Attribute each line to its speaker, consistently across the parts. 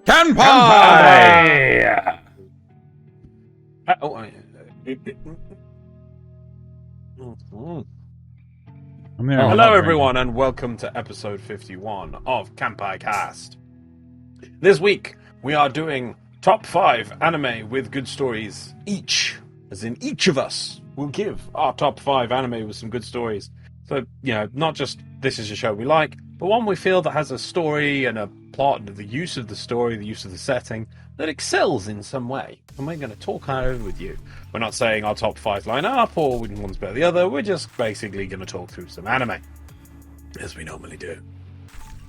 Speaker 1: Kanpai! Hello everyone and welcome to episode 51 of Kanpai Cast. This week we are doing top 5 anime with good stories each, as in each of us will give our top 5 anime with some good stories. So, you know, not just this is a show we like, but one we feel that has a story and a plot and the use of the story, the use of the setting, that excels in some way. And we're going to talk over with you. We're not saying our top 5 line up or one's better than the other. We're just basically going to talk through some anime, as we normally do.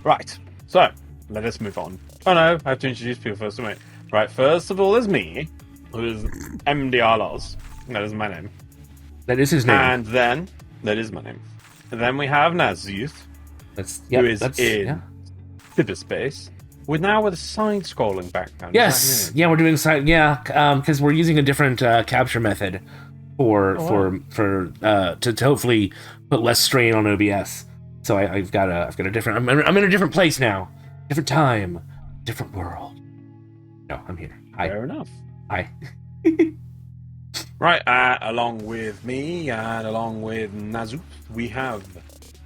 Speaker 1: Right, so let us move on. Oh no, I have to introduce people first, don't I? Right, first of all, there's me, who is MDRLOz. That is my name.
Speaker 2: That is his name.
Speaker 1: And then, that is my name. And then we have Nasuth, who is in cyberspace, with a side-scrolling background.
Speaker 2: Yes, yeah, we're doing side. Yeah, because we're using a different capture method to hopefully put less strain on OBS. So I've got a different. I'm in a different place now, different time, different world. No, I'm here. Hi.
Speaker 1: Fair enough.
Speaker 2: Hi.
Speaker 1: Right, along with me and along with Nasuth, we have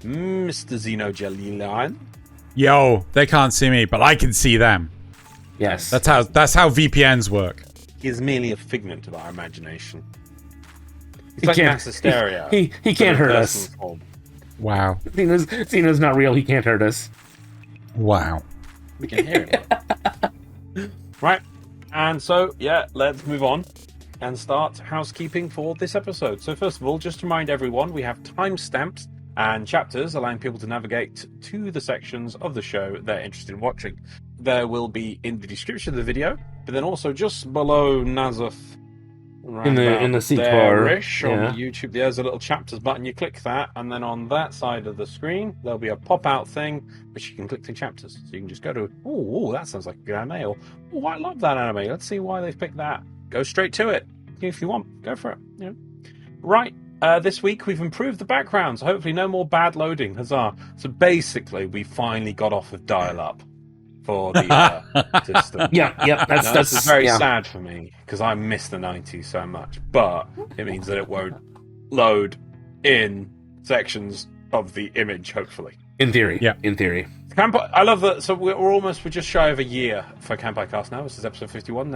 Speaker 1: Mr. Xenogelion.
Speaker 3: Yo, they can't see me, but I can see them.
Speaker 2: Yes.
Speaker 3: That's how VPNs work.
Speaker 1: He is merely a figment of our imagination. It's like mass hysteria.
Speaker 2: He can't hurt us.
Speaker 3: Wow.
Speaker 2: Xeno's not real. He can't hurt us.
Speaker 3: Wow.
Speaker 1: We can hear him. Right, and so, yeah, let's move on and start housekeeping for this episode. So first of all, just to remind everyone, we have timestamps and chapters allowing people to navigate to the sections of the show they're interested in watching. There will be in the description of the video, but then also just below Nasuth,
Speaker 2: in the seek bar
Speaker 1: on YouTube, there's a little chapters button. You click that, and then on that side of the screen there'll be a pop-out thing which you can click to chapters. So you can just go to, oh, that sounds like a good anime, or oh, I love that anime. Let's see why they've picked that. Go straight to it if you want. Go for it. You know. Right. This week we've improved the backgrounds. Hopefully no more bad loading. Huzzah. So basically we finally got off of dial-up for the system.
Speaker 2: Yeah. That's
Speaker 1: very sad for me because I miss the 90s so much. But it means that it won't load in sections of the image, hopefully.
Speaker 2: In theory.
Speaker 3: Yeah.
Speaker 2: In theory.
Speaker 1: I love that. So we're just shy of a year for Kanpai Cast now. This is episode 51.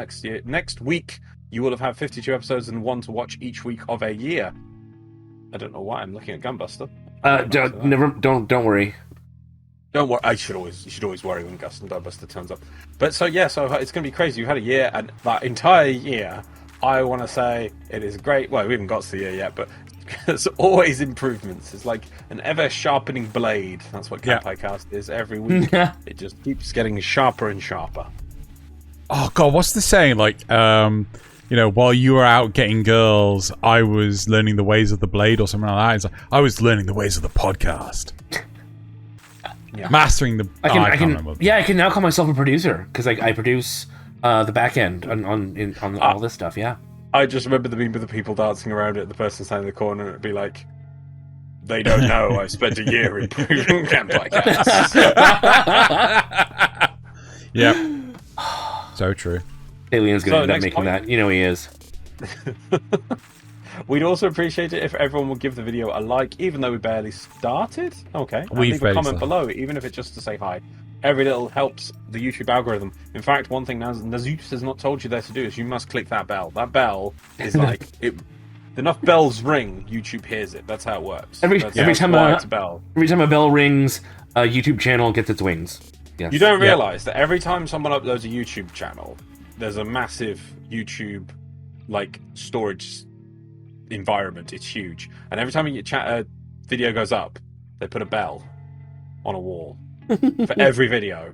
Speaker 1: Next week you will have had 52 episodes and one to watch each week of a year. I don't know why I'm looking at GunBuster.
Speaker 2: Don't worry.
Speaker 1: Don't worry. You should always worry when GunBuster turns up. But so it's going to be crazy. You've had a year, and that entire year, I want to say it is great. Well, we haven't got to the year yet, but there's always improvements. It's like an ever sharpening blade. That's what Kanpai Cast is every week. It just keeps getting sharper and sharper.
Speaker 3: Oh god, what's the saying? Like, while you were out getting girls, I was learning the ways of the blade or something like that. It's like, I was learning the ways of the podcast.
Speaker 1: Yeah.
Speaker 3: Mastering the... I can't remember.
Speaker 2: Yeah, I can now call myself a producer, because I produce the back end on all this stuff, yeah.
Speaker 1: I just remember the meme with the people dancing around it, the person standing in the corner, and it'd be like, they don't know I spent a year improving Kanpai Cast.
Speaker 3: Yep. So true.
Speaker 2: Thaylien's going to end up making that. You know he is.
Speaker 1: We'd also appreciate it if everyone would give the video a like, even though we barely started. Okay.
Speaker 3: Leave
Speaker 1: a comment below, even if it's just to say hi. Every little helps the YouTube algorithm. In fact, one thing Nasuth has not told you there to do is you must click that bell. That bell is like... enough bells ring, YouTube hears it. That's how it works.
Speaker 2: Every time a bell rings, a YouTube channel gets its wings. Yes.
Speaker 1: You don't realise that every time someone uploads a YouTube channel, there's a massive YouTube storage environment. It's huge, and every time a video goes up, they put a bell on a wall for every video,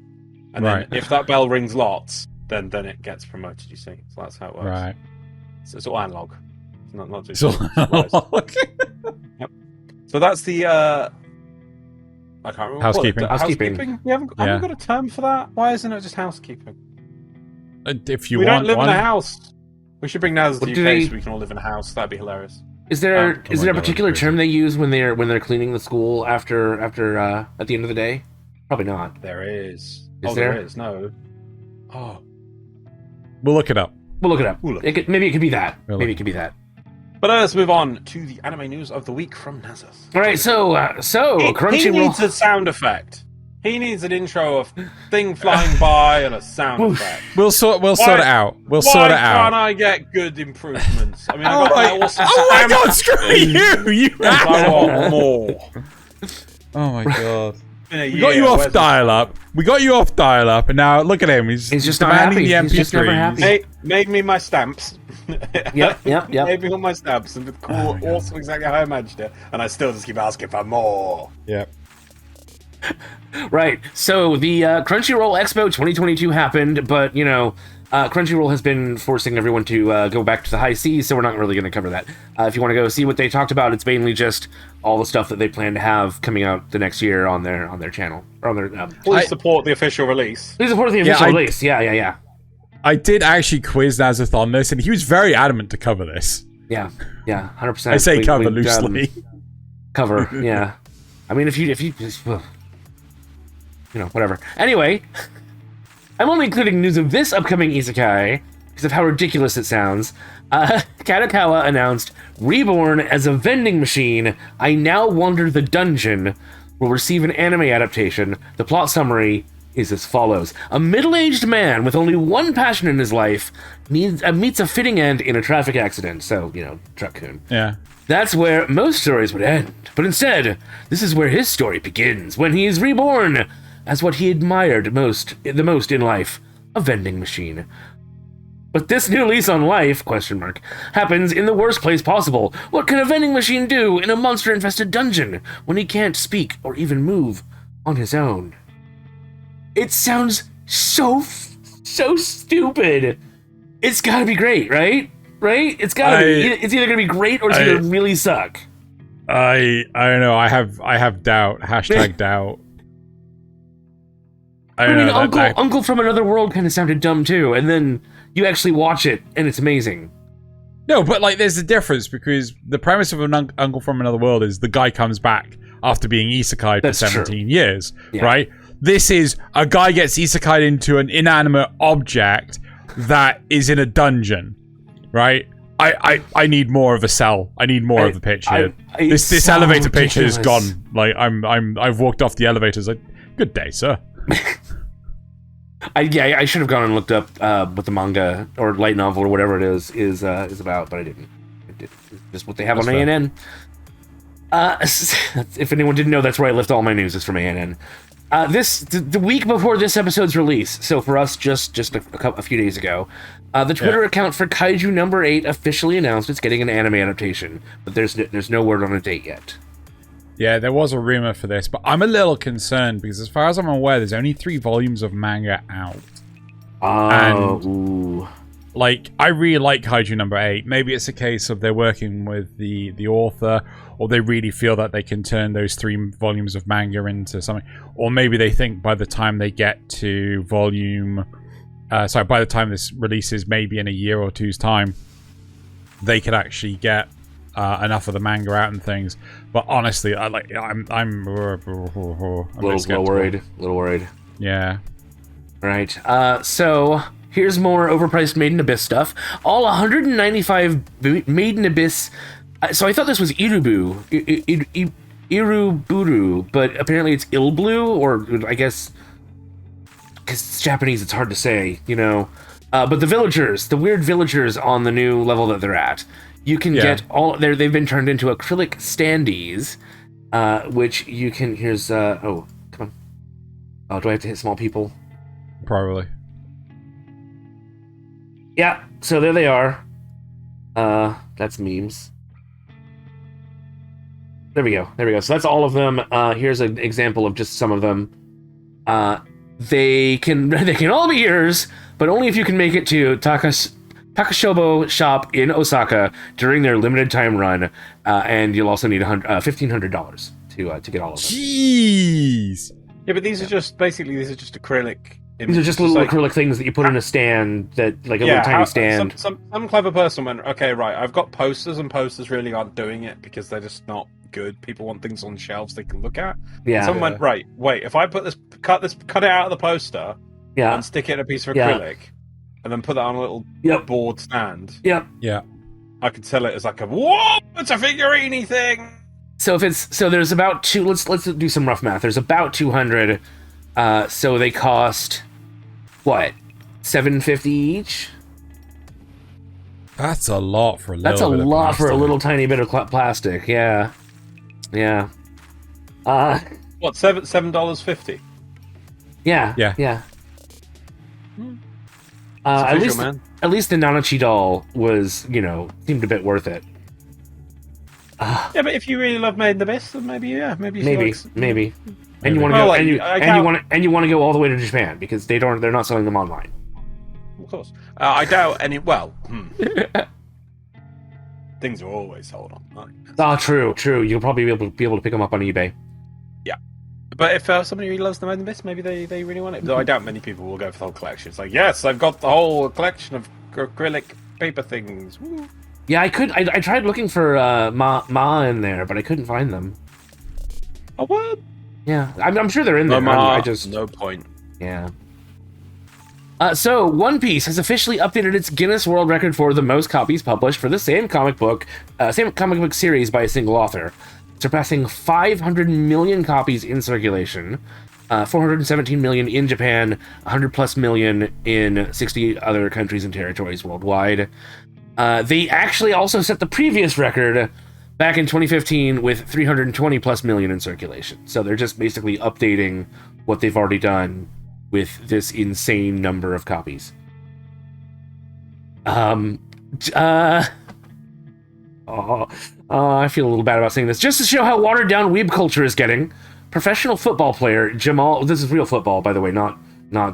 Speaker 1: and then if that bell rings lots, then it gets promoted. You see, so that's how it works.
Speaker 3: Right.
Speaker 1: So it's all analog, not just
Speaker 3: analog.
Speaker 1: Yep. So that's the I can't remember.
Speaker 3: Housekeeping.
Speaker 1: We haven't got a term for that. Why isn't it just housekeeping?
Speaker 3: If you
Speaker 1: we
Speaker 3: want,
Speaker 1: don't live in a house. We should bring Naz to the UK so we can all live in a house. That'd be hilarious.
Speaker 2: Is there a particular term they use when they're cleaning the school after at the end of the day? Probably not.
Speaker 1: There is.
Speaker 2: Is there?
Speaker 1: There is. No. Oh.
Speaker 3: We'll look it up.
Speaker 2: Maybe it could be that.
Speaker 3: Really?
Speaker 2: Maybe it could be that.
Speaker 1: But let's move on to the anime news of the week from Nasuth.
Speaker 2: All right, so Crunchyroll.
Speaker 1: He needs a sound effect. He needs an intro of thing flying by and a sound effect.
Speaker 3: We'll sort it out. Why
Speaker 1: can't I get good improvements? I mean, I got awesome
Speaker 3: my god, screw you! You
Speaker 1: I want more.
Speaker 3: Oh my god. We got you off dial up, and now look at him. He's
Speaker 2: just not happy.
Speaker 3: The MP3s.
Speaker 2: He's just never happy.
Speaker 1: Made me my stamps.
Speaker 2: Yep.
Speaker 1: Made me all my stamps and with cool, awesome, exactly how I imagined it, and I still just keep asking for more.
Speaker 3: Yep.
Speaker 2: Right. So the Crunchyroll Expo 2022 happened, but Crunchyroll has been forcing everyone to go back to the high seas, so we're not really going to cover that. If you want to go see what they talked about, it's mainly just all the stuff that they plan to have coming out the next year on their channel or on their.
Speaker 1: Please support the official release.
Speaker 2: Please support the official release. Yeah.
Speaker 3: I did actually quiz Nasuth on this, and he was very adamant to cover this.
Speaker 2: Yeah, 100%.
Speaker 3: I say cover loosely.
Speaker 2: Cover, yeah. I mean, if you whatever. Anyway, I'm only including news of this upcoming isekai because of how ridiculous it sounds. Kadokawa announced, "Reborn as a vending machine, I Now Wander the Dungeon," will receive an anime adaptation. The plot summary is as follows. A middle-aged man with only one passion in his life meets a fitting end in a traffic accident. So, Truck-kun.
Speaker 3: Yeah.
Speaker 2: That's where most stories would end. But instead, this is where his story begins, when he is reborn as what he admired the most in life, a vending machine. But this new lease on life, ? Happens in the worst place possible. What can a vending machine do in a monster-infested dungeon when he can't speak or even move on his own? It sounds so stupid. It's gotta be great, right? Right? It's gotta be. It's either gonna be great or it's gonna really suck.
Speaker 3: I don't know. I have doubt. Hashtag doubt.
Speaker 2: I mean, Uncle from Another World kind of sounded dumb too, and then you actually watch it and it's amazing.
Speaker 3: No, but there's a difference because the premise of an Uncle from Another World is the guy comes back after being isekai'd for 17 years, right? This is a guy gets isekai'd into an inanimate object that is in a dungeon, right? I need more of a cell. I need more of a pitch here. This elevator pitch is gone. I've walked off the elevators. Good day, sir.
Speaker 2: I should have gone and looked up what the manga or light novel or whatever it is about, but I didn't. It's just what they have on ANN. If anyone didn't know, that's where I lift all my news is from ANN. The week before this episode's release, so for us just a few days ago, the Twitter account for Kaiju number 8 officially announced it's getting an anime adaptation, but there's no word on a date yet.
Speaker 3: Yeah, there was a rumor for this, but I'm a little concerned because as far as I'm aware, there's only 3 volumes of manga out. I really like Kaiju number 8. Maybe it's a case of they're working with the author, or they really feel that they can turn those 3 volumes of manga into something. Or maybe they think by the time they get to by the time this releases, maybe in a year or two's time, they could actually get enough of the manga out and things. But honestly, I'm a little
Speaker 2: worried.
Speaker 3: Yeah.
Speaker 2: Right. So here's more overpriced Made in Abyss stuff. All 195 Made in Abyss. So I thought this was Iruburu, but apparently it's Ilblue, or I guess because it's Japanese, it's hard to say, But the weird villagers on the new level that they're at, you can get all. They've been turned into acrylic standees, which you can. Here's come on. Oh, do I have to hit small people?
Speaker 3: Probably.
Speaker 2: Yeah. So there they are. That's memes. There we go. So that's all of them. Here's an example of just some of them. They can all be yours, but only if you can make it to Takashobo shop in Osaka during their limited time run, and you'll also need $1,500 to get all of them.
Speaker 3: Jeez.
Speaker 1: Yeah, but these are just acrylic image.
Speaker 2: These are just little acrylic things that you put in a stand, little tiny stand.
Speaker 1: Some clever person went, okay, right, I've got posters, and posters really aren't doing it because they're just not good. People want things on shelves they can look at.
Speaker 2: Yeah.
Speaker 1: And someone went, right, wait, if I cut it out of the poster, and stick it in a piece of acrylic, and then put that on a little board stand.
Speaker 2: Yep.
Speaker 3: Yeah.
Speaker 1: I could sell it as like whoa, it's a figurine-y thing.
Speaker 2: So there's about two. Let's do some rough math. There's about 200. So they cost what, $7.50 each?
Speaker 3: That's a lot for a little.
Speaker 2: That's a lot for a little tiny bit of plastic. Yeah. Yeah.
Speaker 1: What, $7.50?
Speaker 2: Yeah.
Speaker 3: Yeah.
Speaker 2: Yeah.
Speaker 1: Official,
Speaker 2: At least the Nanachi doll was, seemed a bit worth it.
Speaker 1: Yeah, but if you really love Made in Abyss, then maybe.
Speaker 2: Maybe. And you want to go, and you want to go all the way to Japan because they're not selling them online.
Speaker 1: Of course, I doubt any. Well, things are always sold online.
Speaker 2: True. You'll probably be able to pick them up on eBay.
Speaker 1: Yeah, but if somebody really loves the Made in Abyss, maybe they really want it. Though I doubt many people will go for the whole collection. It's like, yes, I've got the whole collection of acrylic paper things. Woo.
Speaker 2: Yeah, I tried looking for Ma in there, but I couldn't find them.
Speaker 1: Oh, what?
Speaker 2: Yeah, I'm sure they're in there.
Speaker 1: No point.
Speaker 2: Yeah. So, One Piece has officially updated its Guinness World Record for the most copies published for the same comic book series by a single author, surpassing 500 million copies in circulation, 417 million in Japan, 100 plus million in 60 other countries and territories worldwide. They actually also set the previous record back in 2015 with 320 plus million in circulation. So they're just basically updating what they've already done with this insane number of copies. I feel a little bad about saying this. Just to show how watered down weeb culture is getting, professional football player Jamal... This is real football, by the way, not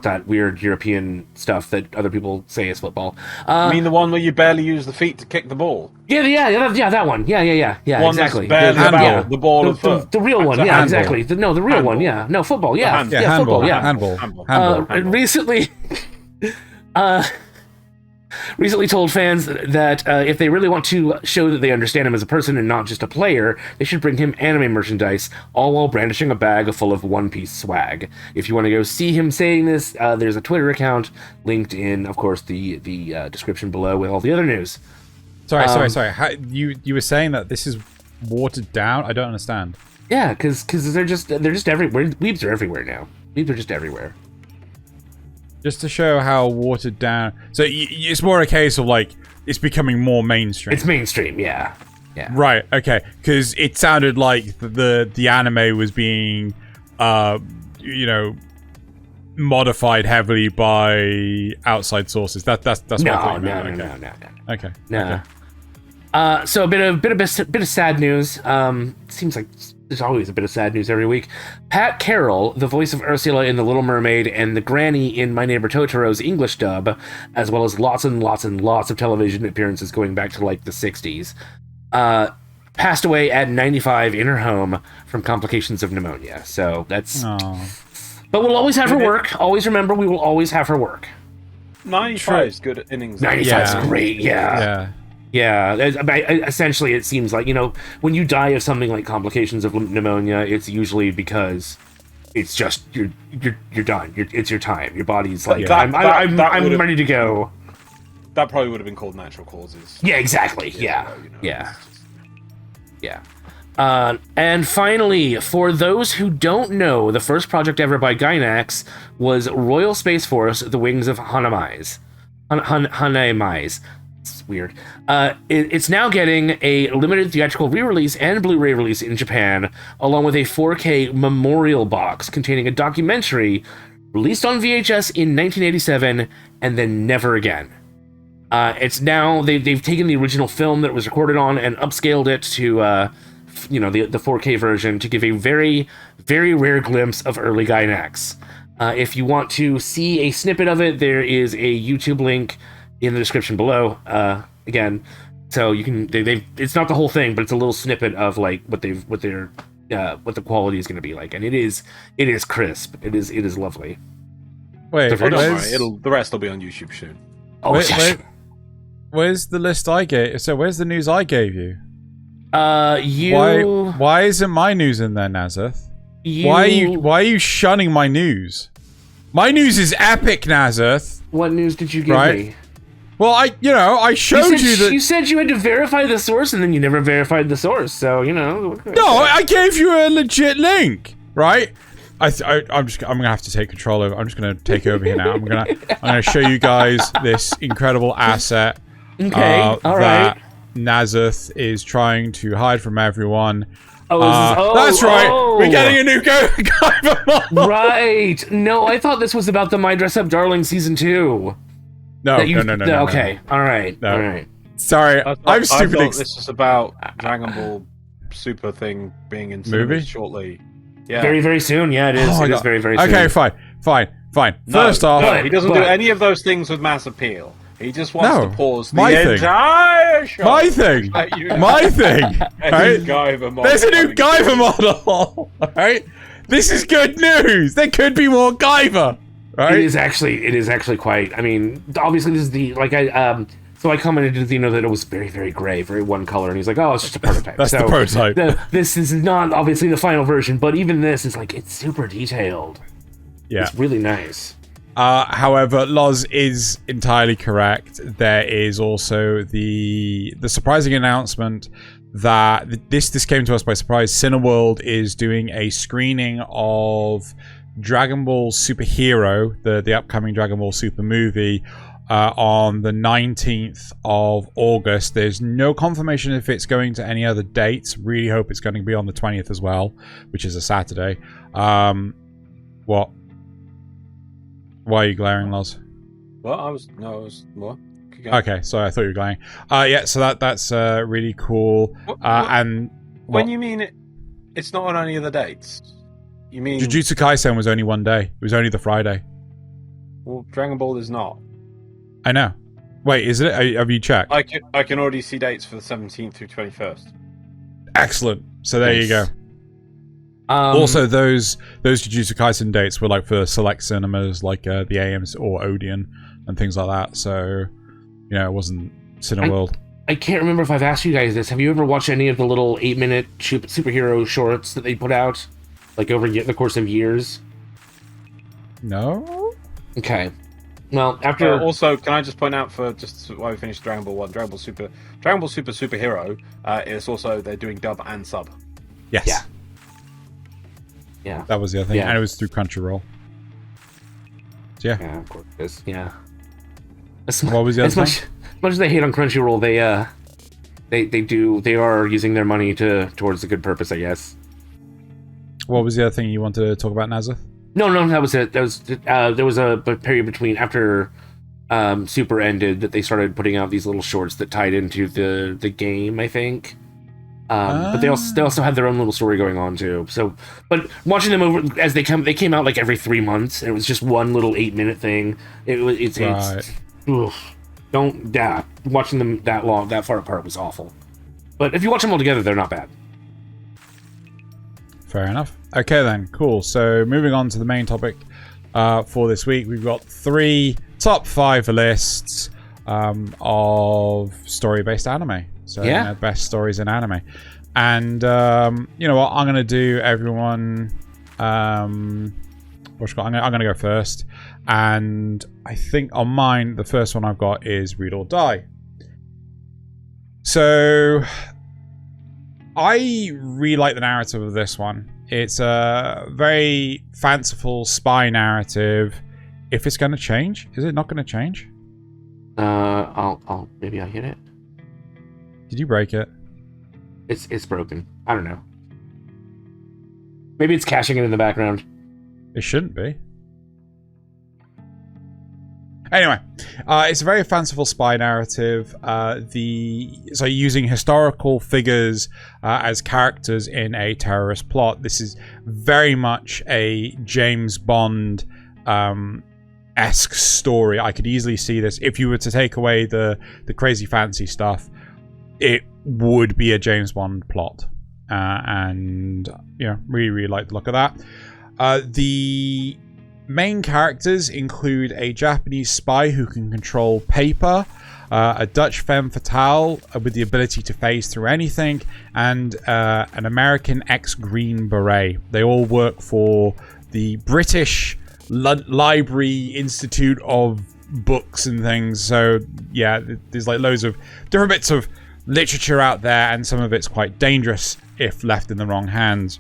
Speaker 2: that weird European stuff that other people say is football.
Speaker 1: You mean the one where you barely use the feet to kick the ball?
Speaker 2: Yeah, that one. Yeah,
Speaker 1: one
Speaker 2: exactly.
Speaker 1: That's barely the ball of foot.
Speaker 2: The real one, yeah, exactly. The real
Speaker 1: handball.
Speaker 2: One, yeah. No, football, yeah.
Speaker 3: Handball,
Speaker 2: football, yeah.
Speaker 3: Handball.
Speaker 2: Recently told fans that if they really want to show that they understand him as a person and not just a player, they should bring him anime merchandise, all while brandishing a bag full of One Piece swag. If you want to go see him saying this, there's a Twitter account linked in, of course, the description below with all the other news.
Speaker 3: Sorry. How, you were saying that this is watered down? I don't understand.
Speaker 2: Yeah, because they're just everywhere. Weebs are everywhere now. Weebs are just everywhere.
Speaker 3: Just to show how watered down. So it's more a case of like it's becoming more mainstream.
Speaker 2: It's mainstream, yeah.
Speaker 3: Right. Okay. Because it sounded like the anime was being, modified heavily by outside sources. That's what I thought.
Speaker 2: No.
Speaker 3: Okay.
Speaker 2: No. Okay. So a bit of sad news. Seems like there's always a bit of sad news every week. Pat Carroll, the voice of Ursula in The Little Mermaid and the granny in My Neighbor Totoro's English dub, as well as lots and lots and lots of television appearances going back to like the 60s, passed away at 95 in her home from complications of pneumonia. So that's... But we'll always have her work. Always remember, we will always have her work.
Speaker 1: 95 is good innings.
Speaker 2: 95 is great, Yeah, essentially it seems like, when you die of something like complications of pneumonia, it's usually because it's just, you're done. It's your time. Your body's like, I'm ready to go.
Speaker 1: That probably would have been called natural causes.
Speaker 2: Yeah, exactly. And finally, for those who don't know, the first project ever by Gainax was Royal Space Force, The Wings of Honnaemise. Honnaemise. It's weird. It's now getting a limited theatrical re-release and Blu-ray release in Japan, along with a 4K memorial box containing a documentary released on VHS in 1987 and then never again. It's now they've taken the original film that it was recorded on and upscaled it to the 4K version to give a very, very rare glimpse of early Gainax. If you want to see a snippet of it, there is a YouTube link in the description below. Again, so you can it's not the whole thing, but it's a little snippet of like what the quality is going to be like, and it is crisp. It is lovely.
Speaker 3: Wait,
Speaker 1: don't worry. The rest will be on YouTube soon.
Speaker 2: Oh,
Speaker 3: where's the list I gave? So where's the news I gave you? Why isn't my news in there, Nasuth? Why are you shunning my news? My news is epic, Nasuth.
Speaker 2: What news did you give me?
Speaker 3: Well, I showed you that.
Speaker 2: You said you had to verify the source, and then you never verified the source. So
Speaker 3: No, I gave you a legit link, right? I'm gonna have to take control over. I'm just gonna take over here now. I'm gonna show you guys this incredible asset.
Speaker 2: Okay, all right.
Speaker 3: That Nasuth is trying to hide from everyone.
Speaker 2: That's
Speaker 3: right. We're getting a new Guyver model.
Speaker 2: Right. No, I thought this was about the My Dress Up Darling season 2.
Speaker 3: No.
Speaker 2: Okay. All right.
Speaker 3: No.
Speaker 2: All right.
Speaker 3: Sorry, I'm stupid.
Speaker 1: I thought this was about Dragon Ball Super thing being in cinemas shortly. Yeah.
Speaker 2: Very, very soon. Yeah, it is. It is very, very soon.
Speaker 3: Okay, fine. First off,
Speaker 1: he doesn't do any of those things with mass appeal. He just wants to pause the entire show.
Speaker 3: My thing. Right? There's a new Guyver model. Right? This is good news. There could be more Guyver. Right?
Speaker 2: It is actually quite. I mean, obviously this is So I commented to Xeno that it was very, very gray, very one color, and he's like, "Oh, it's just a prototype."
Speaker 3: That's the prototype.
Speaker 2: This is not obviously the final version, but even this is like it's super detailed.
Speaker 3: Yeah,
Speaker 2: it's really nice.
Speaker 3: However, Loz is entirely correct. There is also the surprising announcement that this came to us by surprise. Cineworld is doing a screening of Dragon Ball Super Hero, the upcoming Dragon Ball Super movie, on the 19th of August. There's no confirmation if it's going to any other dates. Really hope it's going to be on the 20th as well, which is a Saturday. What? Why are you glaring, Loz?
Speaker 1: Well, I was what?
Speaker 3: Okay, sorry, I thought you were glaring. Yeah, so that's really cool. And
Speaker 1: when you mean it's not on any of the dates, you mean
Speaker 3: Jujutsu Kaisen was only one day. It was only the Friday.
Speaker 1: Well, Dragon Ball is not.
Speaker 3: I know. Wait, is it? Have you checked?
Speaker 1: I can already see dates for the 17th through 21st.
Speaker 3: Excellent. So there you go. Also, those Jujutsu Kaisen dates were like for select cinemas, like the AMs or Odeon and things like that. So, it wasn't Cineworld.
Speaker 2: I can't remember if I've asked you guys this. Have you ever watched any of the little 8-minute superhero shorts that they put out, like over the course of years?
Speaker 3: No.
Speaker 2: Okay. Well, after
Speaker 1: also, can I just point out for just while we finish Dragon Ball 1, Dragon Ball Super Superhero is also they're doing dub and sub.
Speaker 3: Yes.
Speaker 2: Yeah.
Speaker 3: That was the other thing, and it was through Crunchyroll. So, yeah.
Speaker 2: Yeah, of course it is. Yeah.
Speaker 3: What was the other thing?
Speaker 2: As much as they hate on Crunchyroll, they are using their money towards a good purpose, I guess.
Speaker 3: What was the other thing you wanted to talk about, Nasuth?
Speaker 2: No, that was it. There was a period between after Super ended that they started putting out these little shorts that tied into the game, I think. But they also had their own little story going on too. So, but watching them over as they came out like every 3 months, and it was just one little 8-minute thing. Watching them that far apart was awful. But if you watch them all together, they're not bad.
Speaker 3: Fair enough. Okay then, cool. So moving on to the main topic for this week, we've got 3 top 5 lists of story-based anime. So best stories in anime. And you know what? I'm gonna do everyone. I'm gonna go first, and I think on mine the first one I've got is Read or Die. So I really like the narrative of this one. It's a very fanciful spy narrative. If it's going to change, is it not going to change?
Speaker 2: Maybe I'll hit it.
Speaker 3: Did you break it?
Speaker 2: It's broken. I don't know. Maybe it's caching it in the background.
Speaker 3: It shouldn't be. Anyway, it's a very fanciful spy narrative. So using historical figures as characters in a terrorist plot. This is very much a James Bond esque story. I could easily see this. If you were to take away the crazy fancy stuff, it would be a James Bond plot. And really, really like the look of that. The main characters include a Japanese spy who can control paper, a Dutch femme fatale with the ability to phase through anything, and an American ex-Green Beret. They all work for the British Library Institute of Books and things. So yeah, there's like loads of different bits of literature out there, and some of it's quite dangerous if left in the wrong hands,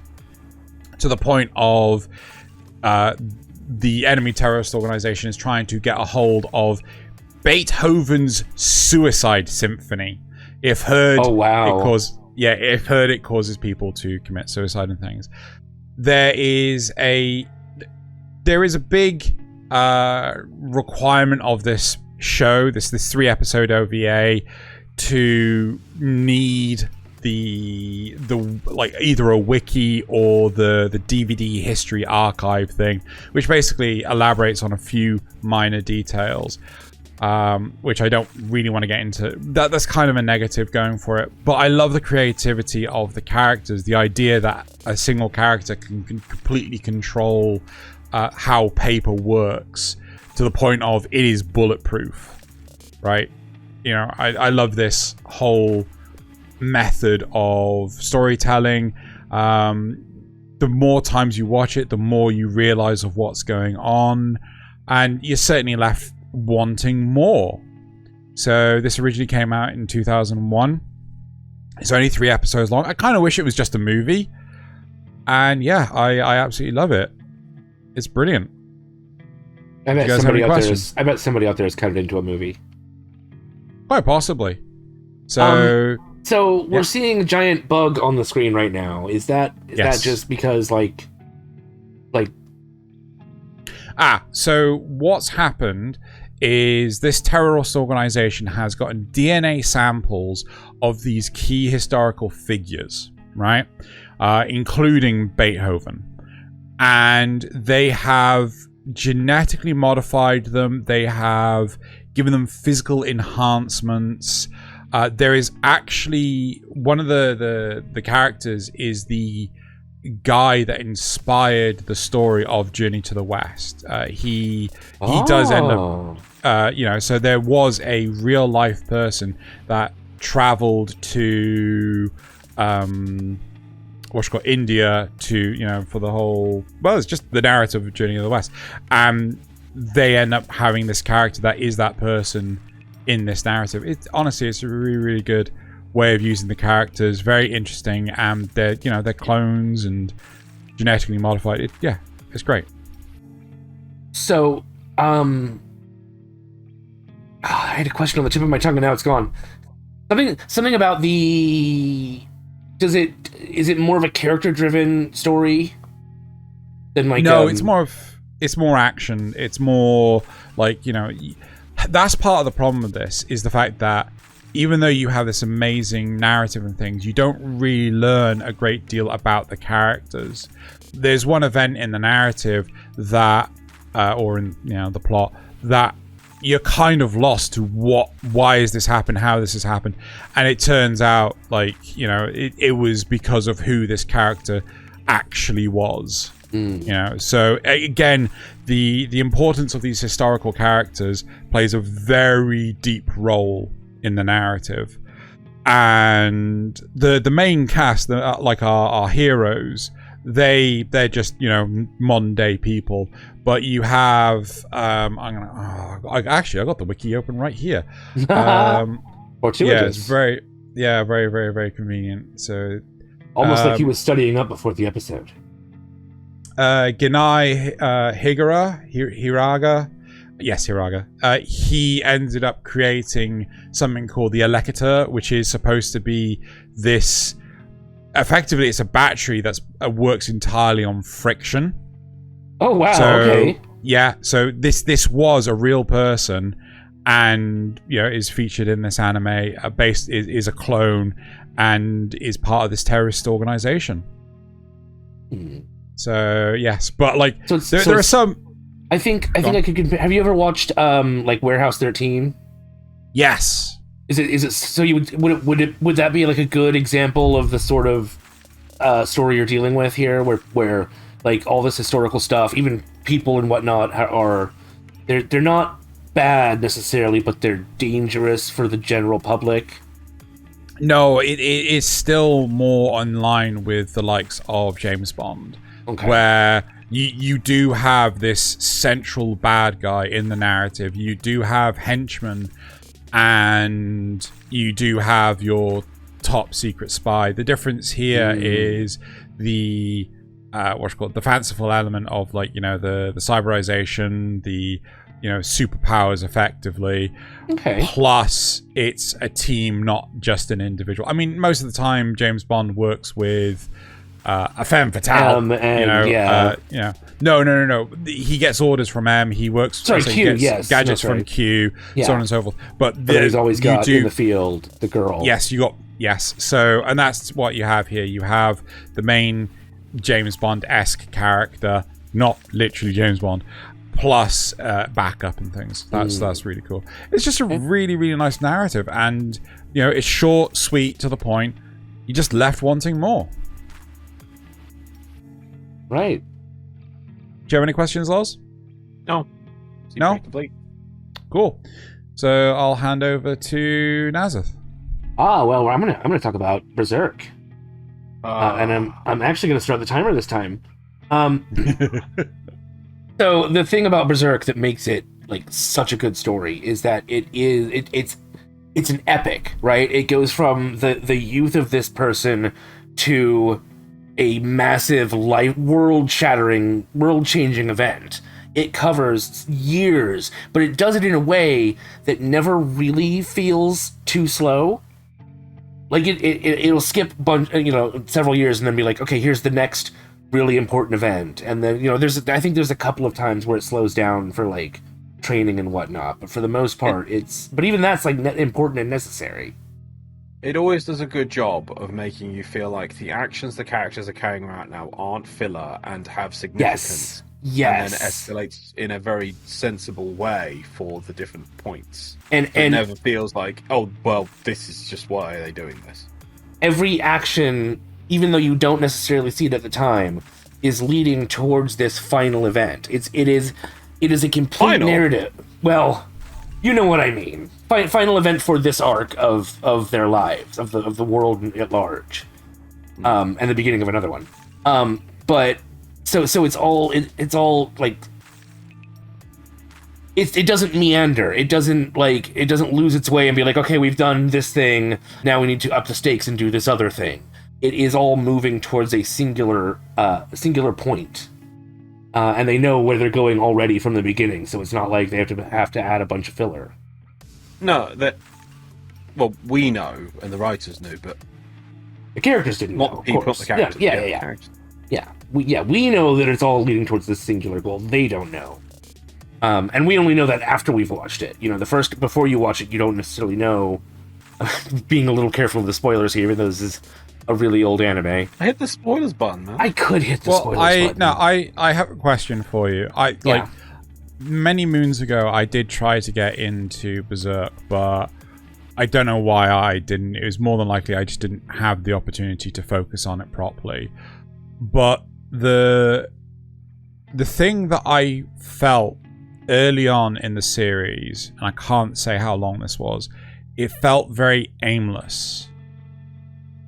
Speaker 3: to the point of the enemy terrorist organization is trying to get a hold of Beethoven's Suicide Symphony. If heard, if heard, it causes people to commit suicide and things. There is a big requirement of this show, this 3-episode OVA, to need the like either a wiki or the DVD history archive thing, which basically elaborates on a few minor details, which I don't really want to get into. That's kind of a negative going for it, but I love the creativity of the characters, the idea that a single character can completely control how paper works, to the point of it is bulletproof, right? You know, I love this whole method of storytelling. The more times you watch it, the more you realize of what's going on, and you're certainly left wanting more. So this originally came out in 2001. It's only 3 episodes long. I kind of wish it was just a movie, and yeah, I absolutely love it. It's brilliant.
Speaker 2: I bet somebody out there has cut it into a movie.
Speaker 3: Quite possibly. So
Speaker 2: we're seeing a giant bug on the screen right now. Is that just because
Speaker 3: so what's happened is this terrorist organization has gotten DNA samples of these key historical figures, right? Including Beethoven. And they have genetically modified them. They have given them physical enhancements. There is actually one of the characters is the guy that inspired the story of Journey to the West. He does end up, so there was a real life person that traveled to India to, for the whole, it's just the narrative of Journey to the West, and they end up having this character that is that person in this narrative. Honestly, it's a really, really good way of using the characters. Very interesting, and they're clones and genetically modified. It's great.
Speaker 2: So, I had a question on the tip of my tongue, and now it's gone. Something about the. Is it more of a character-driven story than like?
Speaker 3: No, it's more action. It's more like, that's part of the problem with this, is the fact that even though you have this amazing narrative and things, you don't really learn a great deal about the characters. There's one event in the narrative that, or in the plot, that you're kind of lost to why has this happened, how this has happened, and it turns out it was because of who this character actually was. So again, the importance of these historical characters plays a very deep role in the narrative, and the main cast, like our heroes, they're just modern day people, but you have I got the wiki open right here.
Speaker 2: Fortuitous.
Speaker 3: It's very very, very convenient. So
Speaker 2: almost like he was studying up before the episode.
Speaker 3: Genai Hiraga. Yes, Hiraga. He ended up creating something called the Alchemist, which is supposed to be this. Effectively, it's a battery that works entirely on friction. Oh wow! Okay. Yeah. So this was a real person, and is featured in this anime. Is a clone, and is part of this terrorist organization. So yes, but there are some.
Speaker 2: I think I could compare. Have you ever watched Warehouse 13?
Speaker 3: Yes.
Speaker 2: Is it so you would that be like a good example of the sort of story you're dealing with here, where all this historical stuff, even people and whatnot they're not bad necessarily, but they're dangerous for the general public.
Speaker 3: No, it is still more in line with the likes of James Bond, where you do have this central bad guy in the narrative. You do have henchmen, and you do have your top secret spy. The difference here is the the fanciful element of, like, the cyberization, the superpowers effectively. Plus, it's a team, not just an individual. I mean, most of the time, James Bond works with a femme fatale. No. He gets orders from M. He works.
Speaker 2: Q. Yes,
Speaker 3: gadgets from Q. So on and so forth. But
Speaker 2: he's always got in the field the girl.
Speaker 3: Yes. So, and that's what you have here. You have the main James Bond-esque character, not literally James Bond, plus backup and things. That's really cool. It's just a really, really nice narrative, and it's short, sweet, to the point. You just left wanting more.
Speaker 2: Right.
Speaker 3: Do you have any questions, Loz?
Speaker 1: No.
Speaker 3: No? Complete. Cool. So I'll hand over to Nasuth.
Speaker 2: Well, I'm gonna talk about Berserk, and I'm actually gonna start the timer this time. So the thing about Berserk that makes it like such a good story is that it's an epic, right? It goes from the youth of this person to a massive world-changing event. It covers years, but it does it in a way that never really feels too slow. Like it'll skip several years and then be like, okay, here's the next really important event, and then I think there's a couple of times where it slows down for like training and whatnot, but for the most part but even that's like important and necessary.
Speaker 1: It always does a good job of making you feel like the actions the characters are carrying out now aren't filler and have significance.
Speaker 2: Yes.
Speaker 1: And then escalates in a very sensible way for the different points.
Speaker 2: And
Speaker 1: it never feels like, oh, well, this is just why are they doing this.
Speaker 2: Every action, even though you don't necessarily see it at the time, is leading towards this final event. It is a complete narrative. Well, you know what I mean. Final event for this arc of their lives, of the world at large, and the beginning of another one. But so it's all like it doesn't meander. It doesn't lose its way and be like, okay, we've done this thing, now we need to up the stakes and do this other thing. It is all moving towards a singular point, and they know where they're going already from the beginning. So it's not like they have to add a bunch of filler.
Speaker 1: No, we know, and the writers knew, but
Speaker 2: the characters didn't know.
Speaker 1: Not the characters.
Speaker 2: Yeah. We know that it's all leading towards this singular goal. They don't know. And we only know that after we've watched it. Before you watch it, you don't necessarily know. Being a little careful of the spoilers here, even though this is a really old anime.
Speaker 1: I hit the spoilers button, man.
Speaker 2: I could hit the spoilers button.
Speaker 3: I have a question for you. Many moons ago, I did try to get into Berserk, but I don't know why I didn't. It was more than likely I just didn't have the opportunity to focus on it properly. But the thing that I felt early on in the series, and I can't say how long this was, it felt very aimless,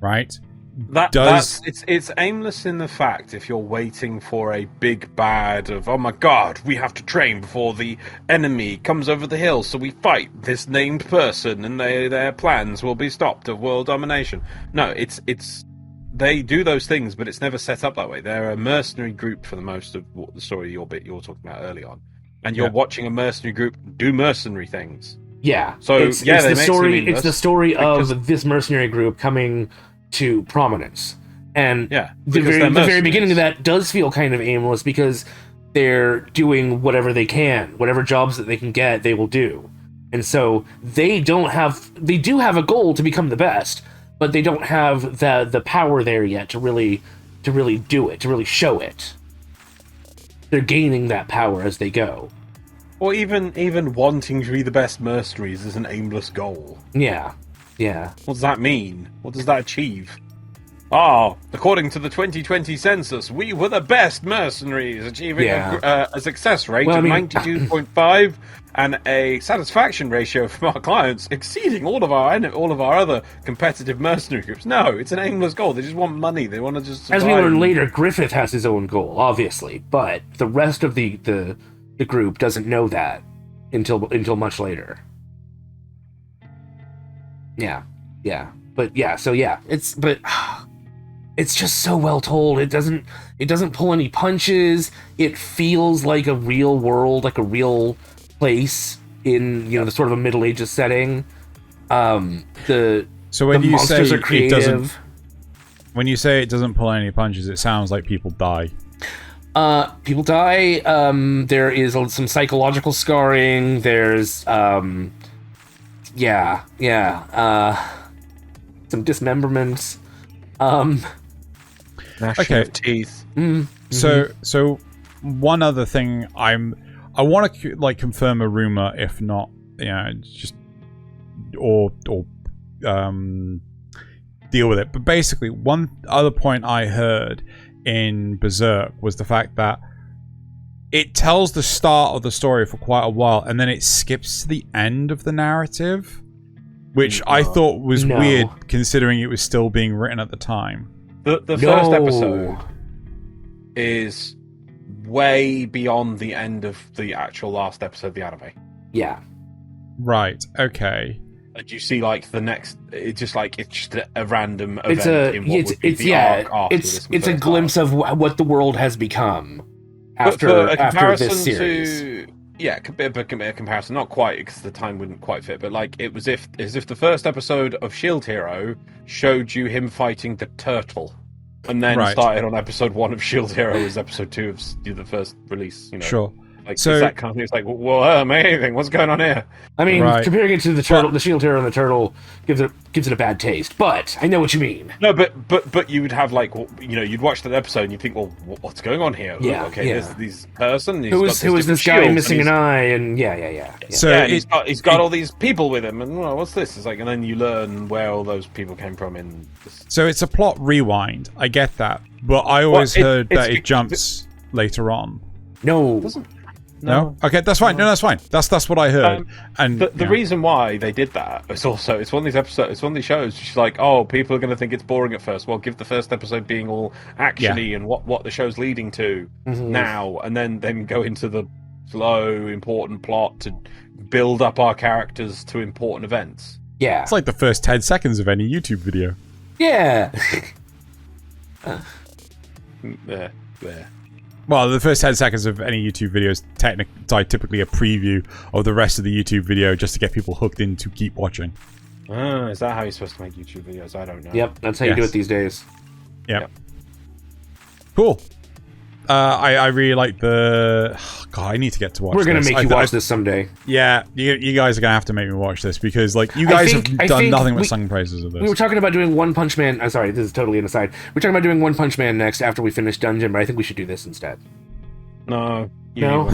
Speaker 3: right?
Speaker 1: It's aimless in the fact if you're waiting for a big bad of, oh my god, we have to train before the enemy comes over the hill, so we fight this named person and their plans will be stopped of world domination. No, it's they do those things, but it's never set up that way. They're a mercenary group for the most of what the story you're talking about early on, and you're watching a mercenary group do mercenary things.
Speaker 2: Yeah.
Speaker 1: So
Speaker 2: it's the story of this mercenary group coming to prominence, and the very beginning of that does feel kind of aimless because they're doing whatever they can, whatever jobs that they can get, they will do, and so they do have a goal to become the best, but they don't have the power there yet to really do it, to really show it. They're gaining that power as they go.
Speaker 1: Or even wanting to be the best mercenaries is an aimless goal.
Speaker 2: Yeah.
Speaker 1: What does that mean? What does that achieve? according to the 2020 census, we were the best mercenaries, achieving a success rate of 92.5 and a satisfaction ratio from our clients exceeding all of our other competitive mercenary groups. No, it's an aimless goal. They just want money. They want to just survive.
Speaker 2: As we learn later, Griffith has his own goal, obviously, but the rest of the group doesn't know that until much later. Yeah. It's just so well told. It doesn't pull any punches. It feels like a real world, like a real place in the sort of a Middle Ages setting.
Speaker 3: So when
Speaker 2: the
Speaker 3: you
Speaker 2: monsters
Speaker 3: say
Speaker 2: are creative.
Speaker 3: When you say it doesn't pull any punches, it sounds like people die.
Speaker 2: People die. There is some psychological scarring. There's some dismemberments.
Speaker 1: Gnashing of teeth.
Speaker 3: So one other thing I want to confirm a rumor, if not, just or deal with it. But basically, one other point I heard in Berserk was the fact that it tells the start of the story for quite a while, and then it skips to the end of the narrative, which I thought was weird, considering it was still being written at the time.
Speaker 1: The first episode is way beyond the end of the actual last episode of the anime.
Speaker 2: Yeah.
Speaker 3: Right. Okay.
Speaker 1: And you see, the next, it's just a random event in what would be the arc after this.
Speaker 2: It's a glimpse of what the world has become after this series.
Speaker 1: A comparison, not quite, because the time wouldn't quite fit, but it was as if the first episode of Shield Hero showed you him fighting the turtle, and then started on episode 1 of Shield Hero as episode 2 of the first release.
Speaker 3: Sure.
Speaker 1: So it's that kind of thing. It's well, amazing. What's going on here?
Speaker 2: I mean, comparing it to the turtle, the Shield Hero and the turtle gives it a bad taste. But I know what you mean.
Speaker 1: No, but you would have you'd watch that episode and you think, well, what's going on here?
Speaker 2: Yeah.
Speaker 1: There's this person.
Speaker 2: Who is this guy missing an eye? And yeah.
Speaker 1: So he's got all these people with him, and what's this? It's and then you learn where all those people came from in this.
Speaker 3: So it's a plot rewind. I get that, but I always heard that it jumps later on.
Speaker 2: No.
Speaker 1: It doesn't.
Speaker 3: No? Okay, that's fine. No, that's fine. That's what I heard. And
Speaker 1: the reason why they did that is also it's one of these episodes. It's one of these shows. She's people are going to think it's boring at first. Well, give the first episode being all actiony and what the show's leading to now, and then go into the slow, important plot to build up our characters to important events.
Speaker 2: Yeah,
Speaker 3: it's like the first 10 seconds of any YouTube video.
Speaker 2: Yeah.
Speaker 1: There.
Speaker 3: Well, the first 10 seconds of any YouTube video is typically a preview of the rest of the YouTube video, just to get people hooked in to keep watching.
Speaker 1: Is that how you're supposed to make YouTube videos? I don't know.
Speaker 2: Yep, that's how you do it these days.
Speaker 3: Yep. Cool. I really like the... God, I need to get to watch this.
Speaker 2: We're going to make you watch this someday.
Speaker 3: Yeah, you guys are going to have to make me watch this, because you guys have done nothing but sung praises of this.
Speaker 2: We were talking about doing One Punch Man... I'm sorry, this is totally an aside. We're talking about doing One Punch Man next after we finish Dungeon, but I think we should do this instead.
Speaker 1: No.
Speaker 2: No?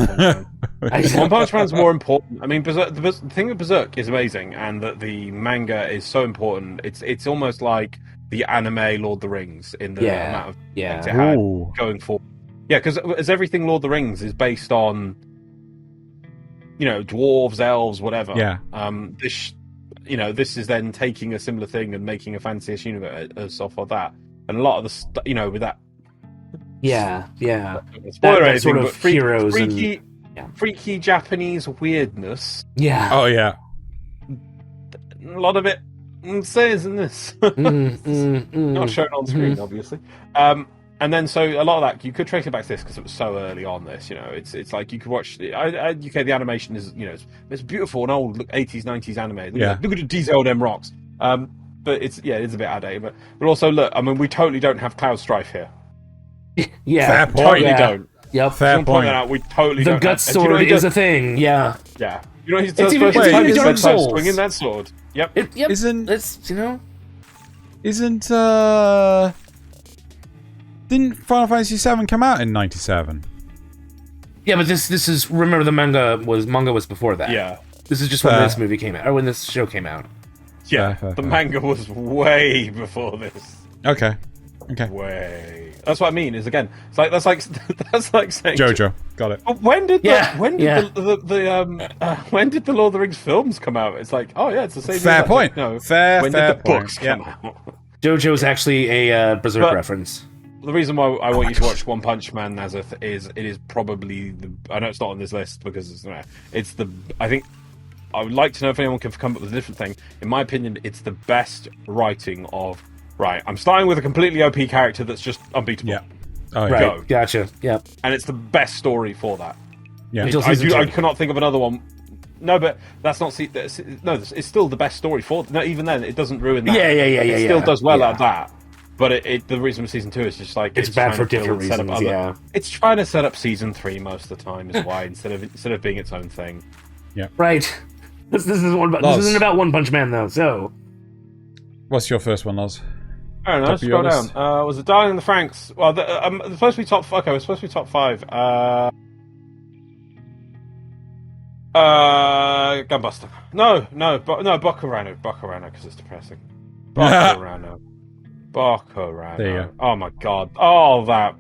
Speaker 1: One Punch Man's more important. I mean, Berserk, the thing with Berserk is amazing, and that the manga is so important. It's almost like the anime Lord of the Rings in the amount of things it had going forward. Yeah, because as everything Lord of the Rings is based on, dwarves, elves, whatever.
Speaker 3: Yeah.
Speaker 1: This is then taking a similar thing and making a fanciest universe off of that, and a lot of the with that.
Speaker 2: Yeah.
Speaker 1: Spoiler
Speaker 2: sort of heroes
Speaker 1: freaky Japanese weirdness.
Speaker 2: Yeah.
Speaker 3: Oh yeah.
Speaker 1: A lot of it says in this. Not shown on screen, obviously. And then, so a lot of that you could trace it back to this because it was so early on. This, it's like you could watch. The animation is, it's beautiful, an old 80s, 90s anime. Look at the detail of them rocks. But it's a bit outdated. But also, look, I mean, we totally don't have Cloud Strife here.
Speaker 2: Yeah,
Speaker 3: fair point.
Speaker 1: Totally don't.
Speaker 2: Yep,
Speaker 3: fair point.
Speaker 1: Point that out. We totally don't.
Speaker 2: The gut sword is a thing. Yeah.
Speaker 1: Yeah. He's Dark
Speaker 2: Souls
Speaker 1: swinging that sword. Yep.
Speaker 3: Didn't Final Fantasy VII come out in 97?
Speaker 2: Yeah, but this is, remember, the manga was before that.
Speaker 1: Yeah.
Speaker 2: This is just when this movie came out, or when this show came out.
Speaker 1: Yeah, the manga was way before this.
Speaker 3: Okay. Okay.
Speaker 1: way. That's what I mean. Is again, that's like saying
Speaker 3: JoJo. Got it.
Speaker 1: When did the when did the Lord of the Rings films come out? It's like, oh yeah, it's the same.
Speaker 3: Fair point.
Speaker 1: No,
Speaker 3: fair.
Speaker 1: When
Speaker 3: did the
Speaker 1: point.
Speaker 3: books
Speaker 1: come out?
Speaker 2: JoJo's actually a Berserk reference.
Speaker 1: The reason why I want you to watch One Punch Man, Nasuth, is it is probably I know it's not on this list because it's the. I think I would like to know if anyone can come up with a different thing. In my opinion, it's the best writing of. Right, I'm starting with a completely OP character that's just unbeatable.
Speaker 3: Yeah. Oh,
Speaker 2: right.
Speaker 1: Go.
Speaker 2: Gotcha. Yeah.
Speaker 1: And it's the best story for that.
Speaker 3: Yeah.
Speaker 1: I cannot think of another one. No, but that's not. No, it's still the best story for. No, even then, it doesn't ruin that.
Speaker 2: Yeah.
Speaker 1: It still does well out of that. But the reason for season 2 is just like
Speaker 2: it's bad for different reasons. Yeah.
Speaker 1: It's trying to set up season 3 most of the time. Is why instead of being its own thing.
Speaker 2: Yeah. Right. This isn't about One Punch Man though. So.
Speaker 3: What's your first one, Loz?
Speaker 1: I don't know. Scroll down. Was it Darling in the Franxx? Well, it's supposed to be top. Okay, it's supposed to be top 5. GunBuster. No, Bokurano, because it's depressing. Bokurano.
Speaker 3: There you go.
Speaker 1: Oh my god. Oh, that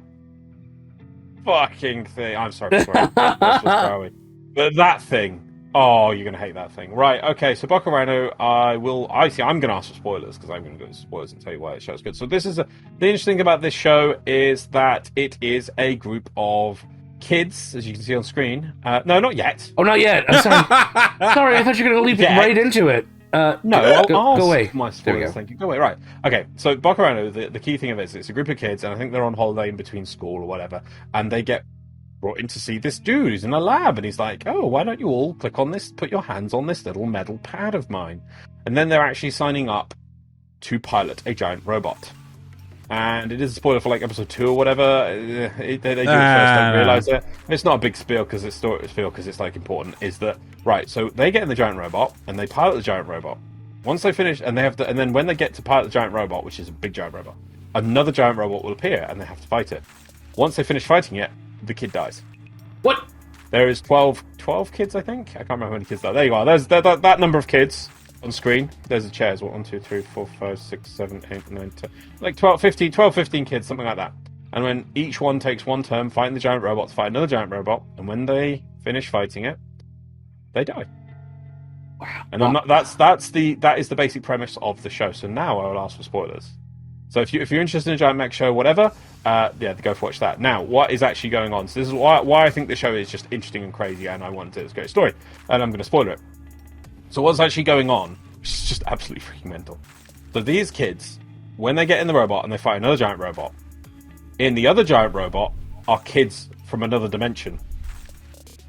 Speaker 1: fucking thing. I'm sorry for it. That's just growing. But that thing. Oh, you're going to hate that thing. Right, okay, so Bokurano, I'm going to ask for spoilers, because I'm going to go into spoilers and tell you why the show's good. So the interesting thing about this show is that it is a group of kids, as you can see on screen. No, not yet.
Speaker 2: Oh, not yet. I'm sorry. Sorry, I thought you were going to leap right into it.
Speaker 1: No,
Speaker 2: go away.
Speaker 1: My spoilers, thank you. Go away, right. Okay, so Bokurano, the key thing of it is it's a group of kids, and I think they're on holiday in between school or whatever, and they get brought in to see this dude who's in a lab, and he's like, oh, why don't you all click on this, put your hands on this little metal pad of mine? And then they're actually signing up to pilot a giant robot. And it is a spoiler for like episode 2 or whatever. They do it first, don't realise it. It's not a big spiel because it's like important. Is that right? So they get in the giant robot and they pilot the giant robot. Once they finish, and then when they get to pilot the giant robot, which is a big giant robot, another giant robot will appear and they have to fight it. Once they finish fighting it, the kid dies.
Speaker 2: What?
Speaker 1: There is 12 kids, I think. I can't remember how many kids there are. There you are. There's that number of kids on screen. There's the chairs. 1, 2, 3, 4, 5, 6, 7, 8, 9, 10. Like 12, 15 kids, something like that. And when each one takes one turn fighting the giant robot to fight another giant robot, and when they finish fighting it, they die.
Speaker 2: Wow.
Speaker 1: And that is the basic premise of the show. So now I will ask for spoilers. So if you're interested in a giant mech show, whatever, go watch that. Now, what is actually going on? So this is why I think the show is just interesting and crazy, and I want it's a great story, and I'm going to spoil it. So what's actually going on? It's just absolutely freaking mental. So these kids, when they get in the robot and they fight another giant robot, in the other giant robot are kids from another dimension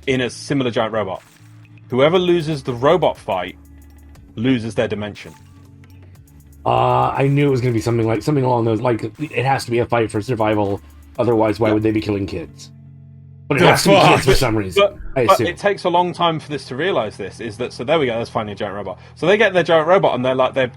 Speaker 1: in a similar giant robot. Whoever loses the robot fight loses their dimension.
Speaker 2: I knew it was going to be something along those. Like, it has to be a fight for survival. Otherwise, why would they be killing kids? But it has to be kids for some reason.
Speaker 1: But it takes a long time for this to realize this. So there we go. That's finally a giant robot. So they get their giant robot, and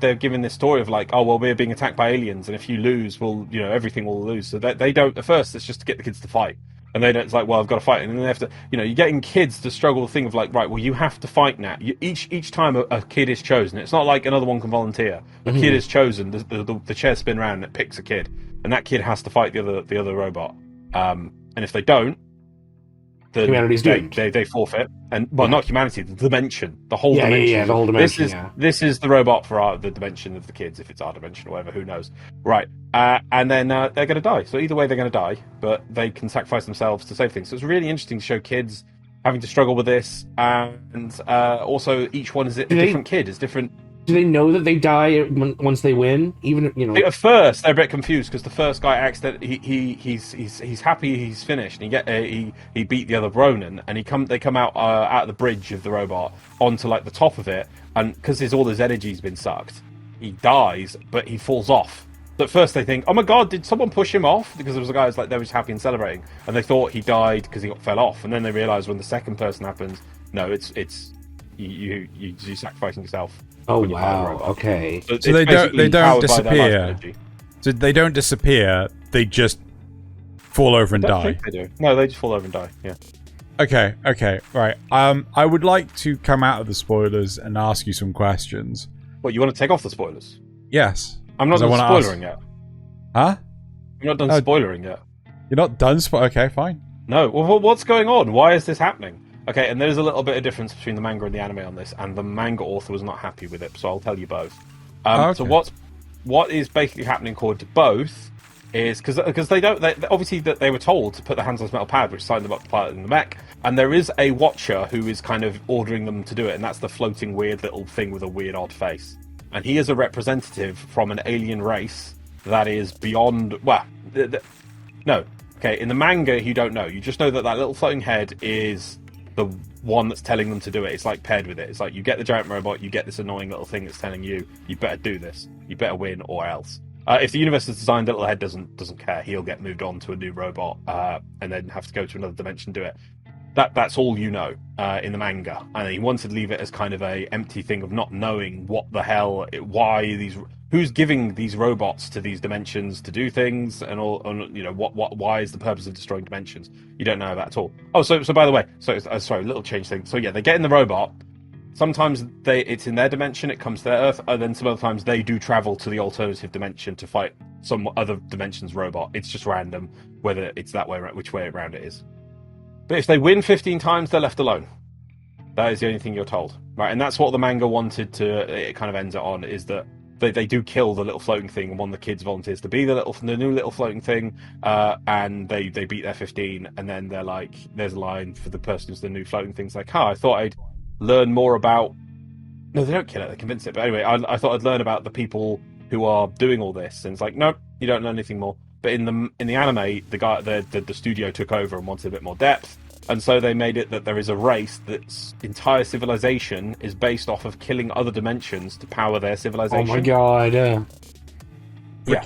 Speaker 1: they're given this story of like, oh well, we're being attacked by aliens, and if you lose, everything will lose. So they don't at first. It's just to get the kids to fight. And they don't. It's like, well, I've got to fight, and then they have to. You're getting kids to struggle the thing of like, right, well, you have to fight now. Each time a kid is chosen, it's not like another one can volunteer. A kid is chosen. The chairs spin around and it picks a kid, and that kid has to fight the other robot. And if they don't,
Speaker 2: humanity's doomed.
Speaker 1: They forfeit, and not humanity, the dimension, the whole dimension.
Speaker 2: Yeah, the whole dimension.
Speaker 1: This is the robot for the dimension of the kids, if it's our dimension or whatever. Who knows? Right. And then they're going to die. So either way, they're going to die, but they can sacrifice themselves to save things. So it's really interesting to show kids having to struggle with this, and also each one is a different kid. Is different.
Speaker 2: Do they know that they die once they win? Even
Speaker 1: At first, they're a bit confused because the first guy he's happy he's finished, and he beat the other Ronin, and they come out the bridge of the robot onto like the top of it, and because all his energy's been sucked, he dies, but he falls off. So at first they think, oh my god, did someone push him off? Because there was a guy who's like, they were just happy and celebrating, and they thought he died because he fell off, and then they realise when the second person happens, no, it's you sacrificing yourself.
Speaker 2: Oh wow! Okay.
Speaker 3: So they don't disappear. So they don't disappear. They just fall over and die.
Speaker 1: I think they do. No, they just fall over and die. Yeah.
Speaker 3: Okay. Right. I would like to come out of the spoilers and ask you some questions.
Speaker 1: What, you want to take off the spoilers?
Speaker 3: Yes.
Speaker 1: I'm not spoiling yet.
Speaker 3: Huh?
Speaker 1: You're not done spoilering yet.
Speaker 3: You're not done okay, fine.
Speaker 1: No. Well, what's going on? Why is this happening? Okay, and there's a little bit of difference between the manga and the anime on this, and the manga author was not happy with it, so I'll tell you both. So what is basically happening according to both is because they obviously that they were told to put their hands on this metal pad, which signed them up to pilot in the mech, and there is a watcher who is kind of ordering them to do it, and that's the floating weird little thing with a weird odd face, and he is a representative from an alien race that is beyond. Well, no, okay, in the manga you don't know. You just know that little floating head is the one that's telling them to do it. It's like paired with it. It's like you get the giant robot, you get this annoying little thing that's telling you better do this, you better win, or else. If the universe is designed, the little head doesn't care. He'll get moved on to a new robot and then have to go to another dimension to do it. That's all you know in the manga, and he wanted to leave it as kind of a empty thing of not knowing what the hell, who's giving these robots to these dimensions to do things, and all, and why is the purpose of destroying dimensions? You don't know that at all. Oh, so by the way, sorry, little change thing. So yeah, they get in the robot. Sometimes it's in their dimension, it comes to their Earth, and then some other times they do travel to the alternative dimension to fight some other dimension's robot. It's just random whether it's that way, which way around it is. But if they win 15 times, they're left alone. That is the only thing you're told, right? And that's what the manga wanted to. It kind of ends it on is that they do kill the little floating thing, and one of the kids volunteers to be the new little floating thing, and they beat their 15, and then they're like, there's a line for the person who's the new floating thing. It's like, I thought I'd learn more about. No, they don't kill it; they convince it. But anyway, I thought I'd learn about the people who are doing all this, and it's like, no, you don't learn anything more. But in the anime, the studio took over and wanted a bit more depth, and so they made it that there is a race that's entire civilization is based off of killing other dimensions to power their civilization.
Speaker 2: Oh my god!
Speaker 1: Yeah.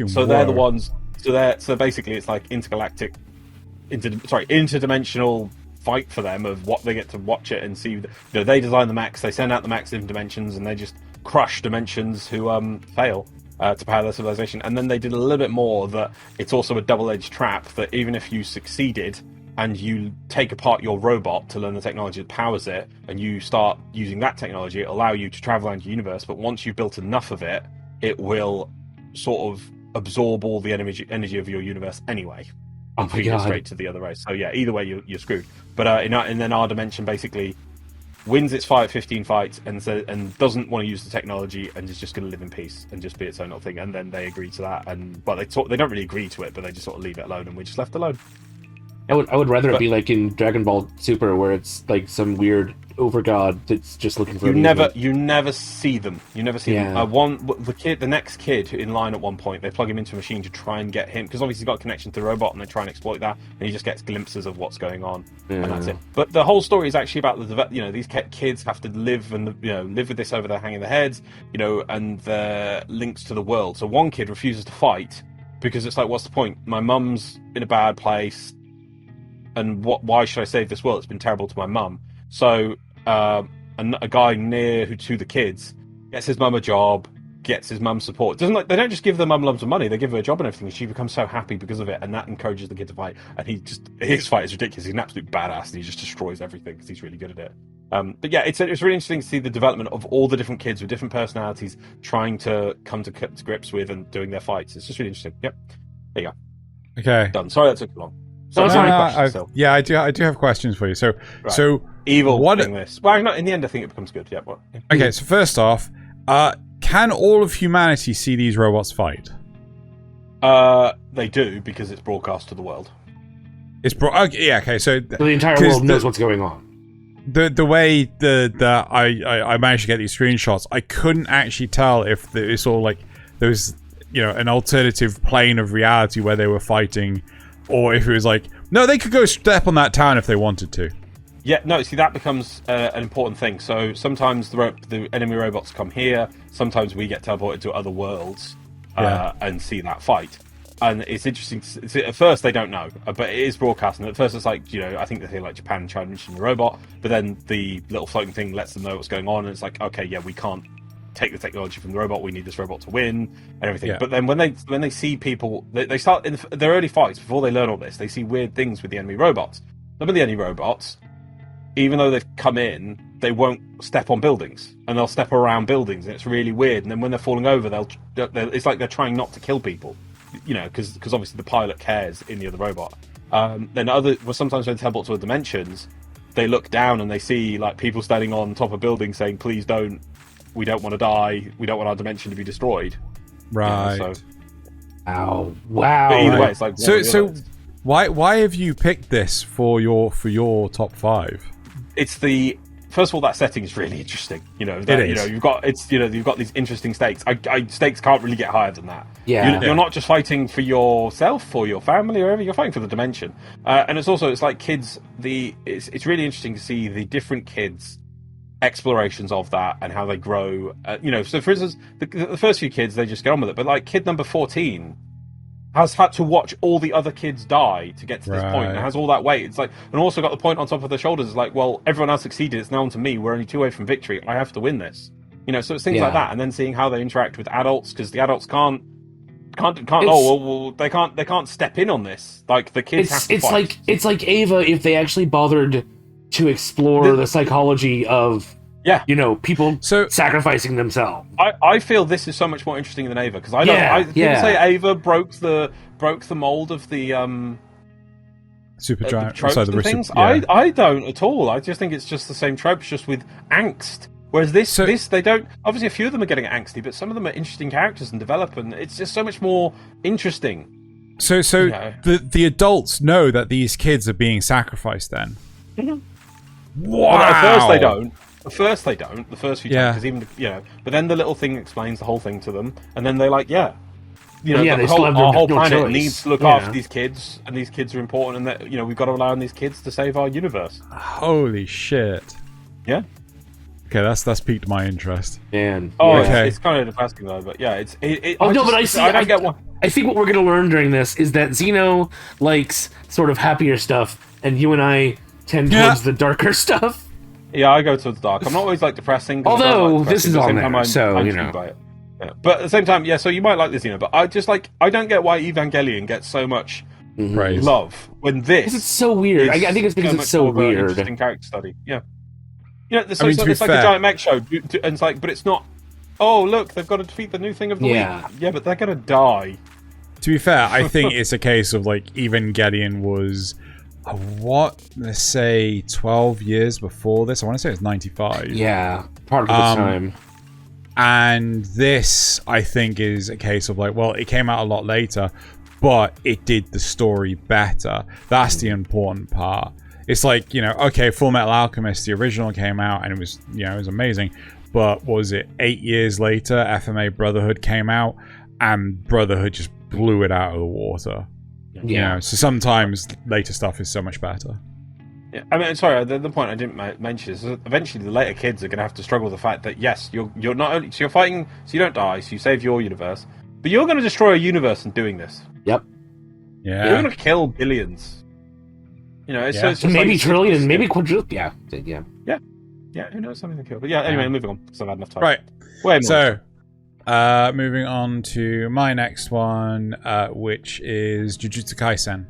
Speaker 1: So they're the ones. So basically, it's like interdimensional fight for them of what they get to watch it and see. They design the mechs, they send out the mechs in dimensions, and they just crush dimensions who fail. To power their civilization. And then they did a little bit more that it's also a double-edged trap, that even if you succeeded and you take apart your robot to learn the technology that powers it, and you start using that technology, it'll allow you to travel around the universe, but once you've built enough of it, it will sort of absorb all the energy of your universe anyway. And feed it straight to the other race. So yeah, either way you're screwed. But and then our dimension basically wins its 15 fights and doesn't want to use the technology and is just going to live in peace and just be its own little thing. And then they agree to that, and they don't really agree to it, but they just sort of leave it alone, and we're just left alone.
Speaker 2: I would rather it be like in Dragon Ball Super, where it's like some weird overgod that's just looking for.
Speaker 1: You never see them. You never see them. The next kid in line at one point, they plug him into a machine to try and get him, because obviously he's got a connection to the robot, and they try and exploit that, and he just gets glimpses of what's going on, and that's it. But the whole story is actually about these kids have to live live with this over their hanging their heads, and their links to the world. So one kid refuses to fight because it's like, what's the point? My mum's in a bad place. And why should I save this world? It's been terrible to my mum. So a guy near to the kids gets his mum a job, gets his mum support. They don't just give their mum lumps of money; they give her a job and everything. And she becomes so happy because of it, and that encourages the kid to fight. And his fight is ridiculous. He's an absolute badass, and he just destroys everything because he's really good at it. But yeah, it's really interesting to see the development of all the different kids with different personalities trying to come to grips with and doing their fights. It's just really interesting. Yep, there you go.
Speaker 3: Okay,
Speaker 1: done. Sorry that took long.
Speaker 3: So I do have questions for you. So
Speaker 1: evil. This. Well, not in the end. I think it becomes good. Yeah.
Speaker 3: Okay. So first off, can all of humanity see these robots fight?
Speaker 1: They do, because it's broadcast to the world.
Speaker 3: Okay. So
Speaker 2: the entire world knows what's going on.
Speaker 3: The way I managed to get these screenshots, I couldn't actually tell if it's all like there was an alternative plane of reality where they were fighting. Or if it was like, no, they could go step on that town if they wanted to.
Speaker 1: Yeah, no, see, that becomes an important thing. So sometimes the enemy robots come here. Sometimes we get teleported to other worlds and see that fight. And it's interesting. At first, they don't know, but it is broadcast. And at first, it's like, I think they say like Japan and China mention the robot. But then the little floating thing lets them know what's going on. And it's like, okay, yeah, we can't take the technology from the robot. We need this robot to win and everything. Yeah. But then when they see people, they start in their early fights before they learn all this. They see weird things with the enemy robots. Some of the enemy robots, even though they've come in, they won't step on buildings, and they'll step around buildings, and it's really weird. And then when they're falling over, it's like they're trying not to kill people. you know, because obviously the pilot cares in the other robot. Then sometimes when they teleport to other dimensions, they look down and they see like people standing on top of buildings saying, "Please don't. We don't want to die. We don't want our dimension to be destroyed."
Speaker 3: Right.
Speaker 1: You know, so.
Speaker 2: Ow. Wow.
Speaker 1: But either way, it's like
Speaker 3: so why have you picked this for your top 5?
Speaker 1: It's first of all, that setting is really interesting. You know, you've got these interesting stakes. Stakes can't really get higher than that.
Speaker 2: Yeah.
Speaker 1: You're not just fighting for yourself or your family or whatever. You're fighting for the dimension. And it's like kids. It's really interesting to see the different kids' explorations of that and how they grow. So for instance, the first few kids, they just get on with it. But like kid number 14 has had to watch all the other kids die to get to this point, and has all that weight. It's like, and also got the point on top of their shoulders. It's like, well, everyone else succeeded. It's now on to me. We're only 2 away from victory. I have to win this. You know, so it's things like that, and then seeing how they interact with adults, because the adults can't. They can't step in on this. Like the kids have to fight.
Speaker 2: It's like Ava if they actually bothered to explore the psychology of. Yeah, people sacrificing themselves.
Speaker 1: I feel this is so much more interesting than Ava, because people say Ava broke the mold of the
Speaker 3: Supergiant
Speaker 1: tropes and things. Yeah. I don't at all. I just think it's just the same tropes, just with angst. Whereas this they don't. Obviously, a few of them are getting angsty, but some of them are interesting characters and develop, and it's just so much more interesting.
Speaker 3: So the adults know that these kids are being sacrificed. Then,
Speaker 1: wow. Well, at first they don't. The first few times, because even but then the little thing explains the whole thing to them, and then they're like, the whole planet needs to look after these kids, and these kids are important, and that we've got to rely on these kids to save our universe.
Speaker 3: Holy shit!
Speaker 1: Yeah.
Speaker 3: Okay, that's piqued my interest.
Speaker 2: Man.
Speaker 1: Oh, okay. It's kind of depressing though, but yeah, it's. I don't get one.
Speaker 2: I think what we're going to learn during this is that Xeno likes sort of happier stuff, and you and I tend towards the darker stuff.
Speaker 1: Yeah, I go to the dark. I'm not always like depressing.
Speaker 2: Although this is on there,
Speaker 1: by it. Yeah. But at the same time, so you might like this, but I just I don't get why Evangelion gets so much
Speaker 3: praise
Speaker 1: love when this.
Speaker 2: It's so weird. I think it's because it's so weird.
Speaker 1: Interesting character study. Yeah. It's like a giant mech show, and it's like, but it's not. Oh, look, they've got to defeat the new thing of the week. Yeah, but they're gonna die.
Speaker 3: To be fair, I think it's a case of like Evangelion was. Let's say 12 years before this. I want to say it's 95.
Speaker 2: Yeah, part of the time.
Speaker 3: And this, I think, is a case of like, well, it came out a lot later, but it did the story better. That's the important part. It's like, okay, Fullmetal Alchemist, the original came out, and it was, it was amazing. But what was it, 8 years later, FMA Brotherhood came out, and Brotherhood just blew it out of the water.
Speaker 2: Yeah.
Speaker 3: So sometimes later stuff is so much better.
Speaker 1: Yeah, I mean, sorry, the point I didn't mention is that eventually the later kids are going to have to struggle with the fact that yes, you're not only you're fighting, so you don't die, so you save your universe, but you're going to destroy a universe in doing this.
Speaker 2: Yep.
Speaker 3: Yeah.
Speaker 1: You're going to kill billions. So it's just
Speaker 2: maybe trillion, maybe quadrillion.
Speaker 1: Yeah. Who knows? Something to kill. But yeah. Anyway, moving on because I've had enough time.
Speaker 3: Right.
Speaker 1: Way more.
Speaker 3: So, moving on to my next one, which is Jujutsu Kaisen.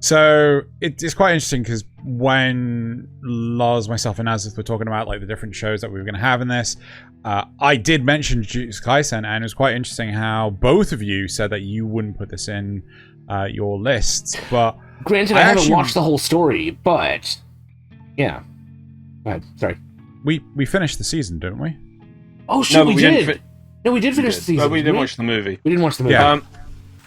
Speaker 3: So it's quite interesting because when Loz, myself, and Nasuth were talking about like the different shows that we were going to have in this, I did mention Jujutsu Kaisen, and it was quite interesting how both of you said that you wouldn't put this in your lists. But
Speaker 2: granted, I haven't watched the whole story, but yeah. Go ahead. Sorry.
Speaker 3: We finished the season, didn't we?
Speaker 2: Oh shit, we did. No, we did finish the season.
Speaker 1: But we didn't watch the movie.
Speaker 2: We didn't watch the movie.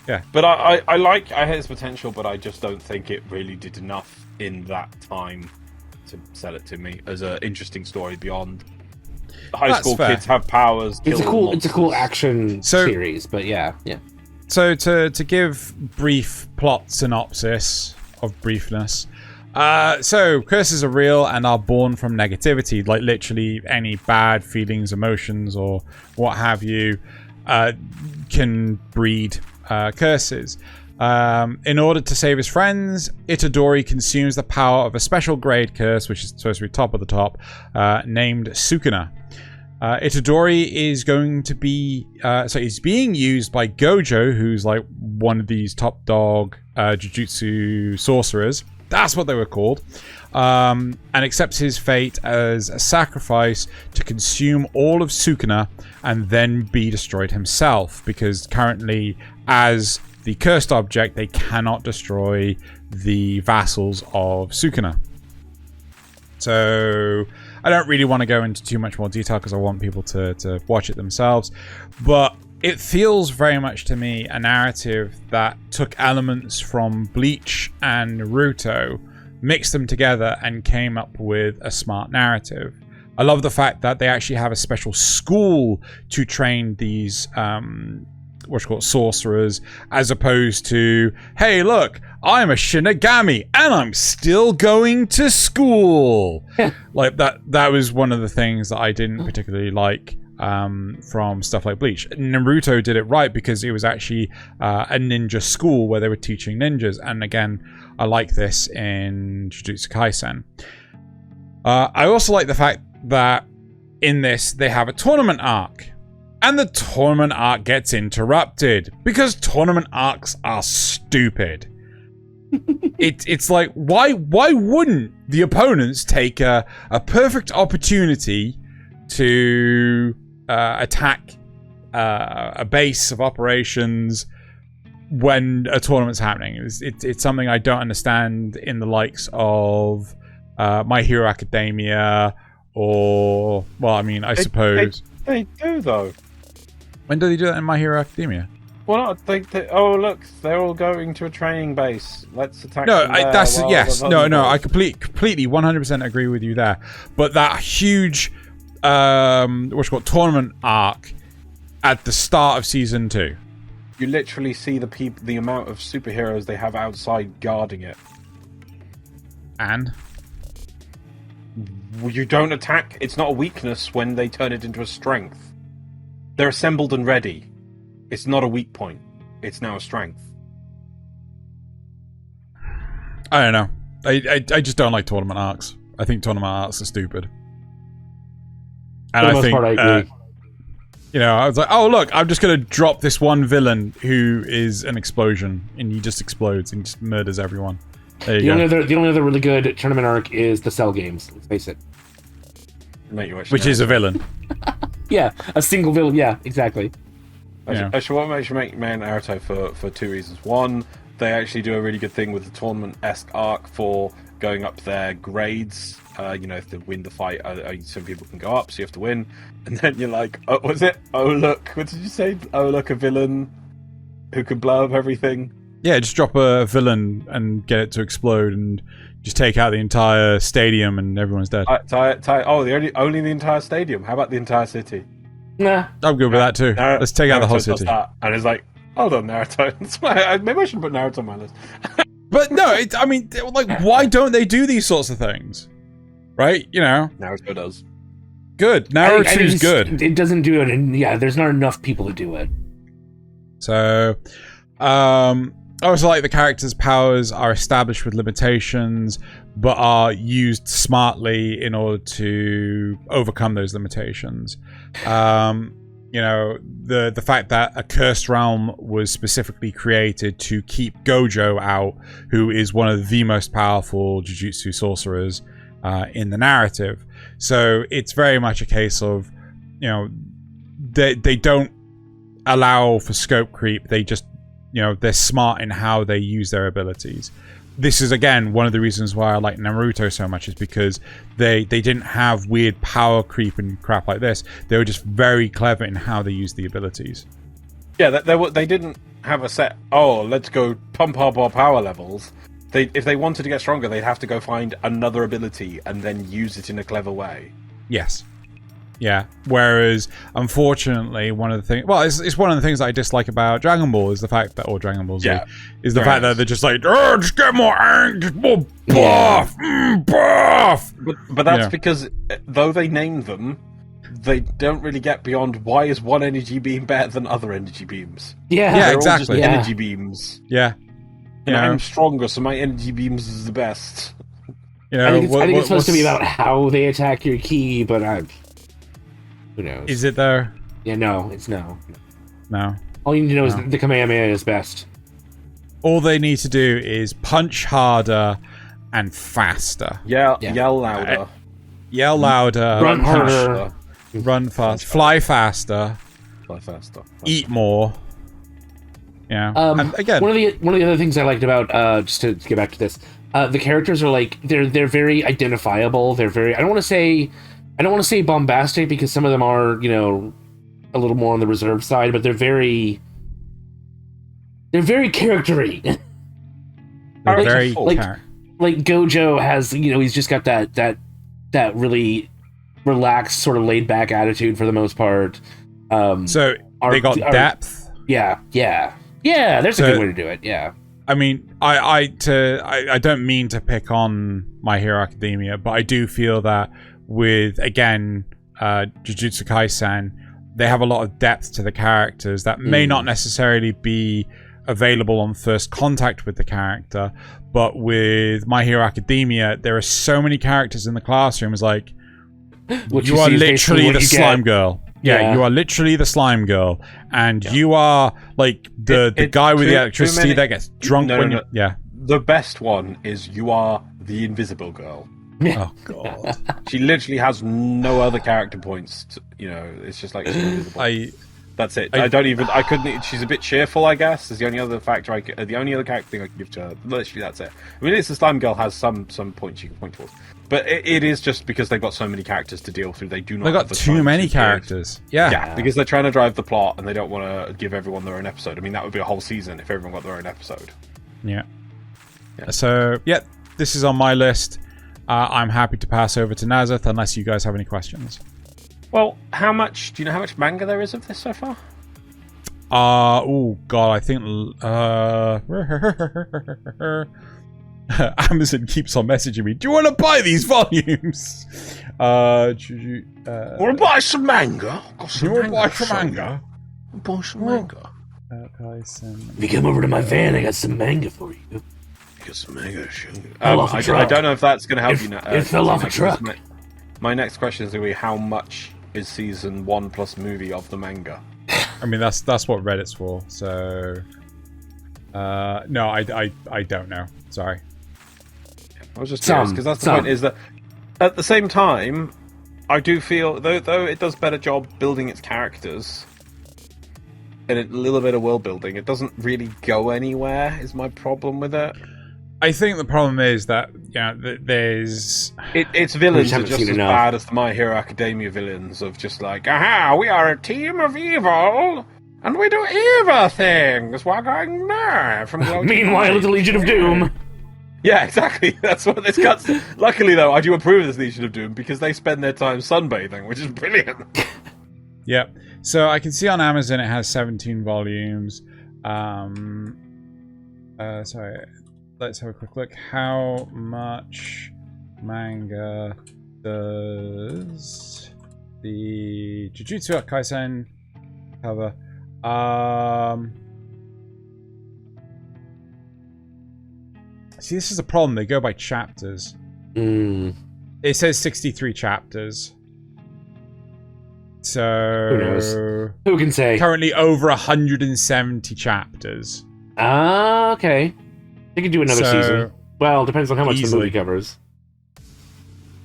Speaker 3: Yeah.
Speaker 1: But I hate its potential, but I just don't think it really did enough in that time to sell it to me as an interesting story beyond high school kids have powers.
Speaker 2: It's a cool action series, but yeah.
Speaker 3: So to give brief plot synopsis of briefness. So curses are real and are born from negativity, like literally any bad feelings, emotions, or what have you, can breed curses. In order to save his friends, Itadori consumes the power of a special grade curse, which is supposed to be top of the top, named Sukuna. Itadori is going to be he's being used by Gojo, who's like one of these top dog Jujutsu sorcerers. That's what they were called. And accepts his fate as a sacrifice to consume all of Sukuna and then be destroyed himself, because currently, as the cursed object, they cannot destroy the vassals of Sukuna. So I don't really want to go into too much more detail because I want people to watch it themselves, but it feels very much to me a narrative that took elements from Bleach and Naruto, mixed them together, and came up with a smart narrative. I love the fact that they actually have a special school to train these sorcerers, as opposed to, hey, look, I'm a Shinigami and I'm still going to school. Like that was one of the things that I didn't particularly like from stuff like Bleach. Naruto did it right because it was actually a ninja school where they were teaching ninjas, and again, I like this in Jujutsu Kaisen. I also like the fact that in this they have a tournament arc, and the tournament arc gets interrupted because tournament arcs are stupid. It's like, why wouldn't the opponents take a perfect opportunity to attack a base of operations when a tournament's happening? It's something I don't understand in the likes of My Hero Academia, or, well, I mean, I suppose
Speaker 1: they do though.
Speaker 3: When do they do that in My Hero Academia?
Speaker 1: Well, I think that, oh look, they're all going to a training base. Let's attack.
Speaker 3: No,
Speaker 1: them there
Speaker 3: that's
Speaker 1: while
Speaker 3: yes.
Speaker 1: the
Speaker 3: No, I
Speaker 1: volleyball-
Speaker 3: completely 100% agree with you there. But that huge tournament arc at the start of season 2.
Speaker 1: You literally see the amount of superheroes they have outside guarding it.
Speaker 3: And
Speaker 1: You don't attack. It's not a weakness when they turn it into a strength. They're assembled and ready. It's not a weak point. It's now a strength.
Speaker 3: I don't know. I just don't like tournament arcs. I think tournament arcs are stupid. And
Speaker 2: For the
Speaker 3: I
Speaker 2: most
Speaker 3: think,
Speaker 2: part, I agree.
Speaker 3: I was like, oh look, I'm just gonna drop this one villain who is an explosion, and he just explodes and just murders everyone. There you go.
Speaker 2: The only other really good tournament arc is the Cell games. Let's face it.
Speaker 3: Which is a villain.
Speaker 2: Yeah, a single villain. Yeah, exactly.
Speaker 1: I should make Naruto for two reasons. One, they actually do a really good thing with the tournament-esque arc for going up their grades. If they win the fight, some people can go up, so you have to win. And then you're like, oh, was it? Oh, look, what did you say? Oh, look, a villain who can blow up everything.
Speaker 3: Yeah, just drop a villain and get it to explode and just take out the entire stadium and everyone's dead.
Speaker 1: Only the entire stadium. How about the entire city?
Speaker 2: Nah.
Speaker 3: I'm good with that too. Let's take out the whole city.
Speaker 1: And it's like, hold on, Naruto. Maybe I should put Naruto on my list.
Speaker 3: But no, why don't they do these sorts of things? Right?
Speaker 1: Naruto does.
Speaker 3: Good. Naruto's good.
Speaker 2: It doesn't do it, and there's not enough people to do it.
Speaker 3: So, I also like the characters' powers are established with limitations, but are used smartly in order to overcome those limitations. The fact that a cursed realm was specifically created to keep Gojo out, who is one of the most powerful Jujutsu sorcerers in the narrative. So it's very much a case of, they don't allow for scope creep. They just, they're smart in how they use their abilities. This is, again, one of the reasons why I like Naruto so much, is because they didn't have weird power creep and crap like this. They were just very clever in how they use the abilities.
Speaker 1: Yeah, they didn't have a set, let's go pump up our power levels. If they wanted to get stronger, they'd have to go find another ability and then use it in a clever way.
Speaker 3: Yes. Yeah. Whereas, unfortunately, one of the things... Well, it's one of the things that I dislike about Dragon Ball is the fact that... Or Dragon Ball Z. Yeah. Is the fact that they're just like, just get more angst, just more buff, buff!
Speaker 1: But that's because, though they name them, they don't really get beyond why is one energy beam better than other energy beams.
Speaker 3: Yeah, exactly.
Speaker 1: All just energy beams.
Speaker 3: Yeah.
Speaker 1: And I'm stronger, so my energy beams is the best.
Speaker 2: I think it's supposed to be about how they attack your ki, but who knows?
Speaker 3: Is it though?
Speaker 2: Yeah, no, it's no.
Speaker 3: No.
Speaker 2: All you need to know is the Kamehameha is best.
Speaker 3: All they need to do is punch harder and faster.
Speaker 1: Yell louder.
Speaker 3: Yell louder.
Speaker 2: Run harder.
Speaker 3: Run fast. Fly faster.
Speaker 1: Fly faster.
Speaker 3: Eat more. Yeah. And again,
Speaker 2: one of the other things I liked about just to get back to this, the characters are like they're very identifiable. They're very I don't want to say bombastic because some of them are, you know, a little more on the reserve side, but they're very character-y.
Speaker 3: they're
Speaker 1: Like,
Speaker 3: very
Speaker 2: like Gojo has, you know, he's just got that really relaxed, sort of laid back attitude for the most part.
Speaker 3: So they got depth.
Speaker 2: Yeah. There's a good way to do it. Yeah.
Speaker 3: I mean, I don't mean to pick on My Hero Academia, but I do feel that with Jujutsu Kaisen, they have a lot of depth to the characters that may not necessarily be available on first contact with the character, but with My Hero Academia, there are so many characters in the classroom. It's like, you are literally the slime girl. Yeah, you are literally the slime girl, and you are like the guy with the electricity that gets drunk when. Yeah,
Speaker 1: the best one is you are the invisible girl.
Speaker 3: Oh god,
Speaker 1: she literally has no other character points. You know, it's just like she's invisible. That's it. I couldn't. She's a bit cheerful, I guess. Is the only other factor. The only other character thing I can give to her. Literally, that's it. I mean, it's the slime girl has some points you can point towards, but it is just because they've got so many characters to deal through. They do not.
Speaker 3: They got too many characters. Yeah,
Speaker 1: because they're trying to drive the plot and they don't want to give everyone their own episode. I mean, that would be a whole season if everyone got their own episode.
Speaker 3: Yeah. So this is on my list. I'm happy to pass over to Nasuth unless you guys have any questions.
Speaker 1: Well, do you know how much manga there is of this so far?
Speaker 3: Oh god, I think Amazon keeps on messaging me. Do you want to buy these volumes?
Speaker 1: Want to buy some manga?
Speaker 3: You want to buy some manga?
Speaker 1: Buy some manga.
Speaker 2: If you come over to my van, I got some manga for you.
Speaker 1: Some manga. I don't know if that's going to help you now.
Speaker 2: It fell off a truck.
Speaker 1: My next question is going to be how much is season 1 plus movie of the manga?
Speaker 3: I mean, that's what Reddit's for. So, no, I don't know. Sorry.
Speaker 1: I was just curious because that's the point. Is that at the same time, I do feel though it does a better job building its characters and a little bit of world building, it doesn't really go anywhere. Is my problem with it.
Speaker 3: I think the problem is that there's
Speaker 1: its villains are just as bad as the My Hero Academia villains of just like, aha, we are a team of evil and we do evil things. We're going there from
Speaker 2: meanwhile, it's a Legion of Doom.
Speaker 1: Yeah, exactly. That's what this cuts. Luckily, though, I do approve of this Legion of Doom because they spend their time sunbathing, which is brilliant.
Speaker 3: Yep. So I can see on Amazon it has 17 volumes. Sorry. Let's have a quick look. How much manga does the Jujutsu Kaisen cover? See, this is a problem. They go by chapters. It says 63 chapters. So
Speaker 2: who knows? Who can say?
Speaker 3: Currently over 170 chapters.
Speaker 2: Okay. They could do another season. Well, depends on how much the movie covers.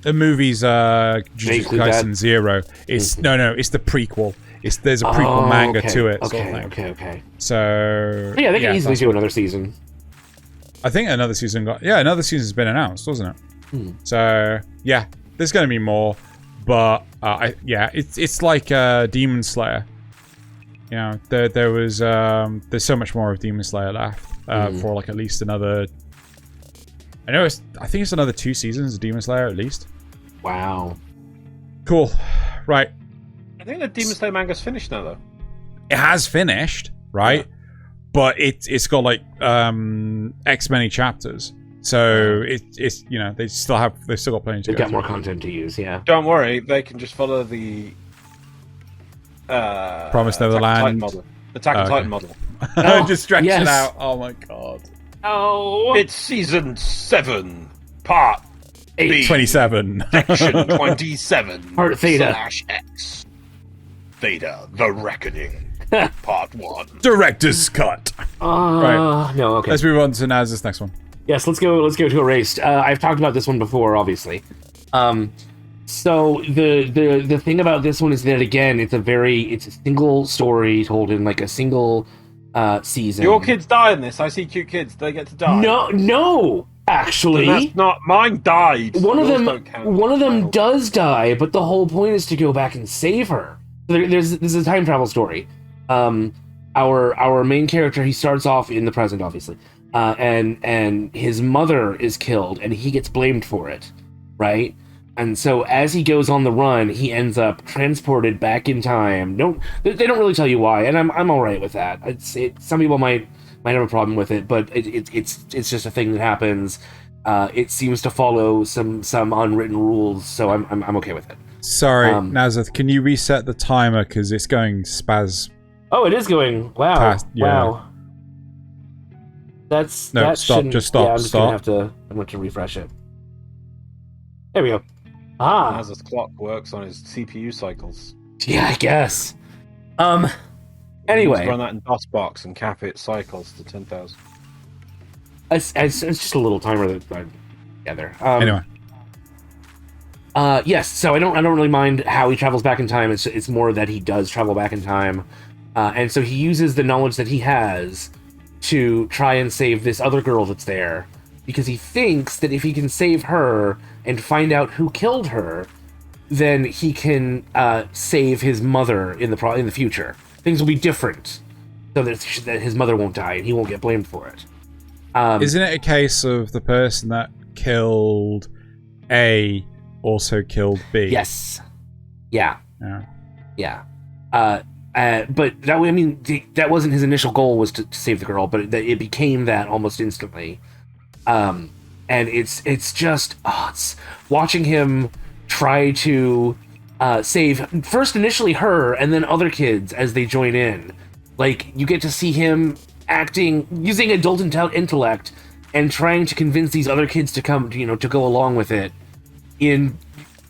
Speaker 3: The movie's Jujutsu Kaisen 0. It's it's the prequel. There's a prequel manga to it.
Speaker 2: Okay.
Speaker 3: So
Speaker 2: yeah, they can easily do another season.
Speaker 3: I think another season's been announced, wasn't it? So yeah, there's going to be more, but it's like Demon Slayer. You know, there was there's so much more of Demon Slayer left. For like at least another. I think it's another 2 seasons of Demon Slayer at least.
Speaker 2: Wow.
Speaker 3: Cool. Right.
Speaker 1: I think the Demon Slayer manga's finished now, though.
Speaker 3: It has finished, right? Yeah. But it's got like X many chapters, so it's they've still got plenty to go.
Speaker 2: They've got more content to use. Yeah.
Speaker 1: Don't worry, they can just follow the
Speaker 3: Promised Neverland
Speaker 1: Attack on Titan model.
Speaker 3: Just stretch it out. Oh my god.
Speaker 2: Oh.
Speaker 1: It's season 7, part 8.
Speaker 3: 27.
Speaker 1: Section 27.
Speaker 2: Part Theta.
Speaker 1: /X. Theta, The Reckoning. Part 1.
Speaker 3: Director's cut.
Speaker 2: Right. No, okay.
Speaker 3: Let's move on to Naz's next one.
Speaker 2: Yes, let's go to Erased. I've talked about this one before, obviously. So the thing about this one is that, again, it's a single story told in like a single season.
Speaker 1: Your kids die in this. I see cute kids. They get to die.
Speaker 2: No, actually,
Speaker 1: then that's not mine. Died.
Speaker 2: One of them does die, but the whole point is to go back and save her. This is a time travel story. Our main character, he starts off in the present, obviously, and his mother is killed, and he gets blamed for it, right? And so as he goes on the run, he ends up transported back in time. They don't really tell you why, and I'm all right with that. Some people might have a problem with it, but it's just a thing that happens. It seems to follow some unwritten rules, so I'm okay with it.
Speaker 3: Sorry, Nasuth, can you reset the timer because it's going spaz?
Speaker 2: Oh, it is going. Wow.
Speaker 3: Past, yeah.
Speaker 2: Wow.
Speaker 3: Stop. Just stop.
Speaker 2: Yeah, I'm just
Speaker 3: stop.
Speaker 2: I'm going to refresh it. There we go. Ah.
Speaker 1: As his clock works on his CPU cycles.
Speaker 2: Yeah, I guess. Anyway.
Speaker 1: Run that in DOSBox and cap its cycles to 10,000.
Speaker 2: It's just a little timer that I together.
Speaker 3: Anyway.
Speaker 2: Yes. So I don't really mind how he travels back in time. It's more that he does travel back in time, and so he uses the knowledge that he has to try and save this other girl that's there, because he thinks that if he can save her and find out who killed her, then he can save his mother in the future. Things will be different, so that his mother won't die and he won't get blamed for it.
Speaker 3: Isn't it a case of the person that killed A also killed B?
Speaker 2: Yes. Yeah.
Speaker 3: Yeah.
Speaker 2: But that wasn't his initial goal, was to save the girl, but it became that almost instantly. And it's just it's watching him try to save first initially her and then other kids as they join in. Like, you get to see him acting using adult intellect and trying to convince these other kids to come, to go along with it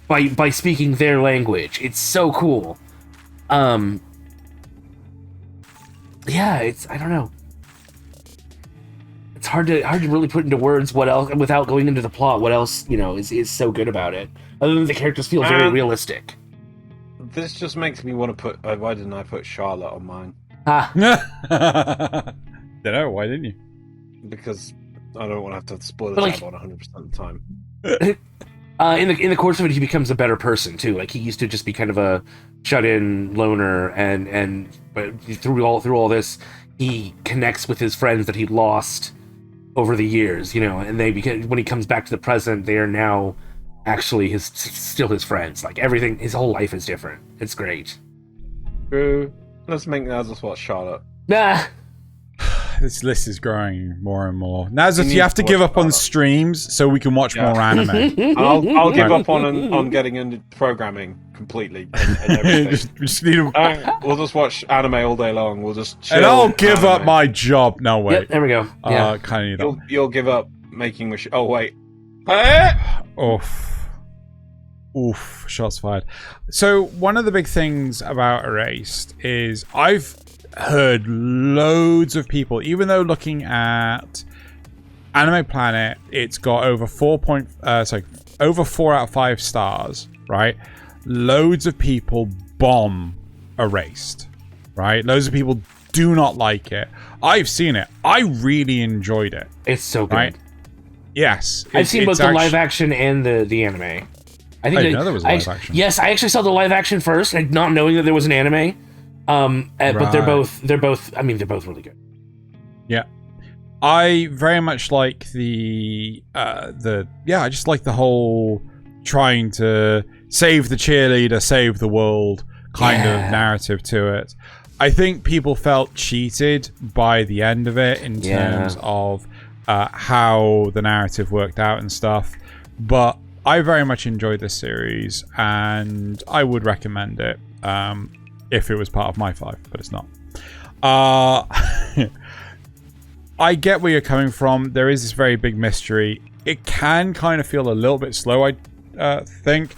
Speaker 2: by speaking their language. It's so cool. Yeah, I don't know. It's hard to really put into words what else, without going into the plot, what else, is so good about it. Other than the characters feel very realistic.
Speaker 1: This just makes me want to put... why didn't I put Charlotte on mine?
Speaker 3: Don't know, why didn't you?
Speaker 1: Because I don't want to have to spoil the tab on 100% of the time.
Speaker 2: In the course of it, he becomes a better person too. Like, he used to just be kind of a shut-in loner, but through all this, he connects with his friends that he lost over the years. And when he comes back to the present, they are now actually still his friends. Like, everything, his whole life is different. It's great.
Speaker 1: True. Let's make Nasuth watch Charlotte.
Speaker 2: Nah.
Speaker 3: This list is growing more and more. Nasuth, you have to give up on streams so we can watch more anime.
Speaker 1: I'll give up on getting into programming completely. And everything.
Speaker 3: just need to...
Speaker 1: we'll just watch anime all day long. We'll just chill.
Speaker 3: And I'll give up my job. No, wait.
Speaker 2: Yep, there we go. Yeah.
Speaker 3: Kind of need that.
Speaker 1: You'll give up making... Oh, wait.
Speaker 3: Oof, shots fired. So, one of the big things about Erased is I've heard loads of people, even though looking at Anime Planet, it's got over 4 out of 5 stars, right? Loads of people bomb Erased, right? Loads of people do not like it. I've seen it. I really enjoyed it.
Speaker 2: It's so good.
Speaker 3: Right? Yes.
Speaker 2: I've seen both the live action and the anime.
Speaker 3: I didn't know there was live action.
Speaker 2: Yes, I actually saw the live action first, not knowing that there was an anime. But they're both really good.
Speaker 3: Yeah. I very much like I just like the whole trying to save the cheerleader, save the world kind of narrative to it. I think people felt cheated by the end of it in terms of how the narrative worked out and stuff. But I very much enjoyed this series, and I would recommend it if it was part of my 5, but it's not. I get where you're coming from. There is this very big mystery. It can kind of feel a little bit slow, I think.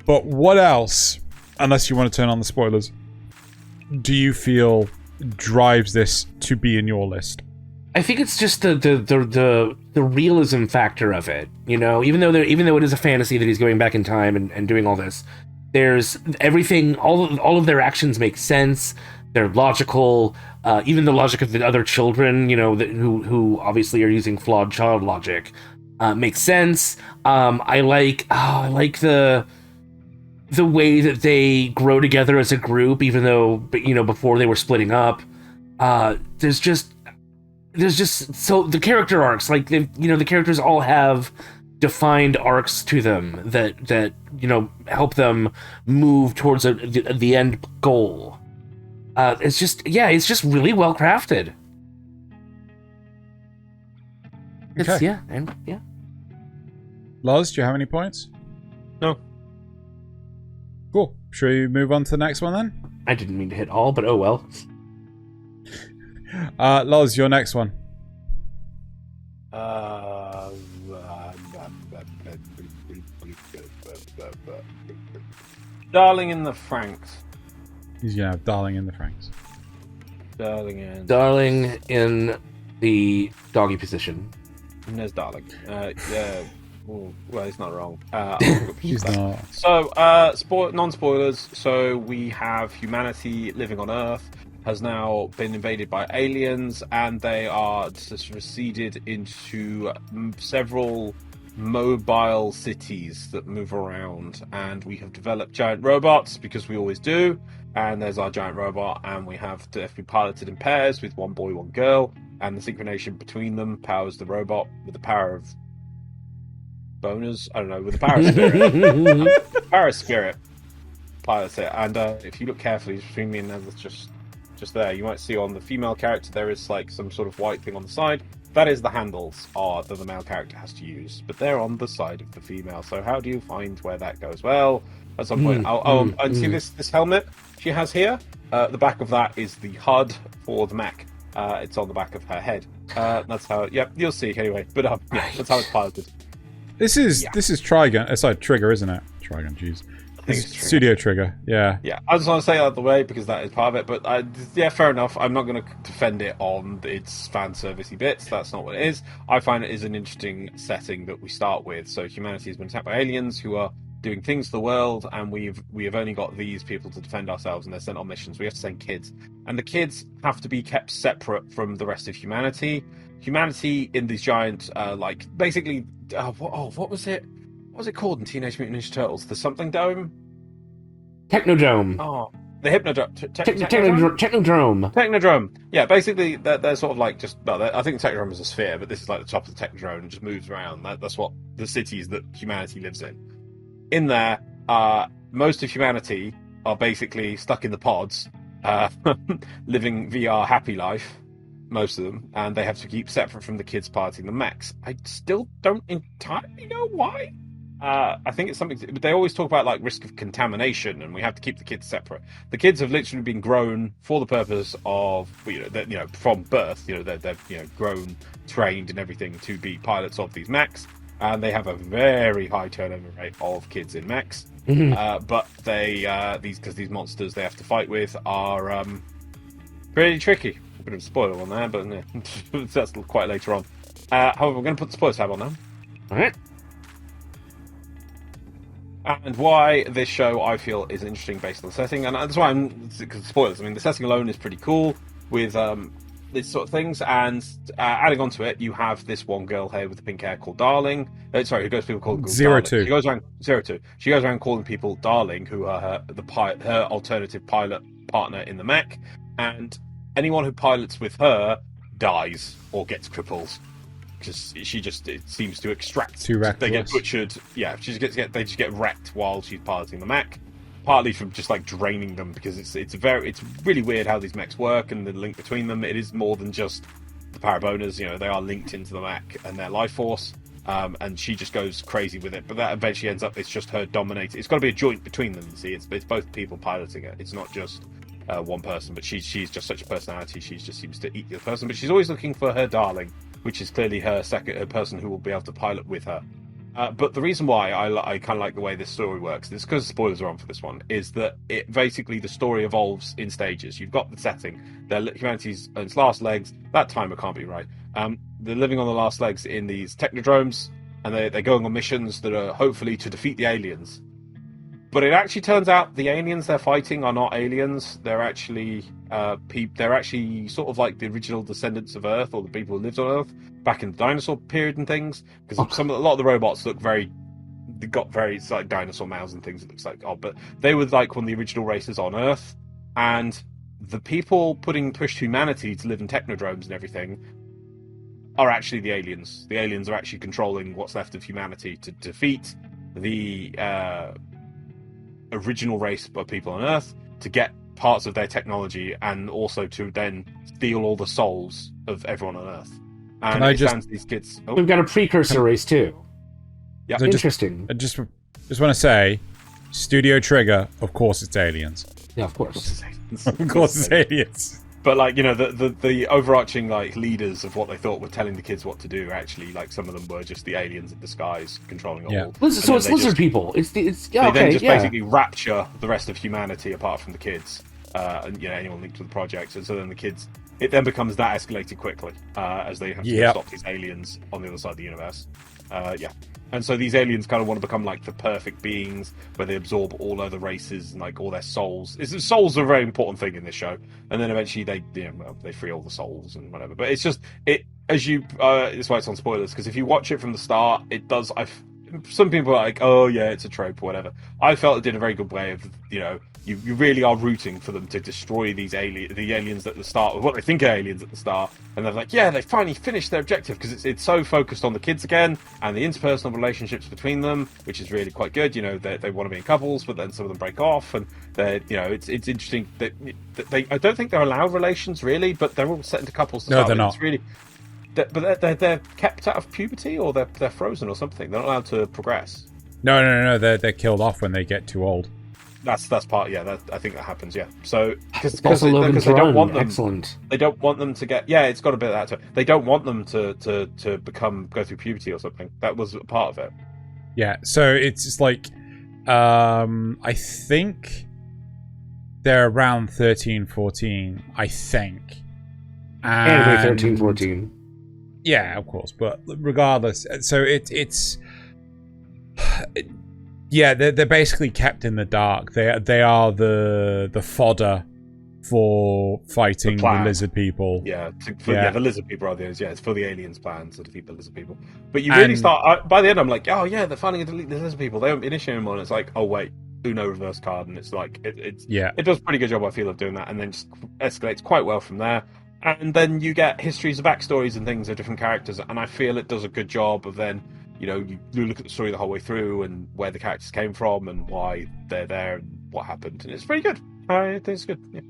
Speaker 3: But what else, unless you want to turn on the spoilers, do you feel drives this to be in your list?
Speaker 2: I think it's just the realism factor of it, you know. Even though it is a fantasy that he's going back in time and doing all this, there's everything. All of their actions make sense. They're logical. Even the logic of the other children, you know, who obviously are using flawed child logic, makes sense. I like the way that they grow together as a group, even though, you know, before they were splitting up. There's just so the character arcs, like, you know, the characters all have defined arcs to them that you know, help them move towards the end goal. It's just really well crafted.
Speaker 3: Okay.
Speaker 2: Yeah.
Speaker 3: Loz, do you have any points?
Speaker 1: No.
Speaker 3: Cool. Should we move on to the next one then?
Speaker 2: I didn't mean to hit all, but oh well.
Speaker 3: Loz, your next one.
Speaker 1: Darling in the Franxx.
Speaker 3: He's gonna have Darling in the Franxx.
Speaker 1: Darling
Speaker 2: in the doggy position.
Speaker 1: And there's Darling. Yeah. Ooh, well, it's not wrong.
Speaker 3: She's not.
Speaker 1: So, non-spoilers. So we have humanity living on Earth has now been invaded by aliens, and they are just receded into several mobile cities that move around. And we have developed giant robots, because we always do. And there's our giant robot, and we have to be piloted in pairs with one boy, one girl, and the synchronization between them powers the robot with the power of boners. I don't know, with the power of spirit. Power of spirit pilots it. And if you look carefully between me and Nasuth, just there, you might see on the female character there is like some sort of white thing on the side. That is the handles that the male character has to use, but they're on the side of the female. So how do you find where that goes? Well, at some point, and see this helmet she has here. The back of that is the HUD for the mech. It's on the back of her head. That's how. Yep, you'll see anyway. But yeah, that's how it's piloted.
Speaker 3: This is Trigun. It's like Trigger, isn't it? Trigun, jeez. Studio Trigger, yeah. Yeah,
Speaker 1: I just want to say that out of the way because that is part of it. But yeah, fair enough. I'm not going to defend it on its fan servicey bits. That's not what it is. I find it is an interesting setting that we start with. So humanity has been attacked by aliens who are doing things to the world, and we have only got these people to defend ourselves, and they're sent on missions. We have to send kids, and the kids have to be kept separate from the rest of humanity. Humanity in these giant, like basically, what was it? What was it called in Teenage Mutant Ninja Turtles? The something dome?
Speaker 2: Technodrome.
Speaker 1: Oh, the Hypnodrome.
Speaker 2: Technodrome.
Speaker 1: Technodrome. Yeah, basically, they're sort of like just... Well, I think the Technodrome is a sphere, but this is like the top of the Technodrome and just moves around. That's what the cities that humanity lives in. In there, most of humanity are basically stuck in the pods, living VR happy life, most of them, and they have to keep separate from the kids piloting the mechs. I still don't entirely know why. I think it's something. They always talk about like risk of contamination, and we have to keep the kids separate. The kids have literally been grown for the purpose of, from birth. They're grown, trained, and everything to be pilots of these mechs, and they have a very high turnover rate of kids in mechs. Mm-hmm. But these monsters they have to fight with are pretty tricky. A bit of a spoiler on there, but that's quite later on. However, we're going to put the spoiler tab on now.
Speaker 2: All right.
Speaker 1: And why this show, I feel, is interesting based on the setting. And that's why because spoilers. I mean, the setting alone is pretty cool with these sort of things. And adding on to it, you have this one girl here with the pink hair called Darling. Who goes people called
Speaker 3: Zero
Speaker 1: Darling.
Speaker 3: Two.
Speaker 1: She goes around Zero Two. She goes around calling people Darling, who are her alternative pilot partner in the mech. And anyone who pilots with her dies or gets crippled. Because it seems to extract.
Speaker 3: Too reckless.
Speaker 1: They get butchered. Yeah, they just get wrecked while she's piloting the mech. Partly from just like draining them, because it's really weird how these mechs work and the link between them. It is more than just the paraboners. They are linked into the mech and their life force. And she just goes crazy with it. But that eventually ends up it's just her dominating. It's got to be a joint between them. You see, it's both people piloting it. It's not just one person. But she's just such a personality. She just seems to eat the other person. But she's always looking for her Darling, which is clearly her person who will be able to pilot with her. But the reason why I kind of like the way this story works, this because spoilers are on for this one, is that it basically the story evolves in stages. You've got the setting, humanity's on its last legs. That time it can't be right. They're living on the last legs in these technodromes, and they're going on missions that are hopefully to defeat the aliens. But it actually turns out the aliens they're fighting are not aliens. They're actually they're actually sort of like the original descendants of Earth, or the people who lived on Earth back in the dinosaur period and things. Because a lot of the robots look it's like dinosaur mouths and things. It looks like odd, but they were like one of the original races on Earth, and the people pushed humanity to live in technodromes and everything are actually the aliens. The aliens are actually controlling what's left of humanity to defeat the original race of people on Earth, to get parts of their technology, and also to then steal all the souls of everyone on Earth. And these kids.
Speaker 2: We've got a precursor race too.
Speaker 1: Yeah,
Speaker 2: so interesting.
Speaker 3: I just want to say, Studio Trigger, of course it's aliens.
Speaker 2: Yeah, of course.
Speaker 3: Of course it's aliens.
Speaker 1: But like, you know, the overarching like leaders of what they thought were telling the kids what to do, actually, like some of them were just the aliens in disguise controlling it all.
Speaker 2: So it's lizard people. They
Speaker 1: then just basically rapture the rest of humanity apart from the kids, and anyone linked to the project. And so then the kids, it then becomes that escalated quickly as they have to stop these aliens on the other side of the universe. And so these aliens kind of want to become like the perfect beings, where they absorb all other races and like all their souls. Souls are a very important thing in this show, and then eventually they free all the souls and whatever. But it's just that's why it's on spoilers, because if you watch it from the start, it does. Some people are like, oh yeah, it's a trope or whatever. I felt it did a very good way of, you really are rooting for them to destroy the aliens at the start, or what they think are aliens at the start, and they're like, yeah, they finally finished their objective, because it's so focused on the kids again and the interpersonal relationships between them, which is really quite good. They want to be in couples, but then some of them break off, and it's interesting that I don't think they're allowed relations really, but they're all set into couples to
Speaker 3: no,
Speaker 1: start
Speaker 3: they're
Speaker 1: with.
Speaker 3: not.
Speaker 1: It's really, but they're kept out of puberty, or they're frozen or something. They're not allowed to progress.
Speaker 3: No. They're killed off when they get too old.
Speaker 1: That's part. Yeah, I think that happens. Yeah. So because
Speaker 2: they don't want them.
Speaker 1: Excellent. They don't want them to get. Yeah, it's got a bit of that to it. They don't want them to go through puberty or something. That was a part of it.
Speaker 3: Yeah. So it's just like, I think they're around 13, 14. I think.
Speaker 2: Anyway, 13, 14.
Speaker 3: Yeah, of course, but regardless, so it's they're basically kept in the dark. They are the fodder for fighting the lizard people.
Speaker 1: The lizard people are it's for the aliens' plan to defeat the lizard people. But you really start by the end. I'm like, oh yeah, they're finally going to delete the lizard people. They won't initiate anymore. And it's like, oh wait, Uno reverse card, and it's like it does a pretty good job, I feel, of doing that, and then just escalates quite well from there. And then you get histories of backstories and things of different characters, and I feel it does a good job of then, you look at the story the whole way through and where the characters came from and why they're there and what happened, and it's pretty good. I think it's good. Yeah.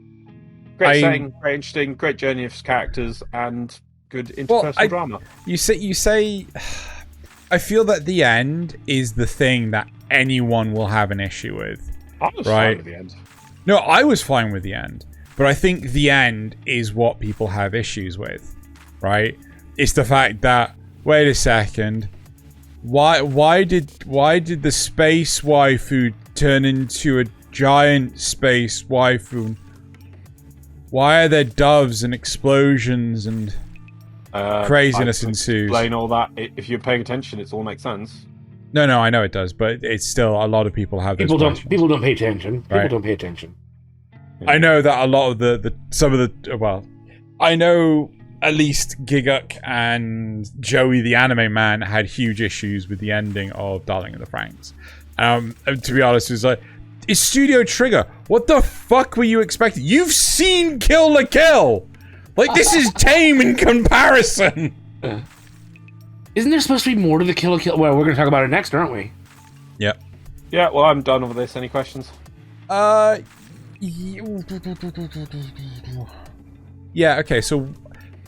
Speaker 1: Great setting, very interesting, great journey of characters, and good interpersonal drama.
Speaker 3: You say, I feel that the end is the thing that anyone will have an issue with.
Speaker 1: I was fine with the end.
Speaker 3: No, I was fine with the end. But I think the end is what people have issues with, right? It's the fact that, wait a second, why did the space waifu turn into a giant space waifu? Why are there doves and explosions and craziness ensues?
Speaker 1: Explain all that. If you're paying attention, it all makes sense.
Speaker 3: No, I know it does, but it's still, a lot of people have those questions.
Speaker 2: People don't pay attention. People don't pay attention.
Speaker 3: I know that a lot of I know at least Giguk and Joey the anime man had huge issues with the ending of Darling in the Franxx. To be honest, it was like, it's Studio Trigger. What the fuck were you expecting? You've seen Kill la Kill! Like, this is tame in comparison!
Speaker 2: Isn't there supposed to be more to the Kill la Kill? Well, we're going to talk about it next, aren't we?
Speaker 3: Yep.
Speaker 1: Yeah, well, I'm done with this. Any questions?
Speaker 3: Yeah, okay, so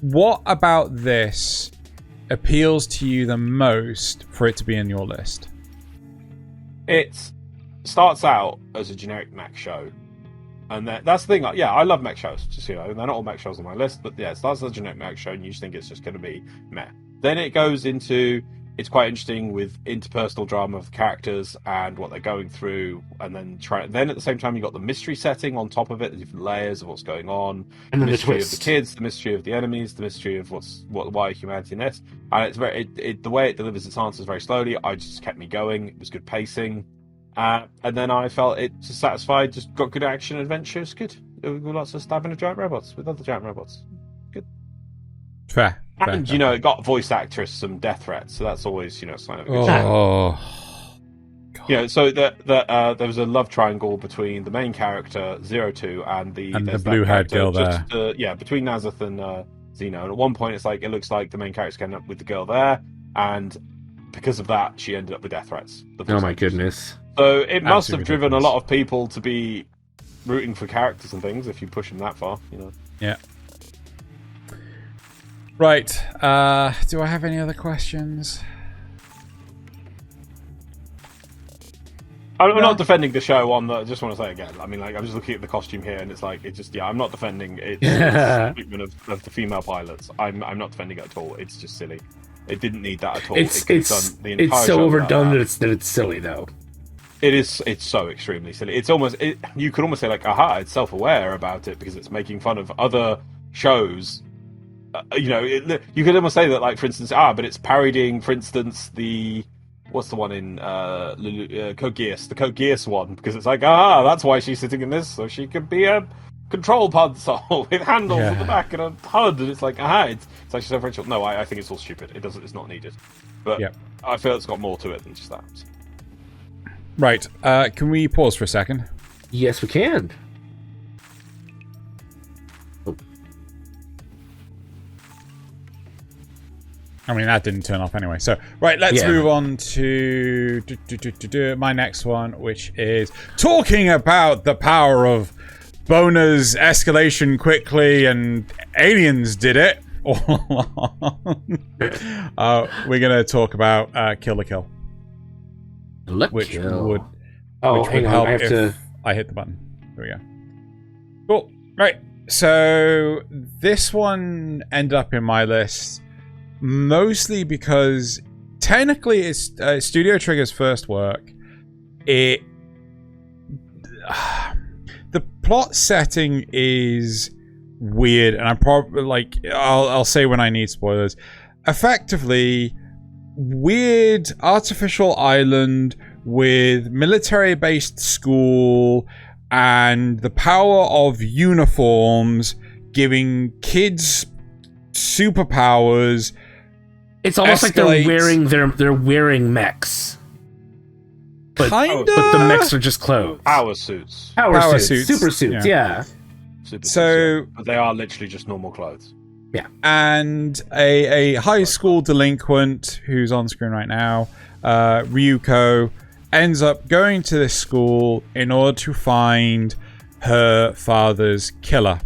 Speaker 3: what about this appeals to you the most for it to be in your list?
Speaker 1: It starts out as a generic mech show, and that's the thing. Like, I love mech shows, just they're not all mech shows on my list, but it starts as a generic mech show, and you just think it's just going to be meh. Then it goes into it's quite interesting with interpersonal drama of characters and what they're going through, and then at the same time you got the mystery setting on top of it, the different layers of what's going on,
Speaker 2: and
Speaker 1: the
Speaker 2: then
Speaker 1: mystery
Speaker 2: the
Speaker 1: of the kids, the mystery of the enemies, the mystery of why humanity in this, and it's the way it delivers its answers very slowly. I just kept me going. It was good pacing, and then I felt it just satisfied. Just got good action adventure. It's good. With lots of stabbing of giant robots with other giant robots. Good.
Speaker 3: Fair.
Speaker 1: And, it got voice actress some death threats, so that's always, sign of a good so there was a love triangle between the main character, 02, and the
Speaker 3: blue-haired girl there.
Speaker 1: Between Nasuth and Xeno. And at one point, it looks like the main character's getting up with the girl there, and because of that, she ended up with death threats.
Speaker 2: Oh my goodness.
Speaker 1: So it must have driven a lot of people to be rooting for characters and things, if you push them that far,
Speaker 3: Yeah. Right. Do I have any other questions?
Speaker 1: I'm not defending the show on the. I just want to say again. I mean, I'm just looking at the costume here, and it's I'm not defending its treatment of the female pilots. I'm not defending it at all. It's just silly. It didn't need that at all.
Speaker 2: It's so overdone that it's silly though.
Speaker 1: It's so extremely silly. It's almost you could almost say it's self-aware about it because it's making fun of other shows. You could almost say that, for instance, but it's parodying, for instance, what's the one in Code Geass, the Code Geass one, because it's that's why she's sitting in this, so she could be a control console with handles at the back and a HUD, and it's it's actually so French. No, I think it's all stupid. It's not needed. But I feel it's got more to it than just that.
Speaker 3: Right. Can we pause for a second?
Speaker 2: Yes, we can.
Speaker 3: I mean, that didn't turn off anyway. So, right, let's move on to my next one, which is talking about the power of bonus escalation quickly, and aliens did it all along. We're going to talk about Kill la Kill. Which would help if I hit the button. There we go. Cool. Right. So, this one ended up in my list mostly because technically it's Studio Trigger's first work. The plot setting is weird, and I'm probably I'll say when I need spoilers. Effectively, weird artificial island with military-based school and the power of uniforms giving kids superpowers.
Speaker 2: It's almost like they're wearing mechs. But the mechs are just clothes.
Speaker 1: Power suits.
Speaker 2: Power suits. Super suits, yeah.
Speaker 1: But they are literally just normal clothes.
Speaker 2: Yeah.
Speaker 3: And a high school delinquent who's on screen right now, Ryuko, ends up going to this school in order to find her father's killer.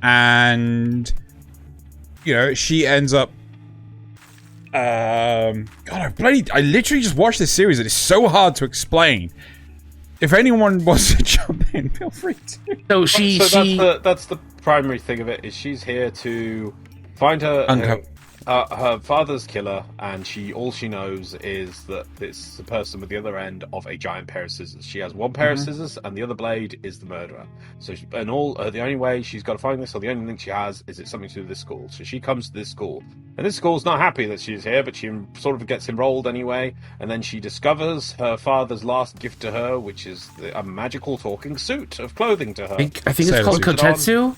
Speaker 3: And she ends up I literally just watched this series. It is so hard to explain. If anyone wants to jump in, feel free to.
Speaker 1: So that's the primary thing of it, is she's here to find her father's killer, and all she knows is that it's the person with the other end of a giant pair of scissors. She has one pair of scissors, and the other blade is the murderer. So the only way she's got to find this, or the only thing she has, is it's something to do with this school. So she comes to this school, and this school's not happy that she's here, but she sort of gets enrolled anyway. And then she discovers her father's last gift to her, which is a magical talking suit of clothing to her.
Speaker 2: I think it's called Kotetsu.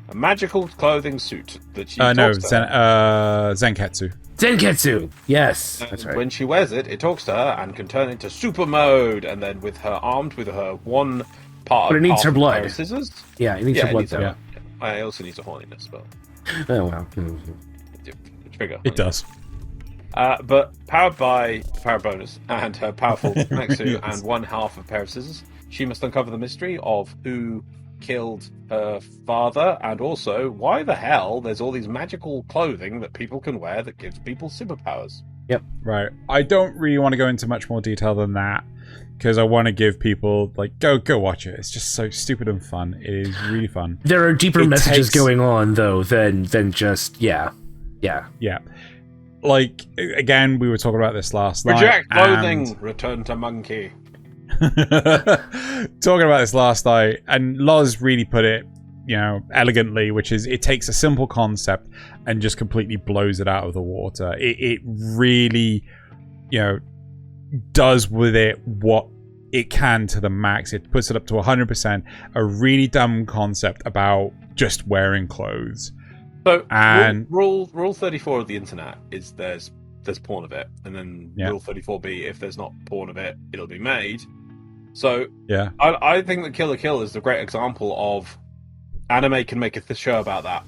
Speaker 1: A magical clothing suit that she talks to her.
Speaker 3: Zenketsu.
Speaker 2: Zenketsu, yes. That's right.
Speaker 1: When she wears it, it talks to her and can turn into super mode, and then armed with her one part
Speaker 2: but it needs her blood.
Speaker 1: Scissors.
Speaker 2: Yeah, it needs her blood.
Speaker 1: Yeah. I also need a horniness spell.
Speaker 2: Oh wow.
Speaker 1: Trigger.
Speaker 3: It does.
Speaker 1: But powered by power bonus and her powerful Nexu and one half of a pair of scissors, she must uncover the mystery of who killed her father, and also why the hell there's all these magical clothing that people can wear that gives people superpowers.
Speaker 2: Yep.
Speaker 3: Right. I don't really want to go into much more detail than that, because I want to give people go watch it. It's just so stupid and fun. It is really fun.
Speaker 2: There are deeper messages going on though than just yeah.
Speaker 3: like, again, we were talking about this last night.
Speaker 1: Reject clothing, return to monkey.
Speaker 3: Talking about this last night, and Loz really put it, elegantly, which is it takes a simple concept and just completely blows it out of the water. It really, does with it what it can to the max. It puts it up to 100%. A really dumb concept about just wearing clothes.
Speaker 1: So,
Speaker 3: and
Speaker 1: rule 34 of the internet is there's porn of it, and then rule 34b, if there's not porn of it, it'll be made. So
Speaker 3: yeah,
Speaker 1: I think that Kill la Kill is the great example of anime can make a show about that.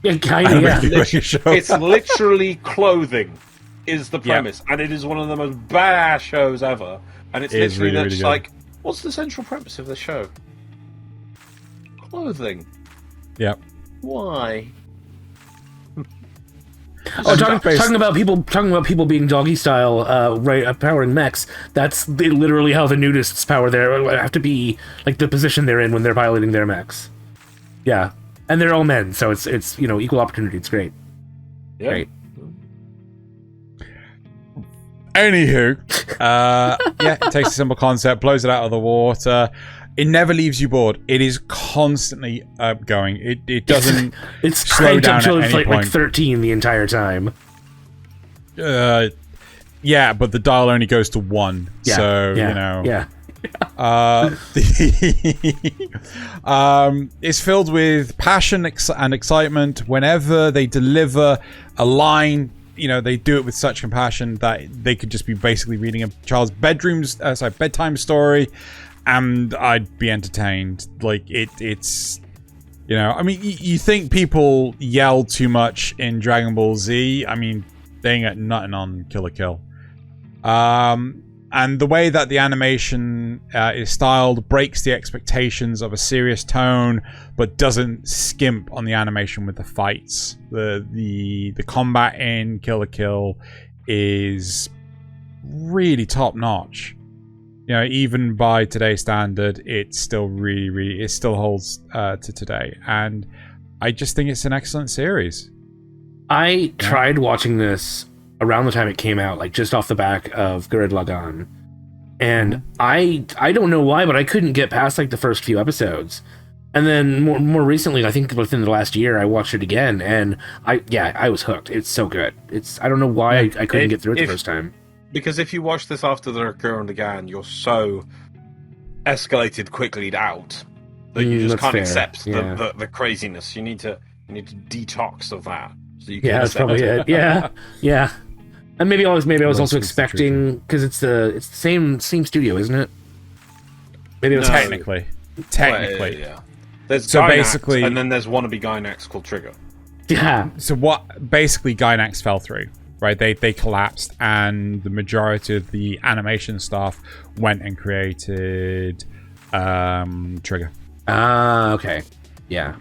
Speaker 2: Yeah, kind of. Yeah.
Speaker 1: It's literally clothing is the premise, and it is one of the most badass shows ever. And it's literally
Speaker 3: really,
Speaker 1: just
Speaker 3: really
Speaker 1: like, what's the central premise of the show? Clothing.
Speaker 3: Yep.
Speaker 1: Why?
Speaker 2: Talking about people being doggy style, powering mechs. That's literally how the nudists power have to be, like, the position they're in when they're piloting their mechs. Yeah, and they're all men, so it's equal opportunity. It's great.
Speaker 1: Yeah.
Speaker 2: Great.
Speaker 3: Anywho, it takes a simple concept, blows it out of the water. It never leaves you bored. It is constantly going. It doesn't slow down at any point.
Speaker 2: Like 13 the entire time.
Speaker 3: Yeah, but the dial only goes to 1.
Speaker 2: Yeah,
Speaker 3: so
Speaker 2: yeah.
Speaker 3: It's filled with passion and excitement. Whenever they deliver a line, they do it with such compassion that they could just be basically reading a child's bedtime story, and I'd be entertained. Like, it's I mean, you think people yell too much in Dragon Ball Z. I mean, they ain't got nothing on Kill la Kill. And the way that the animation is styled breaks the expectations of a serious tone, but doesn't skimp on the animation with the fights. The combat in Kill la Kill is really top notch. Even by today's standard, it's still it still holds to today. And I just think it's an excellent series.
Speaker 2: I tried watching this around the time it came out, like just off the back of Gurren Lagann, and I don't know why, but I couldn't get past like the first few episodes. And then more recently, I think within the last year, I watched it again, and I was hooked. It's so good. I don't know why I couldn't get through it the first time.
Speaker 1: Because if you watch this after the Gurren Lagann, you're so escalated quickly out that you just can't accept the craziness. You need to detox of that. So you can
Speaker 2: that's probably it. Yeah. And maybe I was also expecting, because it's the same studio, isn't it? Maybe it was
Speaker 3: technically.
Speaker 1: Yeah. There's Gainax, basically, and then there's wannabe Gainax called Trigger.
Speaker 2: Yeah.
Speaker 3: So what basically Gainax fell through, right? They collapsed, and the majority of the animation staff went and created Trigger.
Speaker 2: Okay. Yeah.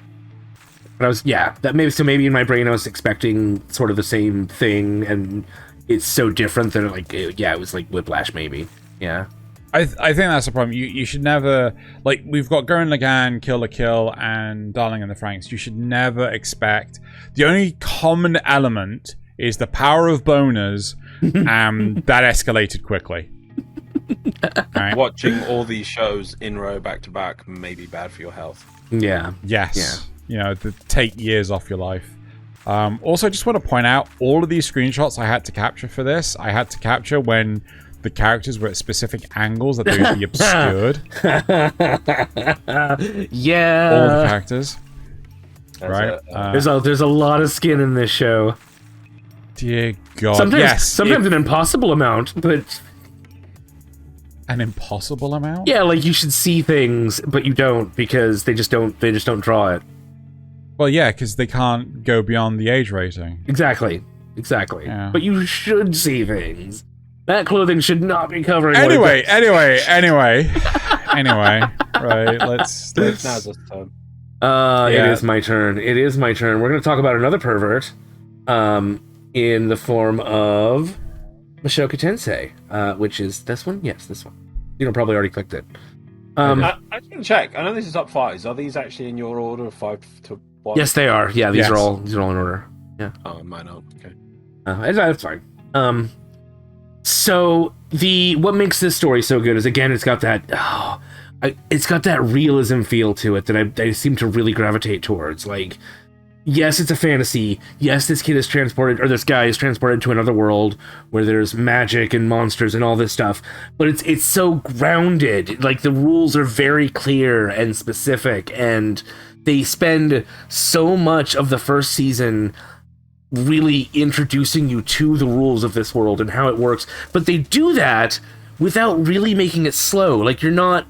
Speaker 2: But maybe in my brain I was expecting sort of the same thing, and it's so different that it was like Whiplash maybe. Yeah.
Speaker 3: I think that's the problem. You should never, like, we've got Gurren Lagann, Kill la Kill, and Darling in the Franxx. You should never expect, the only common element is the power of boners, and that escalated quickly.
Speaker 1: Right? Watching all these shows in row back to back may be bad for your health.
Speaker 2: Yeah.
Speaker 3: Yes. Yeah. Take years off your life. Also, I just want to point out, all of these screenshots I had to capture for this, I had to capture when the characters were at specific angles that they would be obscured.
Speaker 2: Yeah.
Speaker 3: All the characters. Right?
Speaker 2: There's a lot of skin in this show.
Speaker 3: Dear God.
Speaker 2: Sometimes an impossible amount, but...
Speaker 3: An impossible amount?
Speaker 2: Yeah, like you should see things, but you don't, because they just don't draw it.
Speaker 3: Well, yeah, because they can't go beyond the age rating.
Speaker 2: Exactly.
Speaker 3: Yeah.
Speaker 2: But you should see things. That clothing should not be covering.
Speaker 3: Anyway. Right, let's...
Speaker 1: Now's the time.
Speaker 2: It is my turn. We're going to talk about another pervert, in the form of Mushoku Tensei, which is this one. Yes, this one. You probably already clicked it.
Speaker 1: I just want to check. I know this is top 5s. Are these actually in your order of 5 to 1?
Speaker 2: Yes, they are. Yeah, these are all in order. Yeah.
Speaker 1: Oh, mine aren't. Okay.
Speaker 2: That's fine. So what makes this story so good is, again, it's got that realism feel to it that I seem to really gravitate towards. Like, yes, it's a fantasy. Yes, this kid is transported, or this guy is transported to another world where there's magic and monsters and all this stuff. But it's so grounded. Like, the rules are very clear and specific, and they spend so much of the first season really introducing you to the rules of this world and how it works. But they do that without really making it slow. Like, you're not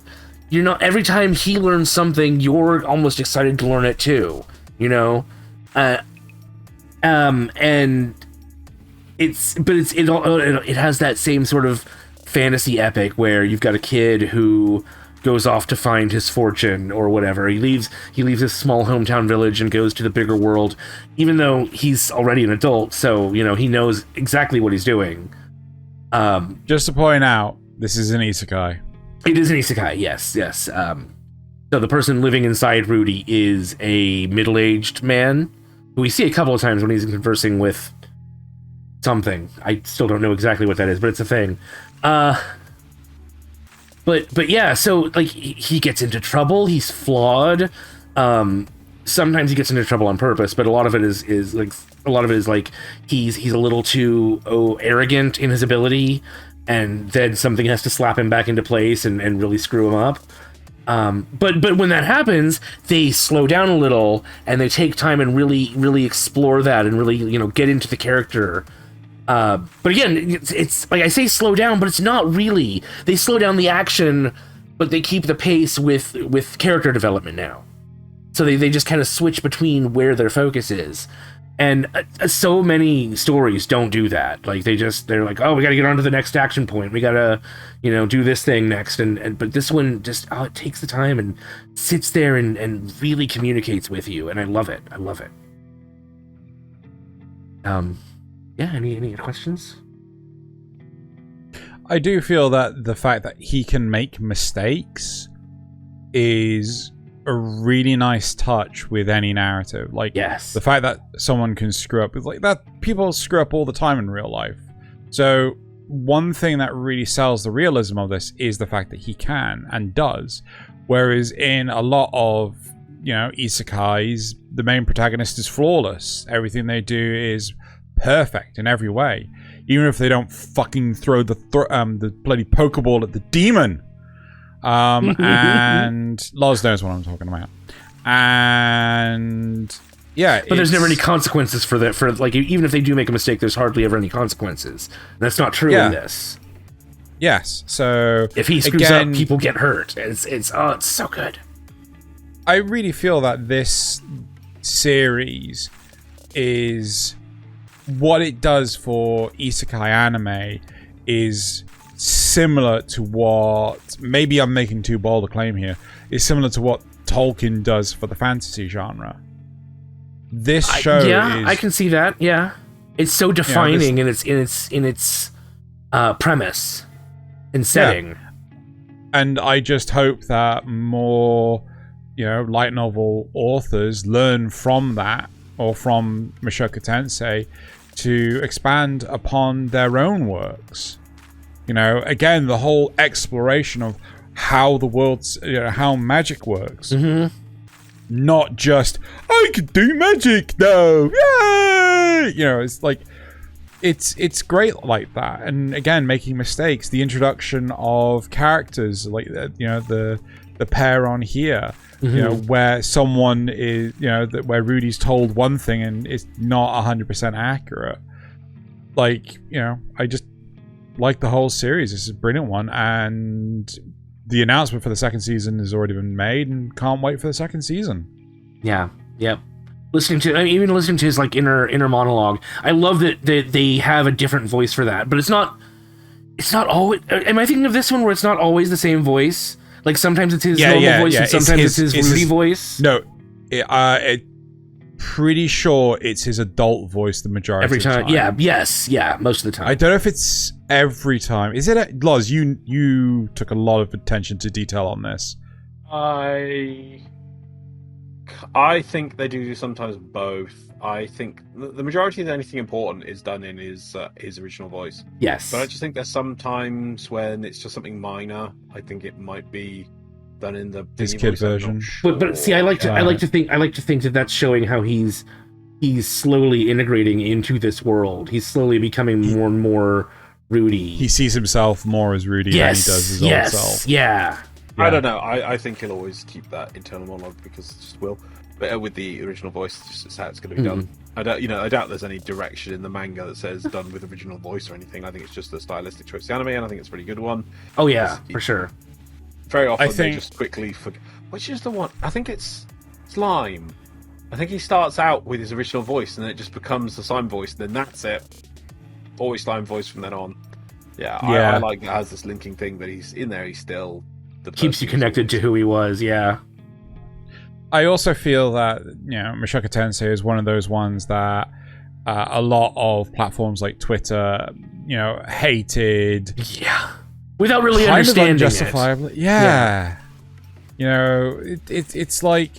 Speaker 2: every time he learns something, you're almost excited to learn it too, you know? And it has that same sort of fantasy epic where you've got a kid who goes off to find his fortune or whatever. He leaves this small hometown village and goes to the bigger world, even though he's already an adult, so, you know, he knows exactly what he's doing.
Speaker 3: Just to point out, this is an isekai.
Speaker 2: It is an isekai, yes. So the person living inside Rudy is a middle-aged man who we see a couple of times when he's conversing with something. I still don't know exactly what that is, but it's a thing. But yeah, so, like, he gets into trouble. He's flawed. Sometimes he gets into trouble on purpose, but a lot of it is like he's a little too arrogant in his ability, and then something has to slap him back into place and really screw him up. But when that happens, they slow down a little and they take time and really explore that and really, you know, get into the character. But again, it's like I say, slow down, but it's not really. They slow down the action, but they keep the pace with character development now. So they just kind of switch between where their focus is. And so many stories don't do that. Like, they're like, oh, we got to get on to the next action point. We got to, you know, do this thing next. But this one just, it takes the time and sits there and really communicates with you. And I love it. Yeah, any questions?
Speaker 3: I do feel that the fact that he can make mistakes is a really nice touch with any narrative. Like,
Speaker 2: yes,
Speaker 3: the fact that someone can screw up is like that. People screw up all the time in real life. So one thing that really sells the realism of this is the fact that he can and does. Whereas in a lot of, you know, isekais, the main protagonist is flawless. Everything they do is perfect in every way, even if they don't fucking throw the bloody Pokeball at the demon. And Loz knows what I'm talking about. And yeah,
Speaker 2: but there's never any consequences for that. For, like, even if they do make a mistake, there's hardly ever any consequences. That's not true in this.
Speaker 3: Yes. So
Speaker 2: if he screws up, people get hurt. It's so good.
Speaker 3: I really feel that this series is what it does for isekai anime is similar to what, maybe I'm making too bold a claim here, is similar to what Tolkien does for the fantasy genre. This show is,
Speaker 2: I can see that. Yeah, it's so defining in its premise and setting.
Speaker 3: Yeah. And I just hope that more, you know, light novel authors learn from that, or from Mushoku Tensei, to expand upon their own works. You know, again, the whole exploration of how the world's, you know, how magic works.
Speaker 2: Mm-hmm.
Speaker 3: Not just, I can do magic now, yay! You know, it's like, it's great like that. And again, making mistakes, the introduction of characters like, you know, the pair on here, you know, where someone is, you know, where Rudy's told one thing and it's not 100% accurate. Like, you know, I just like the whole series. This is a brilliant one, and the announcement for the second season has already been made, and can't wait for the second season.
Speaker 2: Yeah, yep. Listening to his like inner monologue, I love that they have a different voice for that, but it's not always. Am I thinking of this one where it's not always the same voice? Like, sometimes it's his normal voice, and sometimes it's his Rudy voice.
Speaker 3: No, pretty sure it's his adult voice the majority
Speaker 2: every time.
Speaker 3: Of the time.
Speaker 2: Yeah, most of the time.
Speaker 3: I don't know if it's every time. Is it? Loz, you took a lot of attention to detail on this.
Speaker 1: I think they do sometimes both. I think the majority of anything important is done in his original voice.
Speaker 2: Yes.
Speaker 1: But I just think there's sometimes when it's just something minor. I think it might be done in the
Speaker 3: his kid version.
Speaker 1: Sure.
Speaker 2: But see, I like to think that that's showing how he's slowly integrating into this world. He's slowly becoming more and more Rudy.
Speaker 3: He sees himself more as Rudy than he does his old self.
Speaker 2: Yeah.
Speaker 1: I don't know. I think he'll always keep that internal monologue because it just will. But with the original voice, it's how it's going to be done. I doubt there's any direction in the manga that says done with original voice or anything. I think it's just a stylistic choice of the anime, and I think it's a pretty good one.
Speaker 2: Oh yeah, for sure.
Speaker 1: Very often they just quickly forget. Which is the one? I think it's Slime. I think he starts out with his original voice, and then it just becomes the Slime voice, and then that's it. Always Slime voice from then on. Yeah. I like that has this linking thing that he's in there. He's still
Speaker 2: keeps you connected to who he was. Yeah.
Speaker 3: I also feel that Mushoku Tensei is one of those ones that a lot of platforms like Twitter, hated.
Speaker 2: Yeah. Without really understanding
Speaker 3: justifiably.
Speaker 2: it.
Speaker 3: Yeah. It's like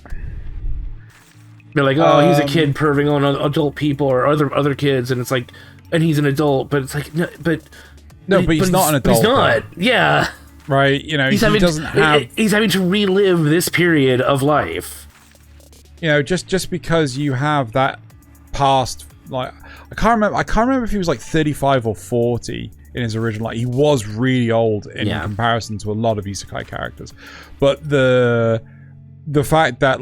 Speaker 2: they're like, oh, he's a kid perving on adult people or other kids, and it's like, and he's an adult, but it's like, no, but
Speaker 3: he's not an adult.
Speaker 2: He's not. Yeah.
Speaker 3: Right. He's having
Speaker 2: to relive this period of life.
Speaker 3: Just because you have that past, like, I can't remember if he was like 35 or 40 in his original. Like, he was really old in comparison to a lot of isekai characters, but the fact that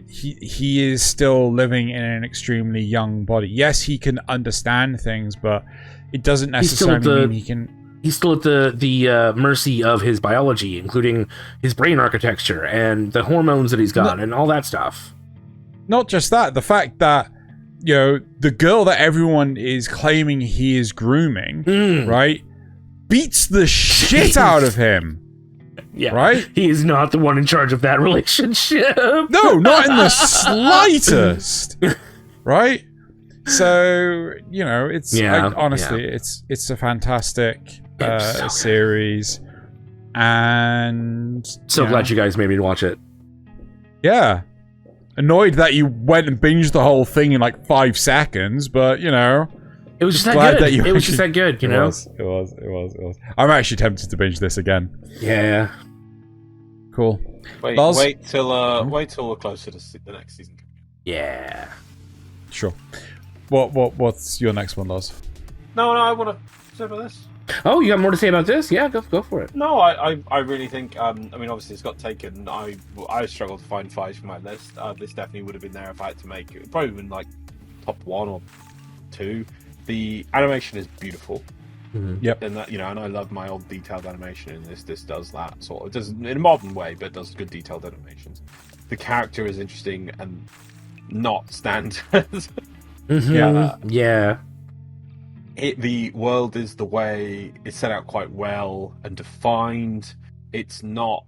Speaker 3: he is still living in an extremely young body. Yes, he can understand things, but it doesn't necessarily mean he can.
Speaker 2: He's still at the mercy of his biology, including his brain architecture and the hormones that he's got and all that stuff.
Speaker 3: Not just that, the fact that, the girl that everyone is claiming he is grooming, right, beats the shit out of him.
Speaker 2: Yeah.
Speaker 3: Right?
Speaker 2: He is not the one in charge of that relationship.
Speaker 3: No, not in the slightest. Right? So, it's honestly, it's a fantastic series, and
Speaker 2: so glad you guys made me watch it.
Speaker 3: Yeah, annoyed that you went and binged the whole thing in like 5 seconds, but it
Speaker 2: was just that good. It was just that good,
Speaker 3: It was. I'm actually tempted to binge this again.
Speaker 2: Yeah.
Speaker 3: Cool.
Speaker 1: Wait till we're closer to the next season.
Speaker 2: Yeah.
Speaker 3: Sure. What's your next one, Loz?
Speaker 1: No, I want to say about this.
Speaker 2: Oh, you got more to say about this? Yeah, go for it.
Speaker 1: No, I really think. Obviously, it's got taken. I struggled to find 5 for my list. This definitely would have been there if I had to make it. Probably been like top 1 or 2. The animation is beautiful.
Speaker 2: Mm-hmm.
Speaker 3: Yep.
Speaker 1: And that and I love my old detailed animation, and this does that sort of. It does in a modern way, but it does good detailed animations. The character is interesting and not standard.
Speaker 2: Mm-hmm. Yeah.
Speaker 1: The world is the way it's set out quite well and defined. It's not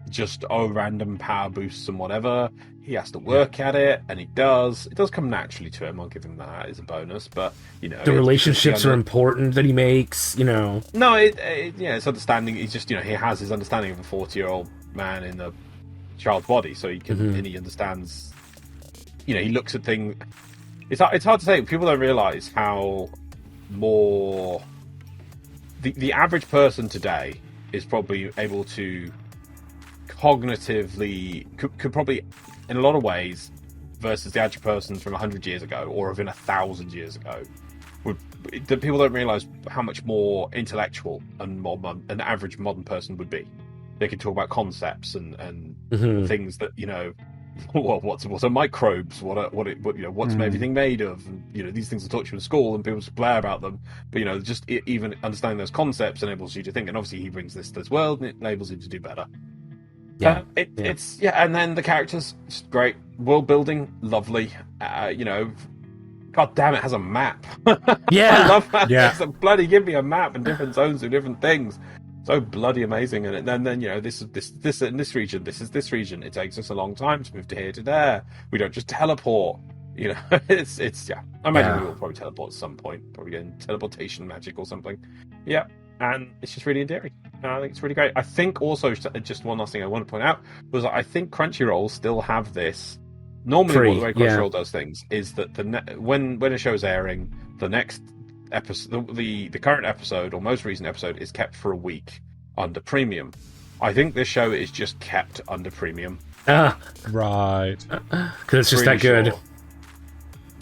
Speaker 1: just random power boosts and whatever. He has to work at it, and he does. It does come naturally to him. I'll give him that as a bonus. But the
Speaker 2: relationships are important that he makes. No,
Speaker 1: it's understanding. He's just he has his understanding of a 40-year-old man in a child's body, so he can and he understands. He looks at things. It's hard to say. People don't realize how more the average person today is probably able to cognitively could probably in a lot of ways versus the average person from 100 years ago or even 1,000 years ago people don't realize how much more intellectual and modern an average modern person would be. They can talk about concepts and things that what's a microbes? What's everything made of? And, these things are taught you in school, and people just blare about them. But just even understanding those concepts enables you to think. And obviously, he brings this to this world, and it enables him to do better.
Speaker 2: Yeah,
Speaker 1: it's and then the characters, just great world building, lovely. God damn, it has a map.
Speaker 2: Yeah,
Speaker 1: I love that.
Speaker 3: Yeah,
Speaker 1: it's a bloody give me a map and different zones do different things. So bloody amazing, and then this in this region. This is this region. It takes us a long time to move to here to there. We don't just teleport. It's I imagine we will probably teleport at some point. Probably getting teleportation magic or something. Yeah, and it's just really endearing. I think it's really great. I think also, just one last thing I want to point out, was that I think Crunchyroll still have this. Normally, the way Crunchyroll does things is that when a show is airing, the next episode, the current episode or most recent episode is kept for a week under premium. I think this show is just kept under premium.
Speaker 3: Right.
Speaker 2: Because it's just that good.
Speaker 1: Sure.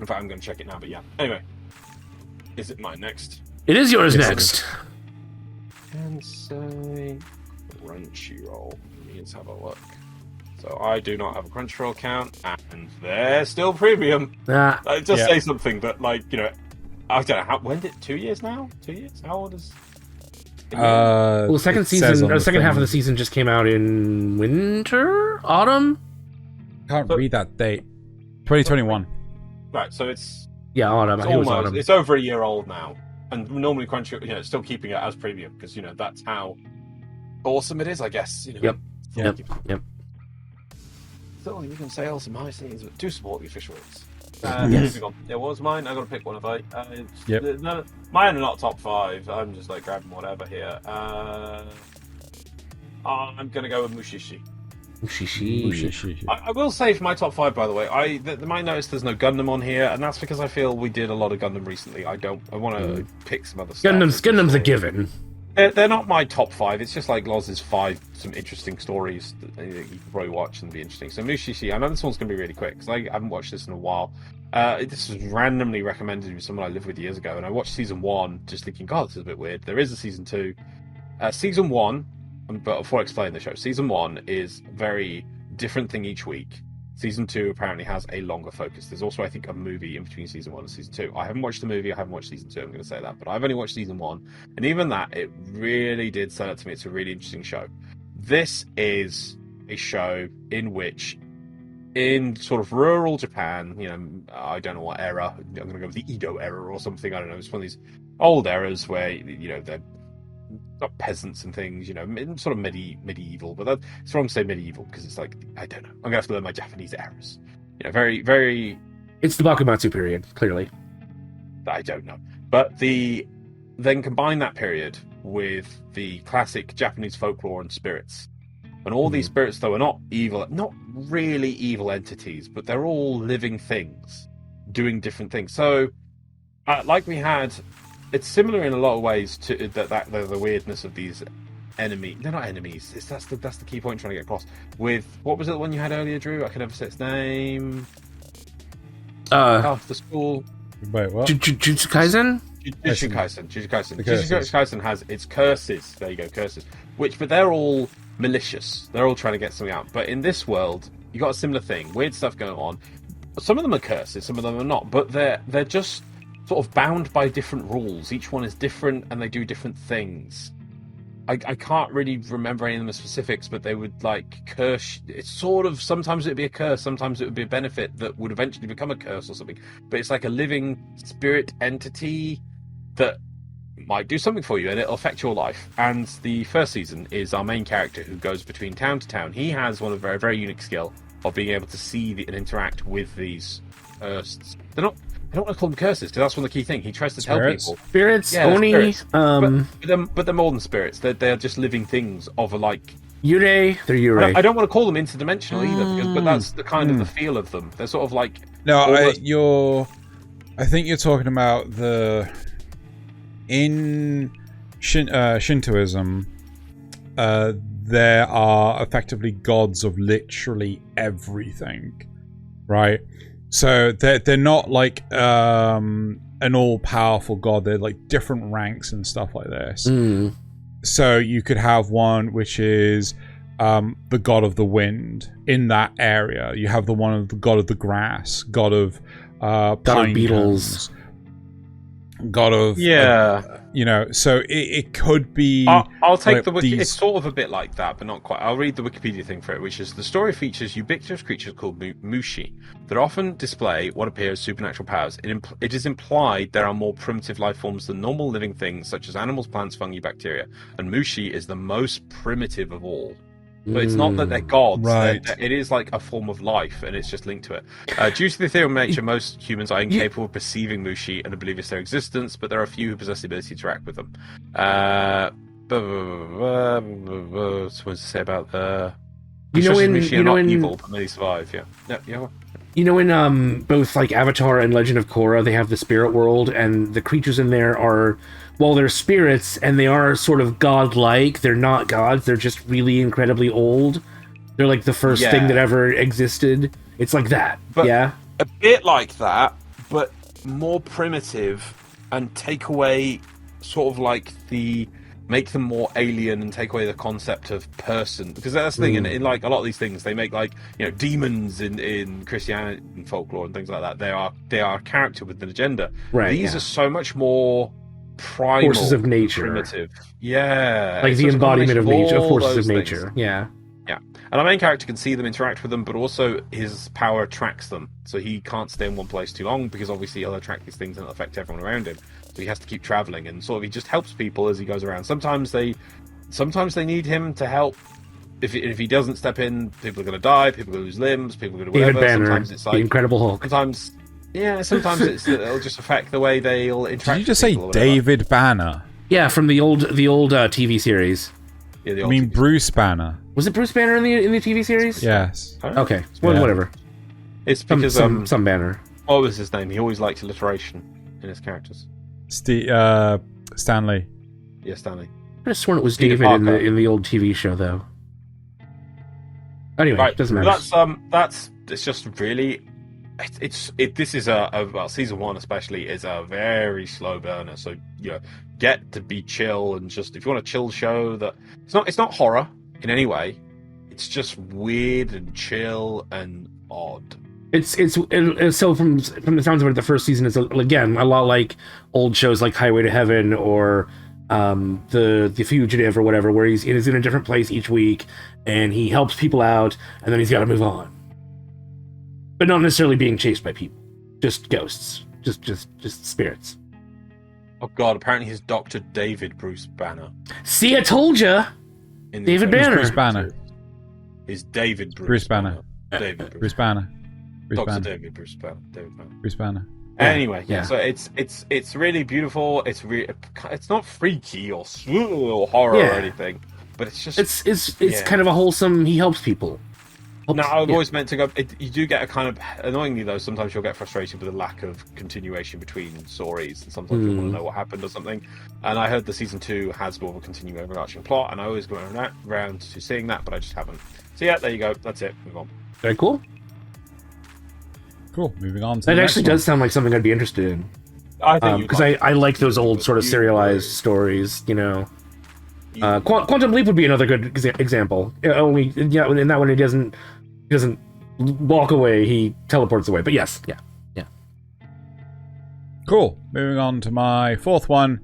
Speaker 1: In fact, I'm going to check it now, but yeah. Anyway, is it mine next?
Speaker 2: It is yours next.
Speaker 1: Tensei Crunchyroll. Let's have a look. So I do not have a Crunchyroll account, and they're still premium. Just say something, but I don't know how. When did 2 years now? 2 years? How old is?
Speaker 2: Well, second season, or second half of the season just came out in winter, autumn.
Speaker 3: Can't read that date. 2021.
Speaker 1: Right, so it's
Speaker 2: autumn. I think it was autumn.
Speaker 1: It's over a year old now, and normally Crunchyroll, it's still keeping it as premium because that's how awesome it is, I guess.
Speaker 2: Yep.
Speaker 1: So you can say also my scenes, but do support the official ones.
Speaker 2: Yes.
Speaker 1: It was mine. I got to pick one if I.
Speaker 3: Yep.
Speaker 1: Mine are not top 5. I'm just grabbing whatever here. I'm gonna go with Mushi-shi.
Speaker 2: Mushi-shi.
Speaker 1: I will say for my top 5, by the way, I might notice there's no Gundam on here, and that's because I feel we did a lot of Gundam recently. I want to pick some other stuff.
Speaker 2: Gundam's a given.
Speaker 1: They're not my top 5. It's just Loz's 5 some interesting stories that you can probably watch and be interesting. So Mushi-shi, I know this one's going to be really quick because I haven't watched this in a while. This was randomly recommended to someone I lived with years ago, and I watched season 1 just thinking, God, this is a bit weird. There is a season 2. Season 1, but before I explain the show, season 1 is a very different thing each week. Season 2 apparently has a longer focus. There's also, I think, a movie in between season 1 and season 2. I haven't watched the movie, I haven't watched season 2, I'm going to say that, but I've only watched season 1. And even that, it really did sell it to me. It's a really interesting show. This is a show in which, in sort of rural Japan, I don't know what era, I'm going to go with the Edo era or something, I don't know, it's one of these old eras where, they're not peasants and things, sort of medieval, but it's wrong to say medieval because it's I don't know. I'm gonna have to learn my Japanese eras. Very, very.
Speaker 2: It's the Bakumatsu period, clearly.
Speaker 1: I don't know, but then combine that period with the classic Japanese folklore and spirits, and all these spirits though are not evil, not really evil entities, but they're all living things doing different things. So, we had. It's similar in a lot of ways to the weirdness of these enemies. They're not enemies. That's the key point I'm trying to get across. With what was it the one you had earlier, Drew? I can never say its name. The school.
Speaker 3: Wait, what?
Speaker 2: Jujutsu Kaisen.
Speaker 1: Jujutsu Kaisen has its curses. There you go, curses. But they're all malicious. They're all trying to get something out. But in this world, you got a similar thing. Weird stuff going on. Some of them are curses. Some of them are not. But they're just sort of bound by different rules. Each one is different and they do different things. I can't really remember any of the specifics, but they would curse. It's sort of, sometimes it would be a curse, sometimes it would be a benefit that would eventually become a curse or something. But it's like a living spirit entity that might do something for you and it'll affect your life. And the first season is our main character who goes between town to town. He has one of a very, very unique skill of being able to see and interact with these I don't want to call them curses because that's one of the key things. He tries to tell people.
Speaker 2: Spirits, Oni.
Speaker 1: Spirits. But they're more than spirits. They're just living things of a
Speaker 2: Yurei. They're Yurei.
Speaker 1: I don't want to call them interdimensional either, but that's the kind of the feel of them. They're sort of
Speaker 3: No, I think you're talking about in Shintoism, there are effectively gods of literally everything, right? So they're not an all-powerful god. They're different ranks and stuff like this. So you could have one which is the god of the wind in that area. You have the god of the grass, god of pine
Speaker 2: beetles,
Speaker 3: god of so it could be.
Speaker 1: I'll take the wiki. It's sort of a bit like that, but not quite. I'll read the Wikipedia thing for it, which is the story features ubiquitous creatures called Mushi that often display what appear as supernatural powers. It is implied there are more primitive life forms than normal living things, such as animals, plants, fungi, bacteria, and Mushi is the most primitive of all. But it's not that they're gods.
Speaker 3: Right.
Speaker 1: It is like a form of life, and it's just linked to it. Due to the theory of nature, most humans are incapable of perceiving Mushi and oblivious to their existence, but there are a few who possess the ability to interact with them. What's to say about the... Mushi are not evil, but they survive, yeah.
Speaker 2: You know, in both like Avatar and Legend of Korra, they have the spirit world, and the creatures in there are, well, they're spirits, and they are sort of godlike. They're not gods. They're just really incredibly old. They're like the first thing that ever existed. It's like that,
Speaker 1: but
Speaker 2: yeah?
Speaker 1: A bit like that, but more primitive, and take away sort of like the... make them more alien and take away the concept of person, because that's the thing in like a lot of these things they make, like, you know, demons in Christianity and folklore and things like that. They are a character with an agenda.
Speaker 2: Right.
Speaker 1: These are so much more primal,
Speaker 2: forces of nature,
Speaker 1: primitive. Yeah,
Speaker 2: like the embodiment of nature, forces of nature.
Speaker 1: Things.
Speaker 2: Yeah.
Speaker 1: And our main character can see them, interact with them, but also his power attracts them. So he can't stay in one place too long, because obviously he'll attract these things and it'll affect everyone around him. So he has to keep traveling, and sort of he just helps people as he goes around. Sometimes they need him to help. If he doesn't step in, people are going to die. People are going to lose limbs. People are going to whatever.
Speaker 2: David Banner,
Speaker 1: sometimes it's like
Speaker 2: the Incredible Hulk.
Speaker 1: Sometimes it'll just affect the way they'll interact.
Speaker 3: Did you just
Speaker 1: with
Speaker 3: say
Speaker 1: people
Speaker 3: David Banner?
Speaker 2: Yeah, from the old TV series.
Speaker 1: Yeah,
Speaker 3: I mean Bruce Banner.
Speaker 2: Was it Bruce Banner in the TV series?
Speaker 3: Yes.
Speaker 2: Okay. Well, whatever.
Speaker 1: It's because
Speaker 2: some Banner.
Speaker 1: What was his name? He always liked alliteration in his characters.
Speaker 3: Stanley.
Speaker 1: Yeah, Stanley.
Speaker 2: I could have sworn it was
Speaker 1: Peter
Speaker 2: David
Speaker 1: Parker.
Speaker 2: in the old TV show, though. Anyway,
Speaker 1: Right,
Speaker 2: doesn't matter.
Speaker 1: It's just really, this is well, season 1 especially is a very slow burner. So get to be chill, and just if you want a chill show that it's not horror in any way, it's just weird and chill and odd.
Speaker 2: It's so from the sounds of it, the first season is again a lot like old shows like Highway to Heaven or the Fugitive or whatever, where he's in a different place each week and he helps people out and then he's got to move on, but not necessarily being chased by people, just ghosts, just spirits.
Speaker 1: Oh God! Apparently he's Dr. David Bruce Banner.
Speaker 2: See, I told ya. David Banner.
Speaker 3: Bruce Banner.
Speaker 1: Is David
Speaker 3: Bruce Banner.
Speaker 1: David
Speaker 3: Bruce Banner.
Speaker 1: Dr. David Bruce Banner. David Banner.
Speaker 3: Bruce Banner.
Speaker 1: Anyway,
Speaker 2: Yeah.
Speaker 1: So it's really beautiful. It's not freaky or horror or anything, but it's just
Speaker 2: it's kind of a wholesome. He helps people.
Speaker 1: I've always meant to go. You do get a kind of annoyingly though. Sometimes you'll get frustrated with the lack of continuation between stories, and sometimes you'll want to know what happened or something. And I heard the season 2 has more of a continuing overarching plot, and I always go around to seeing that, but I just haven't. So yeah, there you go. That's it. Move on.
Speaker 2: Very cool.
Speaker 3: Cool. Moving on to
Speaker 2: That
Speaker 3: the
Speaker 2: actually
Speaker 3: next
Speaker 2: does sound like something I'd be interested in.
Speaker 1: I think
Speaker 2: Because I like those old sort of serialized stories, you know. Quantum Leap would be another good example. Only, in that one he doesn't walk away; he teleports away. But yes, yeah.
Speaker 3: Cool. Moving on to my fourth one,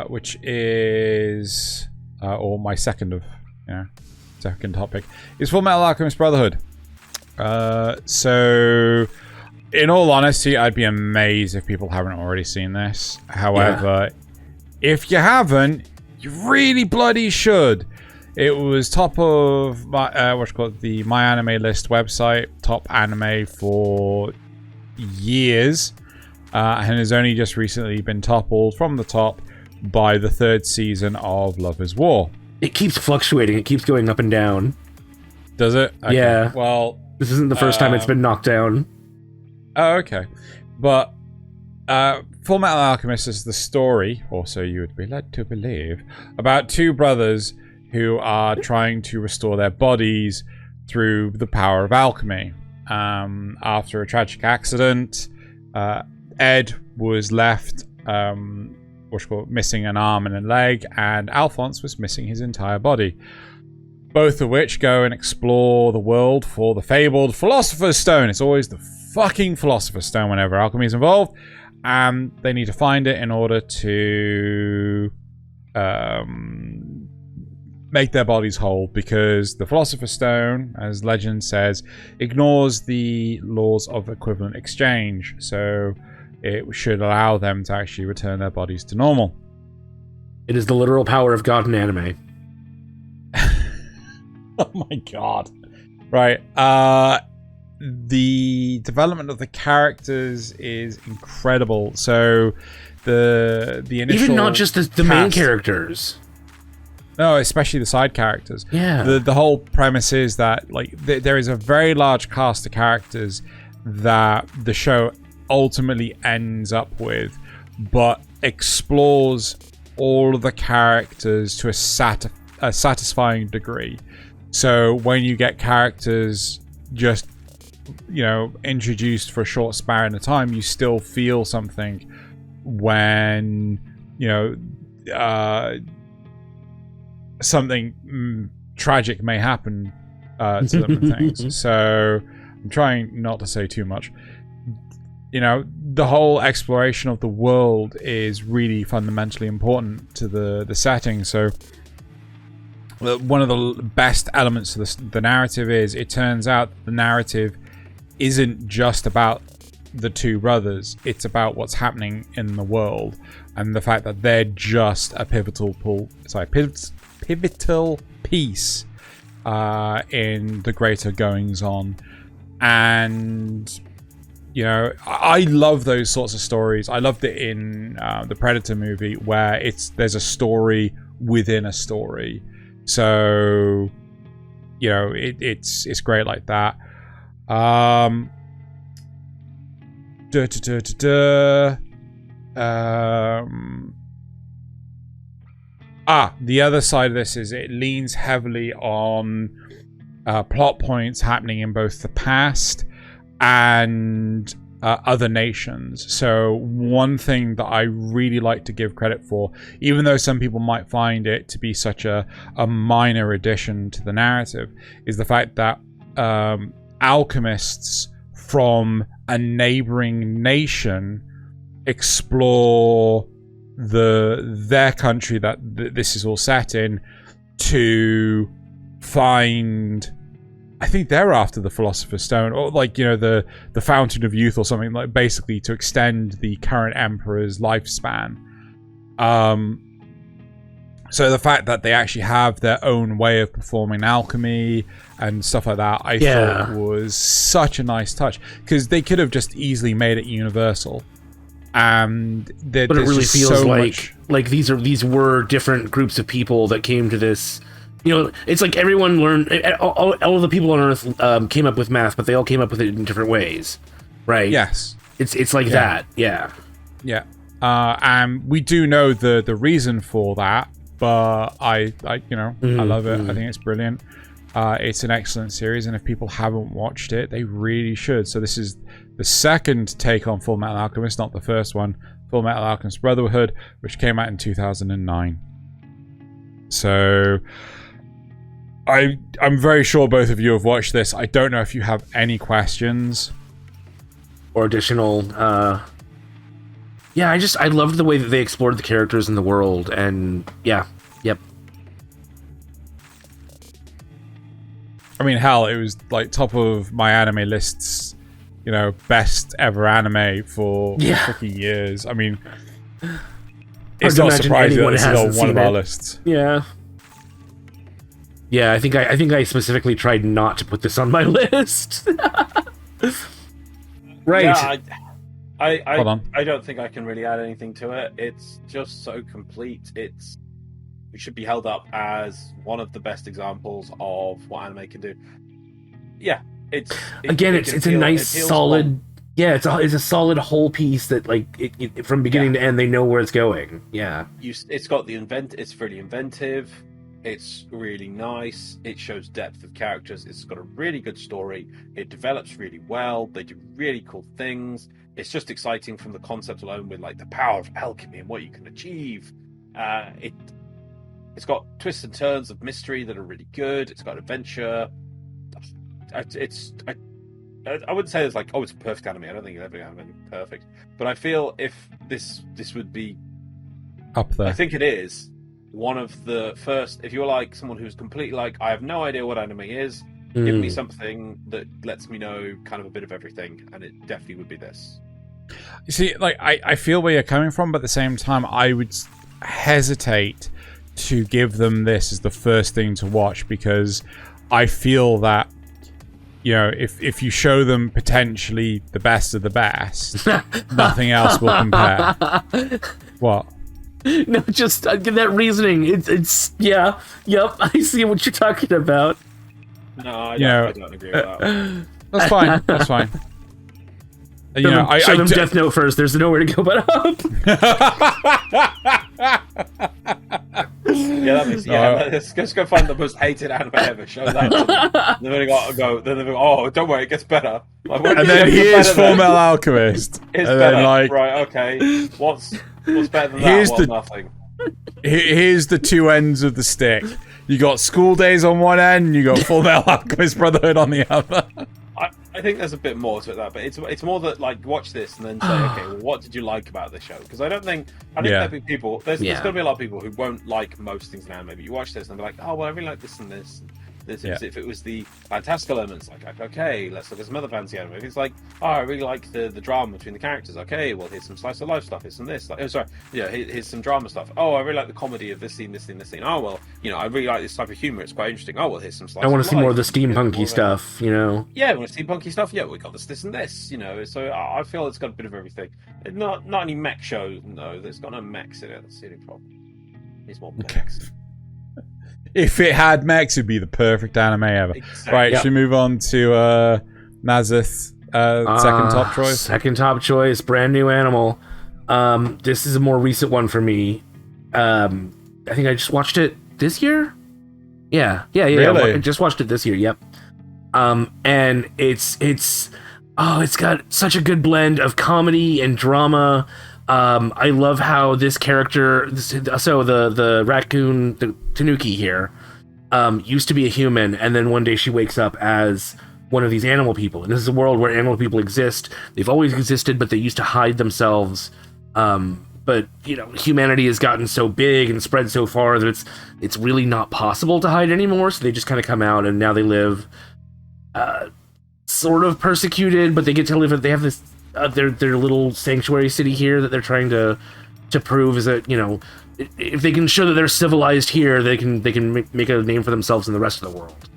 Speaker 3: which is, or my second topic, is Fullmetal Alchemist Brotherhood. So, in all honesty, I'd be amazed if people haven't already seen this. However, if you haven't, you really bloody should. It was top of my the My Anime List website, top anime for years, and has only just recently been toppled from the top by the 3rd season of Love is War.
Speaker 2: It keeps fluctuating. It keeps going up and down.
Speaker 3: Does it? Okay.
Speaker 2: Yeah.
Speaker 3: Well,
Speaker 2: this isn't the first time it's been knocked down.
Speaker 3: Oh, okay. But Fullmetal Alchemist is the story, or so you would be led to believe, about 2 brothers who are trying to restore their bodies through the power of alchemy. After a tragic accident, Ed was left missing an arm and a leg, and Alphonse was missing his entire body. Both of which go and explore the world for the fabled Philosopher's Stone. It's always the fucking Philosopher's Stone whenever alchemy is involved. And they need to find it in order to make their bodies whole, because the Philosopher's Stone, as legend says, ignores the laws of equivalent exchange. So it should allow them to actually return their bodies to normal.
Speaker 2: It is the literal power of God in anime.
Speaker 3: Oh my god. Right. The development of the characters is incredible. So the initial
Speaker 2: even not just the main characters.
Speaker 3: No, especially the side characters.
Speaker 2: Yeah.
Speaker 3: The whole premise is that like there is a very large cast of characters that the show ultimately ends up with, but explores all of the characters to a satisfying degree. So when you get characters just, introduced for a short span of time, you still feel something when, something tragic may happen to them and things. So I'm trying not to say too much. The whole exploration of the world is really fundamentally important to the setting. So one of the best elements of the narrative is it turns out the narrative isn't just about the two brothers. It's about what's happening in the world and the fact that they're just a pivotal piece in the greater goings on. And I love those sorts of stories. I loved it in the Predator movie where there's a story within a story. So it's great like that. The other side of this is it leans heavily on plot points happening in both the past and other nations. So one thing that I really like to give credit for, even though some people might find it to be such a minor addition to the narrative, is the fact that alchemists from a neighboring nation explore their country that this is all set in to find, I think they're after the Philosopher's Stone, or the Fountain of Youth or something, like basically to extend the current emperor's lifespan. So the fact that they actually have their own way of performing alchemy and stuff like that, I thought was such a nice touch, because they could have just easily made it universal. And but it really feels
Speaker 2: like these were different groups of people that came to this. It's like everyone learned. All of the people on Earth came up with math, but they all came up with it in different ways, right?
Speaker 3: Yes,
Speaker 2: it's like that. Yeah.
Speaker 3: And we do know the reason for that, but I love it. I think it's brilliant. It's an excellent series, and if people haven't watched it, they really should. So this is the second take on Fullmetal Alchemist, not the first one. Fullmetal Alchemist Brotherhood, which came out in 2009. So I'm very sure both of you have watched this. I don't know if you have any questions
Speaker 2: or additional. I loved the way that they explored the characters in the world, and yep.
Speaker 3: I mean, hell, it was like top of my anime lists, best ever anime for freaking years. I mean, it's not surprising that this is on one of our lists.
Speaker 2: Yeah, I think I specifically tried not to put this on my list. Right.
Speaker 1: Yeah, I don't think I can really add anything to it. It's just so complete. It should be held up as one of the best examples of what anime can do. Yeah, it's a
Speaker 2: nice solid. It's a solid whole piece that it from beginning to end they know where it's going. Yeah,
Speaker 1: it's got it's really inventive. It's really nice. It shows depth of characters. It's got a really good story. It develops really well. They do really cool things. It's just exciting from the concept alone, with the power of alchemy and what you can achieve. It's got twists and turns of mystery that are really good. It's got adventure. I wouldn't say it's it's a perfect anime. I don't think every anime is perfect, but I feel if this would be
Speaker 3: up there.
Speaker 1: I think it is one of the first. If you're someone who's completely I have no idea what anime is, give me something that lets me know kind of a bit of everything, and it definitely would be this.
Speaker 3: You see, I feel where you're coming from, but at the same time, I would hesitate to give them this as the first thing to watch, because I feel that, you know, if you show them potentially the best of the best, nothing else will compare. What?
Speaker 2: No, just that reasoning. It's yeah, yep. I see what you're talking about.
Speaker 1: No, I don't agree with that.
Speaker 3: That's fine. That's fine. You know,
Speaker 2: show them Death Note first. There's nowhere to go but up.
Speaker 1: Let's just go find the most hated anime ever. Show that. Then they got to go. Then they go. Oh, don't worry, it gets better. Like,
Speaker 3: and then here's Fullmetal Alchemist.
Speaker 1: It's
Speaker 3: and
Speaker 1: better.
Speaker 3: Then, like,
Speaker 1: right, okay. What's better than that? Nothing.
Speaker 3: Here's the two ends of the stick. You got School Days on one end. You got Fullmetal Alchemist Brotherhood on the other.
Speaker 1: I think there's a bit more to that, but it's more that, like, watch this and then say, okay, well, what did you like about the show? Because I think there'll be people. There's going to be a lot of people who won't like most things now. Maybe you watch this and they'll be like, oh, well, I really like this and this. If it was the fantastical elements, like, okay, let's look at some other fancy anime. If it's like, oh, I really like the drama between the characters. Okay, well, here's some slice of life stuff. Here's some this. Like, here's some drama stuff. Oh, I really like the comedy of this scene, this scene, this scene. Oh, well, you know, I really like this type of humor. It's quite interesting. Oh, well, here's some slice.
Speaker 2: I want to see more of the steampunky stuff. You know.
Speaker 1: Yeah, I want to see steampunky stuff. Yeah, we got this, and this. You know, so I feel it's got a bit of everything. It's not any mech show. No, there's got no mechs in it. That's the only problem. It's more mechs.
Speaker 3: If it had mechs, it'd be the perfect anime ever.
Speaker 1: Exactly.
Speaker 3: Right, should we move on to Nasuth, second top choice?
Speaker 2: Second top choice, brand new animal. This is a more recent one for me. I think I just watched it this year. Yeah.
Speaker 3: Really?
Speaker 2: I just watched it this year. Yep. And it's got such a good blend of comedy and drama. I love how this character, the raccoon, the Tanuki here, used to be a human, and then one day she wakes up as one of these animal people. And this is a world where animal people exist. They've always existed, but they used to hide themselves. But you know, humanity has gotten so big and spread so far that it's really not possible to hide anymore. So they just kind of come out, and now they live, sort of persecuted, but they get to live. They have this. Their little sanctuary city here that they're trying to prove is that, you know, if they can show that they're civilized here, they can make a name for themselves in the rest of the world.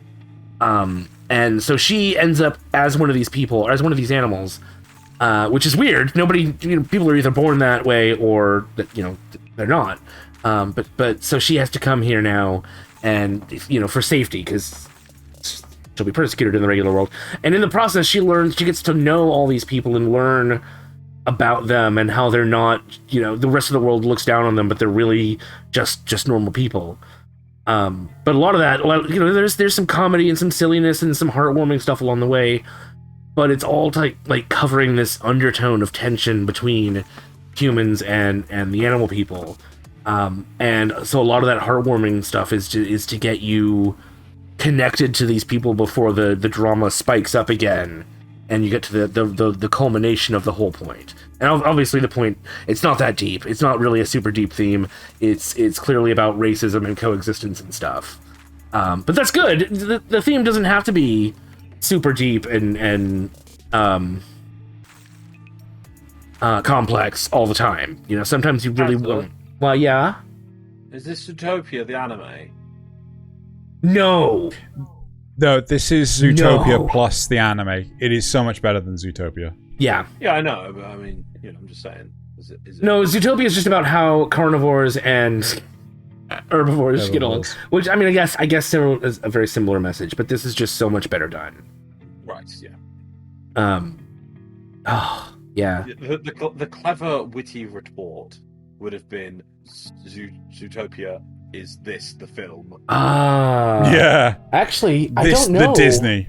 Speaker 2: And so she ends up as one of these people, or as one of these animals, which is weird. People are either born that way or, you know, they're not. But so she has to come here now, and, you know, for safety, because she'll be persecuted in the regular world. And in the process, she gets to know all these people and learn about them and how they're not, you know, the rest of the world looks down on them, but they're really just normal people. But a lot of that, you know, there's some comedy and some silliness and some heartwarming stuff along the way, but it's all like covering this undertone of tension between humans and the animal people. And so a lot of that heartwarming stuff is to get you connected to these people before the drama spikes up again, and you get to the culmination of the whole point. And obviously the point, it's not that deep. It's not really a super deep theme. It's clearly about racism and coexistence and stuff. But that's good. The theme doesn't have to be super deep and complex all the time. You know, sometimes you really won't. Well, yeah.
Speaker 1: Is this Zootopia the anime?
Speaker 2: No,
Speaker 3: this is Zootopia plus the anime. It is so much better than Zootopia.
Speaker 2: Yeah,
Speaker 1: I know, but I mean, you know, I'm just saying. Is it...
Speaker 2: No, Zootopia is just about how carnivores and herbivores get along. Which, I mean, I guess is a very similar message, but this is just so much better done.
Speaker 1: Right. Yeah.
Speaker 2: Oh, yeah.
Speaker 1: The clever, witty retort would have been Zootopia. Is this the film?
Speaker 3: Yeah.
Speaker 2: Actually, I don't know.
Speaker 3: The Disney.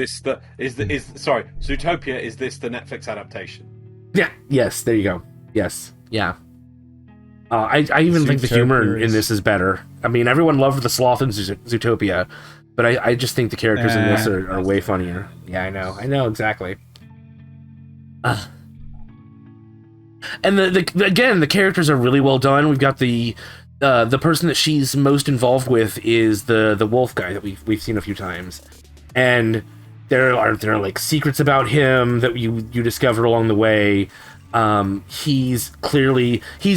Speaker 1: Sorry, Zootopia, is this the Netflix adaptation?
Speaker 2: Yeah. Yes. There you go. Yes. Yeah. I even think the humor in this is better. I mean, everyone loved the sloth in Zootopia, but I just think the characters in this are way funnier. Yeah, I know exactly. And the characters are really well done. We've got the person that she's most involved with is the wolf guy that we've seen a few times, and there are like secrets about him that you discover along the way. He's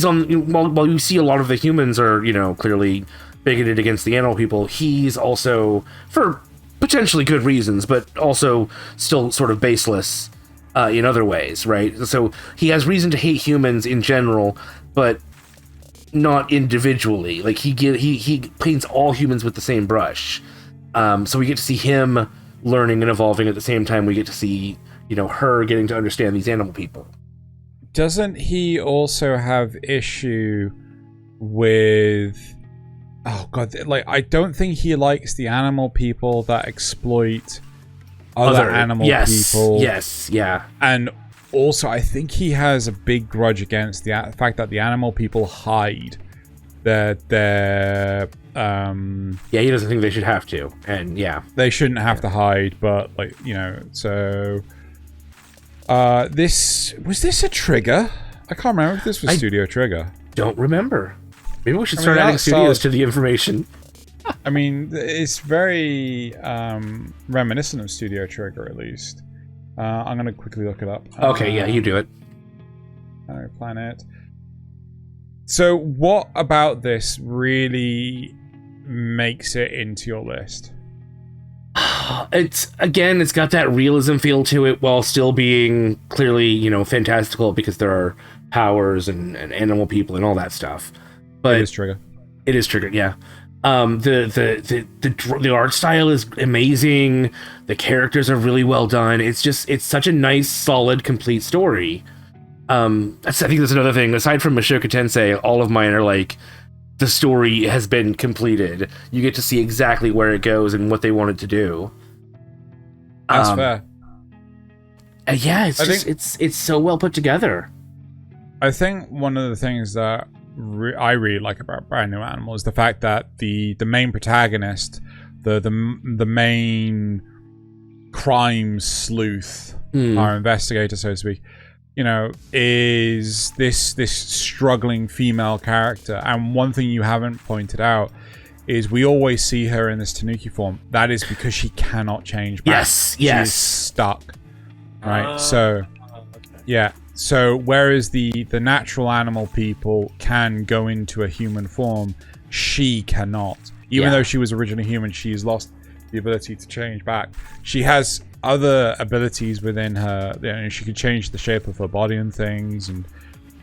Speaker 2: on while you see a lot of the humans are, you know, clearly bigoted against the animal people. He's also, for potentially good reasons, but also still sort of baseless in other ways, right? So he has reason to hate humans in general, but not individually. Like he paints all humans with the same brush. So we get to see him learning and evolving at the same time we get to see, her getting to understand these animal people.
Speaker 3: Doesn't he also have issue with... Oh god, I don't think he likes the animal people that exploit other animal people.
Speaker 2: Yes, yeah.
Speaker 3: And also, I think he has a big grudge against the fact that the animal people hide their
Speaker 2: yeah, he doesn't think they should have to, and yeah.
Speaker 3: They shouldn't have to hide, but, so... Was this a trigger? I can't remember if this was Studio Trigger.
Speaker 2: Don't remember. Maybe we should start adding studios to the information.
Speaker 3: I mean, it's very reminiscent of Studio Trigger, at least. I'm going to quickly look it up.
Speaker 2: Okay, yeah, you do it.
Speaker 3: Planet. So, what about this really makes it into your list?
Speaker 2: It's got that realism feel to it while still being clearly, fantastical because there are powers and animal people and all that stuff. But
Speaker 3: it is Trigger.
Speaker 2: It is Trigger, yeah. The art style is amazing. The characters are really well done. It's such a nice, solid, complete story. I think that's another thing. Aside from Mushoku Tensei, all of mine are like, the story has been completed. You get to see exactly where it goes and what they wanted to do.
Speaker 3: That's fair.
Speaker 2: Yeah, it's so well put together.
Speaker 3: I think one of the things that I really like about Brand New Animal is the fact that the main protagonist, the main crime sleuth, our investigator, so to speak, is this struggling female character. And one thing you haven't pointed out is we always see her in this Tanuki form. That is because she cannot change back.
Speaker 2: Yes.
Speaker 3: She is stuck. Right? Yeah. So whereas the natural animal people can go into a human form, she cannot. Even though she was originally human, she's lost the ability to change back. She has other abilities within her. She could change the shape of her body and things, and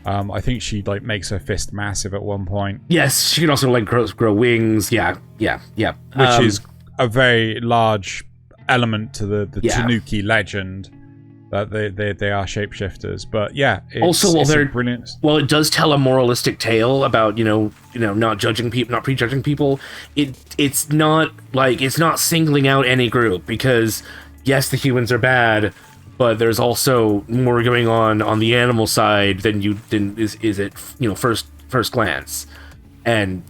Speaker 3: I think she makes her fist massive at one point.
Speaker 2: Yes, she can also grow wings. Yeah.
Speaker 3: Which is a very large element to the Tanuki legend. That they are shapeshifters, but yeah. It's brilliant.
Speaker 2: Well, it does tell a moralistic tale about not judging people, not prejudging people. It's not singling out any group because yes, the humans are bad, but there's also more going on the animal side than is at first glance, and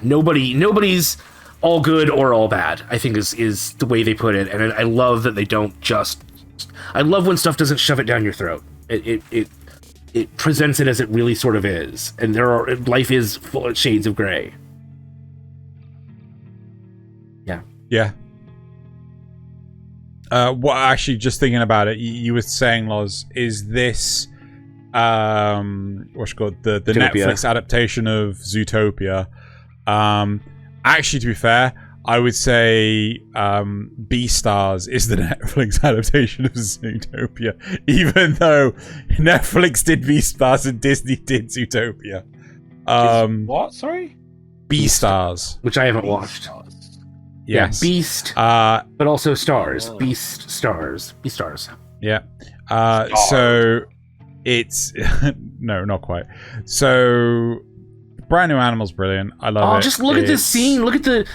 Speaker 2: nobody's all good or all bad. I think is the way they put it, and I love that they don't just. I love when stuff doesn't shove it down your throat. It presents it as it really sort of is, and life is full of shades of gray.
Speaker 3: Yeah. Actually, just thinking about it, you were saying, Loz, is this what's it called, the Netflix adaptation of Zootopia? Actually, to be fair, I would say Beastars is the Netflix adaptation of Zootopia, even though Netflix did Beastars and Disney did Zootopia.
Speaker 1: What? Sorry?
Speaker 3: Beastars,
Speaker 2: which I haven't watched.
Speaker 3: Yes.
Speaker 2: Yeah, Beast, but also Stars. Beast Stars. Beastars.
Speaker 3: Yeah. So it's no, not quite. So. Brand New Animal's brilliant. I love it.
Speaker 2: Just look at this scene. Look at the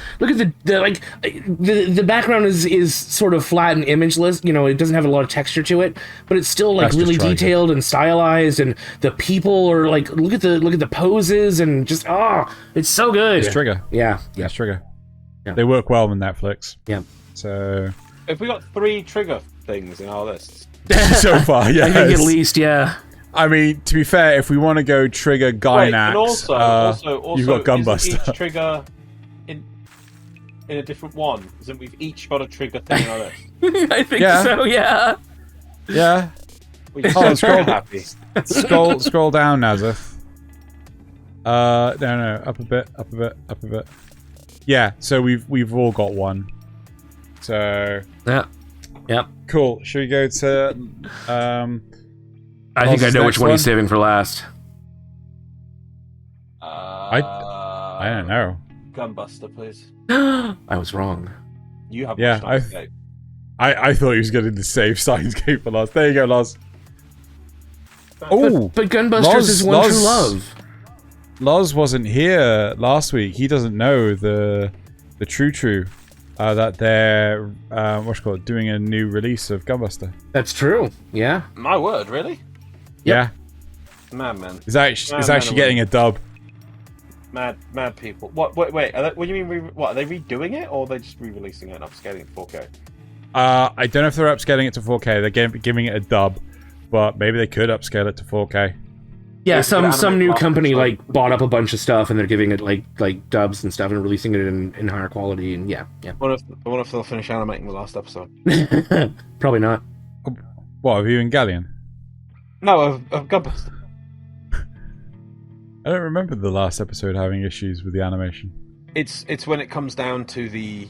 Speaker 2: background is sort of flat and imageless. It doesn't have a lot of texture to it, but it's still really detailed and stylized. And the people are look at the poses and just it's so good.
Speaker 3: It's Trigger.
Speaker 2: Yeah.
Speaker 3: It's Trigger. Yeah. They work well with Netflix.
Speaker 2: Yeah.
Speaker 3: So.
Speaker 1: Have we got 3 Trigger things in our list?
Speaker 3: So far, yeah.
Speaker 2: I think at least, yeah.
Speaker 3: I mean, to be fair, if we want to go Trigger Gainax,
Speaker 1: and also,
Speaker 3: you've got GunBuster.
Speaker 1: Isn't each Trigger in a different one? Isn't we've each got a Trigger thing on our list?
Speaker 2: I think so. Yeah.
Speaker 3: Yeah.
Speaker 1: Well,
Speaker 3: Scroll down, Nasuth. No, up a bit. Yeah. So we've all got one. So
Speaker 2: yeah.
Speaker 3: Cool. Should we go to?
Speaker 2: I think I know which one he's
Speaker 3: one?
Speaker 2: saving for last.
Speaker 3: I don't know.
Speaker 1: GunBuster, please.
Speaker 2: I was wrong.
Speaker 1: You have
Speaker 3: Yeah, I thought he was going to save Signscape for last. There you go, Loz. Oh,
Speaker 2: but GunBuster's is one true love.
Speaker 3: Loz wasn't here last week. He doesn't know the true that they're doing a new release of GunBuster.
Speaker 2: That's true. Yeah.
Speaker 1: My word, really?
Speaker 3: Yeah.
Speaker 1: Man.
Speaker 3: It's actually getting a dub.
Speaker 1: Mad people. What? Wait. What do you mean? What are they redoing it, or are they just re-releasing it and upscaling it to 4K?
Speaker 3: I don't know if they're upscaling it to 4K. They're giving it a dub, but maybe they could upscale it to 4K.
Speaker 2: Yeah, some new company like bought up a bunch of stuff and they're giving it like dubs and stuff and releasing it in higher quality and yeah.
Speaker 1: I wonder if they'll finish animating the last episode.
Speaker 2: Probably not.
Speaker 3: What, of Evangelion?
Speaker 1: No, of GunBuster.
Speaker 3: I don't remember the last episode having issues with the animation.
Speaker 1: It's when it comes down to the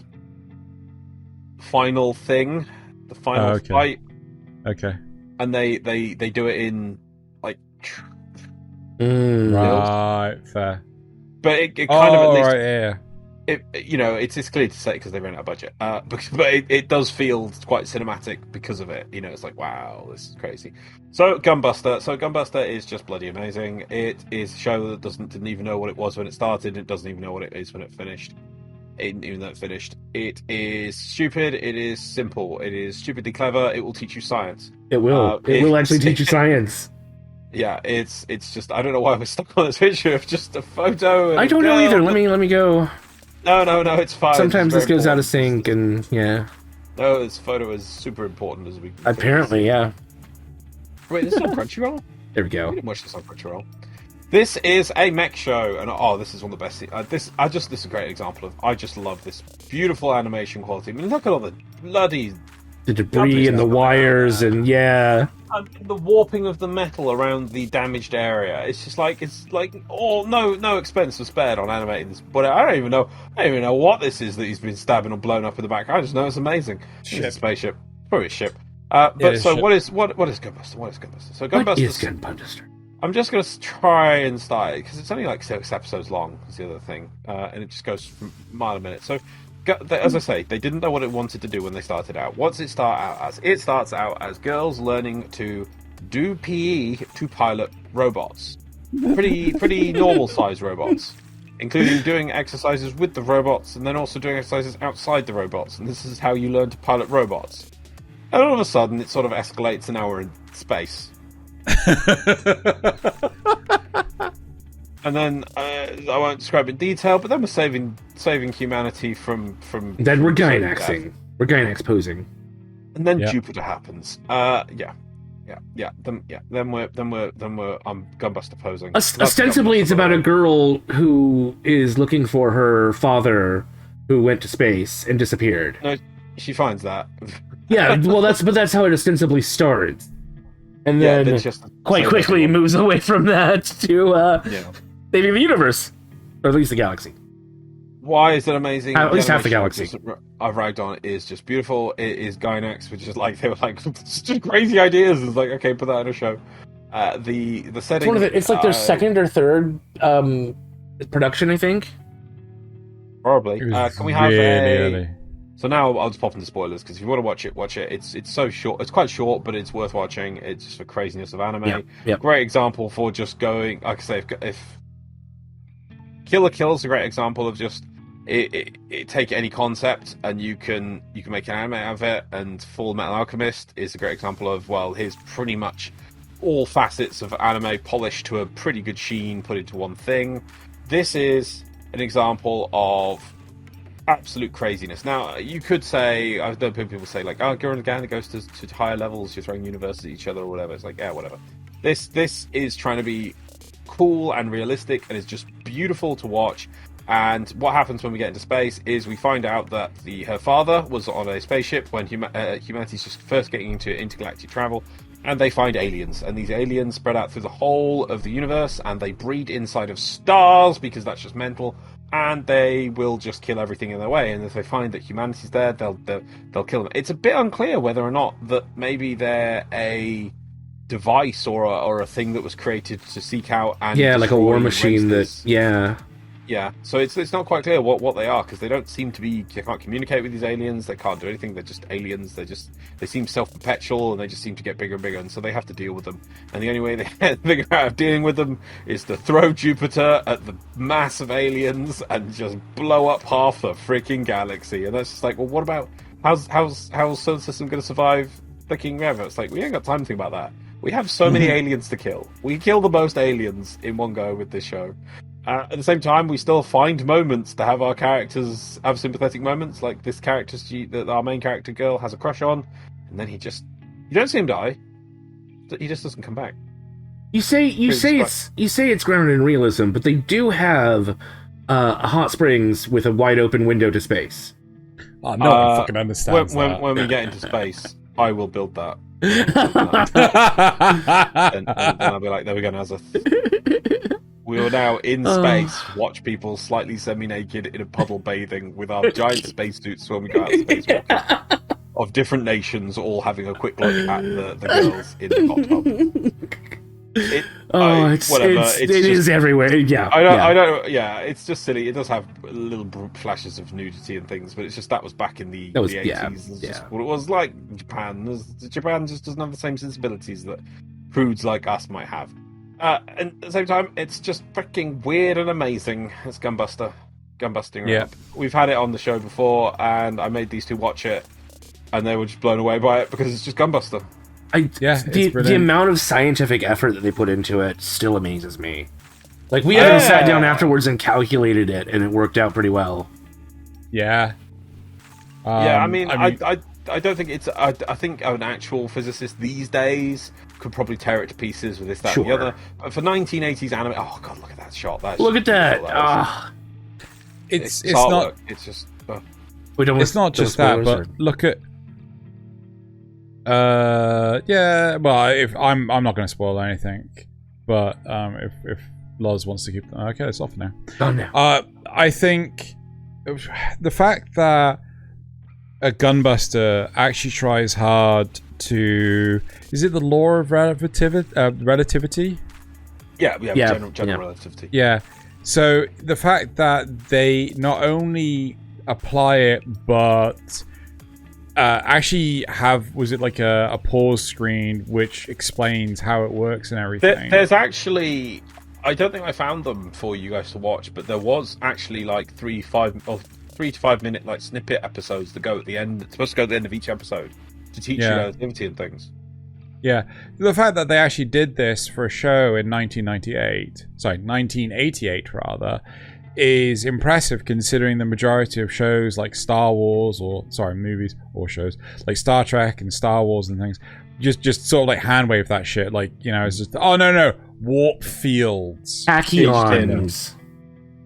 Speaker 1: final thing, the final fight.
Speaker 3: Okay.
Speaker 1: And they do it in like.
Speaker 3: Right, fair.
Speaker 1: But it kind of at least.
Speaker 3: Right, yeah.
Speaker 1: It's clear to say because they ran out of budget. But it does feel quite cinematic because of it. It's like, wow, this is crazy. So GunBuster is just bloody amazing. It is a show that didn't even know what it was when it started. It doesn't even know what it is when it finished. Even though it finished, it is stupid. It is simple. It is stupidly clever. It will teach you science.
Speaker 2: It will. It will actually teach you science.
Speaker 1: Yeah, it's just I don't know why we're stuck on this picture of just a photo. And
Speaker 2: I don't know either. Let me go.
Speaker 1: No, it's fine.
Speaker 2: Sometimes this goes out of sync, and yeah.
Speaker 1: No, this photo is super important as we.
Speaker 2: Apparently, yeah.
Speaker 1: Wait, this is on Crunchyroll?
Speaker 2: There we go.
Speaker 1: We didn't watch this on Crunchyroll. This is a mech show, and this is one of the best. This is a great example of. I just love this beautiful animation quality. I mean, look at all the bloody.
Speaker 2: The debris and the wires, and yeah.
Speaker 1: The warping of the metal around the damaged area. It's like no expense was spared on animating this. But I don't even know what this is that he's been stabbing or blown up in the back. I just know it's amazing. It's a spaceship, probably a ship. What is GunBuster? What is GunBuster? So GunBuster.
Speaker 2: What is GunBuster?
Speaker 1: I'm just going to try and start it because it's only like 6 episodes long. Is the other thing, and it just goes from a mile a minute. So. As I say, they didn't know what it wanted to do when they started out. What's it start out as? It starts out as girls learning to do PE to pilot robots. Pretty normal sized robots. Including doing exercises with the robots and then also doing exercises outside the robots. And this is how you learn to pilot robots. And all of a sudden, it sort of escalates and now we're in space. And then I won't describe in detail, but then we're saving humanity from.
Speaker 2: Then we're Gainaxing. We're Gainax posing.
Speaker 1: And then Jupiter happens. Then we're GunBuster posing.
Speaker 2: Ostensibly, it's about a girl who is looking for her father, who went to space and disappeared.
Speaker 1: No, she finds that.
Speaker 2: Yeah, well, that's how it ostensibly starts, and then quite quickly moves away from that to saving the universe, or at least the galaxy.
Speaker 1: Why is it amazing?
Speaker 2: At least half the galaxy.
Speaker 1: I've ragged on it is just beautiful. It is Gainax, which is like they were like just crazy ideas. It's like okay, put that in a show. The setting.
Speaker 2: It's like their second or third production, I think.
Speaker 1: Probably. Can we have
Speaker 3: early.
Speaker 1: So now I'll just pop into spoilers because if you want to watch it. It's so short. It's quite short, but it's worth watching. It's just for craziness of anime.
Speaker 2: Yep.
Speaker 1: Great example for just going. Like I say, if Kill la Kill is a great example of just it take any concept and you can make an anime out of it. And Fullmetal Alchemist is a great example of here's pretty much all facets of anime polished to a pretty good sheen put into one thing. This is an example of absolute craziness. Now, you could say, I've heard people say, like, oh, Gurren Lagann goes to higher levels, you're throwing universes at each other or whatever. It's like, yeah, whatever. This is trying to be cool and realistic, and it's just beautiful to watch. And what happens when we get into space is we find out that her father was on a spaceship when humanity's just first getting into intergalactic travel, and they find aliens. And these aliens spread out through the whole of the universe, and they breed inside of stars, because that's just mental. and they will just kill everything in their way. And if they find that humanity's there, they'll kill them. It's a bit unclear whether or not that maybe they're a device or a thing that was created to seek out and
Speaker 2: like a war machine
Speaker 1: so it's not quite clear what they are, because they don't seem to be, they can't communicate with these aliens, they can't do anything, they're just aliens, they seem self-perpetual, and they just seem to get bigger and bigger, and so they have to deal with them, and the only way they figure out of dealing with them is to throw Jupiter at the mass of aliens and just blow up half the freaking galaxy. And that's just like, well, what about how's solar system going to survive freaking forever? It's like, we ain't got time to think about that. We have so many aliens to kill. We kill the most aliens in one go with this show. At the same time, we still find moments to have our characters have sympathetic moments, like this character that our main character girl has a crush on, and then you don't see him die. He just doesn't come back.
Speaker 2: You say it's grounded in realism, but they do have a hot springs with a wide open window to space.
Speaker 3: Oh, no one fucking understands that.
Speaker 1: When we get into space, I will build that. and I'll be like, there we go, Nasuth. We will now, in space, watch people slightly semi-naked in a puddle bathing with our giant spacesuits when we go out of space walking, of different nations, all having a quick look at the girls in the hot tub.
Speaker 2: It is everywhere. Yeah,
Speaker 1: I don't. Yeah, it's just silly. It does have little flashes of nudity and things, but it's just that was back in the 80s. It's just what it was like. Japan just doesn't have the same sensibilities that prudes like us might have. And at the same time, it's just freaking weird and amazing. It's gunbusting. Up. We've had it on the show before, and I made these two watch it, and they were just blown away by it because it's just gunbuster.
Speaker 2: The amount of scientific effort that they put into it still amazes me. Like, we even sat down afterwards and calculated it, and it worked out pretty well.
Speaker 3: Yeah.
Speaker 1: I don't think it's. I think an actual physicist these days could probably tear it to pieces with this, that, and the other. But for 1980s anime, oh god, look at that shot!
Speaker 2: Look at that!
Speaker 3: It's not.
Speaker 1: It's just.
Speaker 3: It's not just that, but look at. Well, if I'm not going to spoil anything, but if Loz wants to keep, okay, it's off now.
Speaker 2: Oh no.
Speaker 3: I think the fact that a gunbuster actually tries hard to, is it the law of relativity?
Speaker 1: Yeah. General relativity.
Speaker 3: Yeah. So the fact that they not only apply it, but actually have, was it like a pause screen which explains how it works and everything?
Speaker 1: There's actually, I don't think I found them for you guys to watch, but there was actually like 3 to 5 minute like snippet episodes that go at the end. It's supposed to go at the end of each episode to teach you relativity and things.
Speaker 3: Yeah, the fact that they actually did this for a show in 1988 rather, is impressive considering the majority of shows like Star Wars, movies or shows like Star Trek and Star Wars and things, just sort of like hand wave that shit. Like, you know, it's just, oh no, warp fields,
Speaker 2: tachyons.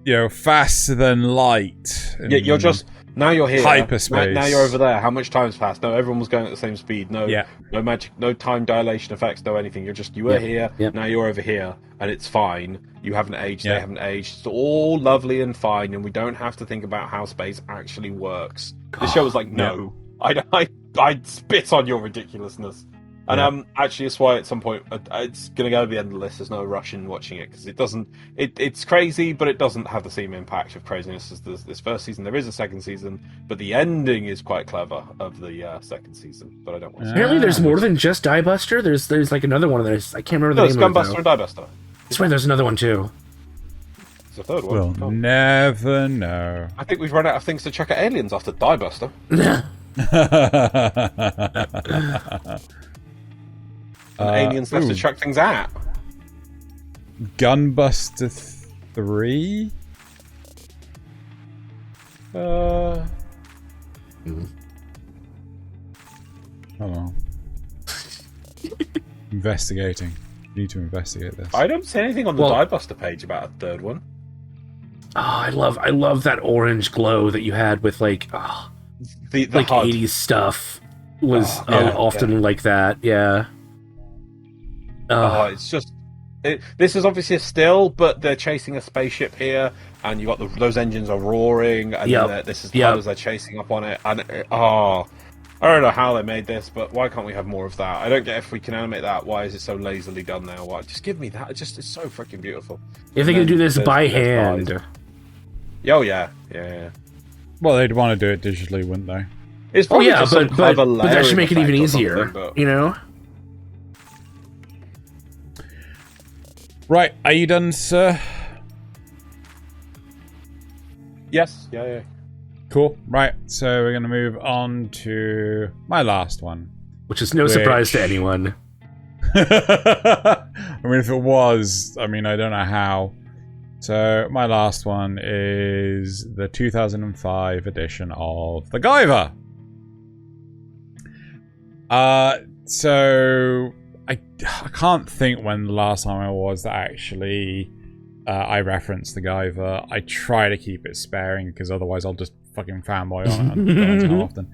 Speaker 3: You know, faster than light.
Speaker 1: Yeah, you're just, now you're here.
Speaker 3: Hyperspace.
Speaker 1: Now you're over there. How much time's passed? No, everyone was going at the same speed. No magic, no time dilation effects, no anything. You were here, now you're over here, and it's fine. You haven't aged, they haven't aged. It's all lovely and fine, and we don't have to think about how space actually works. The show was like, no. I'd spit on your ridiculousness. And actually, that's why at some point it's going to go to the end of the list. There's no rush in watching it because it doesn't. It's crazy, but it doesn't have the same impact of craziness as this first season. There is a second season, but the ending is quite clever of the second season. But I don't want to.
Speaker 2: Apparently, there's more than just Diebuster. There's like another one. I can't remember the name of it.
Speaker 1: There's GunBuster and Diebuster.
Speaker 2: I swear there's another one too.
Speaker 1: There's a third one.
Speaker 3: We'll never know.
Speaker 1: I think we've run out of things to chuck at aliens after Diebuster. Aliens left to chuck things at.
Speaker 3: GunBuster 3? I don't know. Investigating. You need to investigate this.
Speaker 1: I don't see anything on the Diebuster page about a third one.
Speaker 2: Oh, I love that orange glow that you had with like
Speaker 1: the
Speaker 2: like
Speaker 1: HUD.
Speaker 2: 80s stuff was often like that. Yeah.
Speaker 1: It's just this is obviously a still, but they're chasing a spaceship here, and you got those engines are roaring, and this is as they're chasing up on it, and I don't know how they made this, but why can't we have more of that? I don't get if we can animate that. Why is it so lazily done now? Why? Just give me that. It's so freaking beautiful.
Speaker 2: If they could do this by hand.
Speaker 1: Oh yeah.
Speaker 3: Well, they'd want to do it digitally, wouldn't they?
Speaker 1: It's probably just some clever
Speaker 2: but that should make it even easier, you know?
Speaker 3: Right, are you done, sir?
Speaker 1: Yes, yeah.
Speaker 3: Cool, right, so we're going to move on to my last one.
Speaker 2: Which is no surprise to anyone.
Speaker 3: I mean, if it was, I don't know how. So, my last one is the 2005 edition of The Guyver. So I can't think when the last time I was that actually I referenced the Guyver. I try to keep it sparing because otherwise I'll just fucking fanboy on it and how often.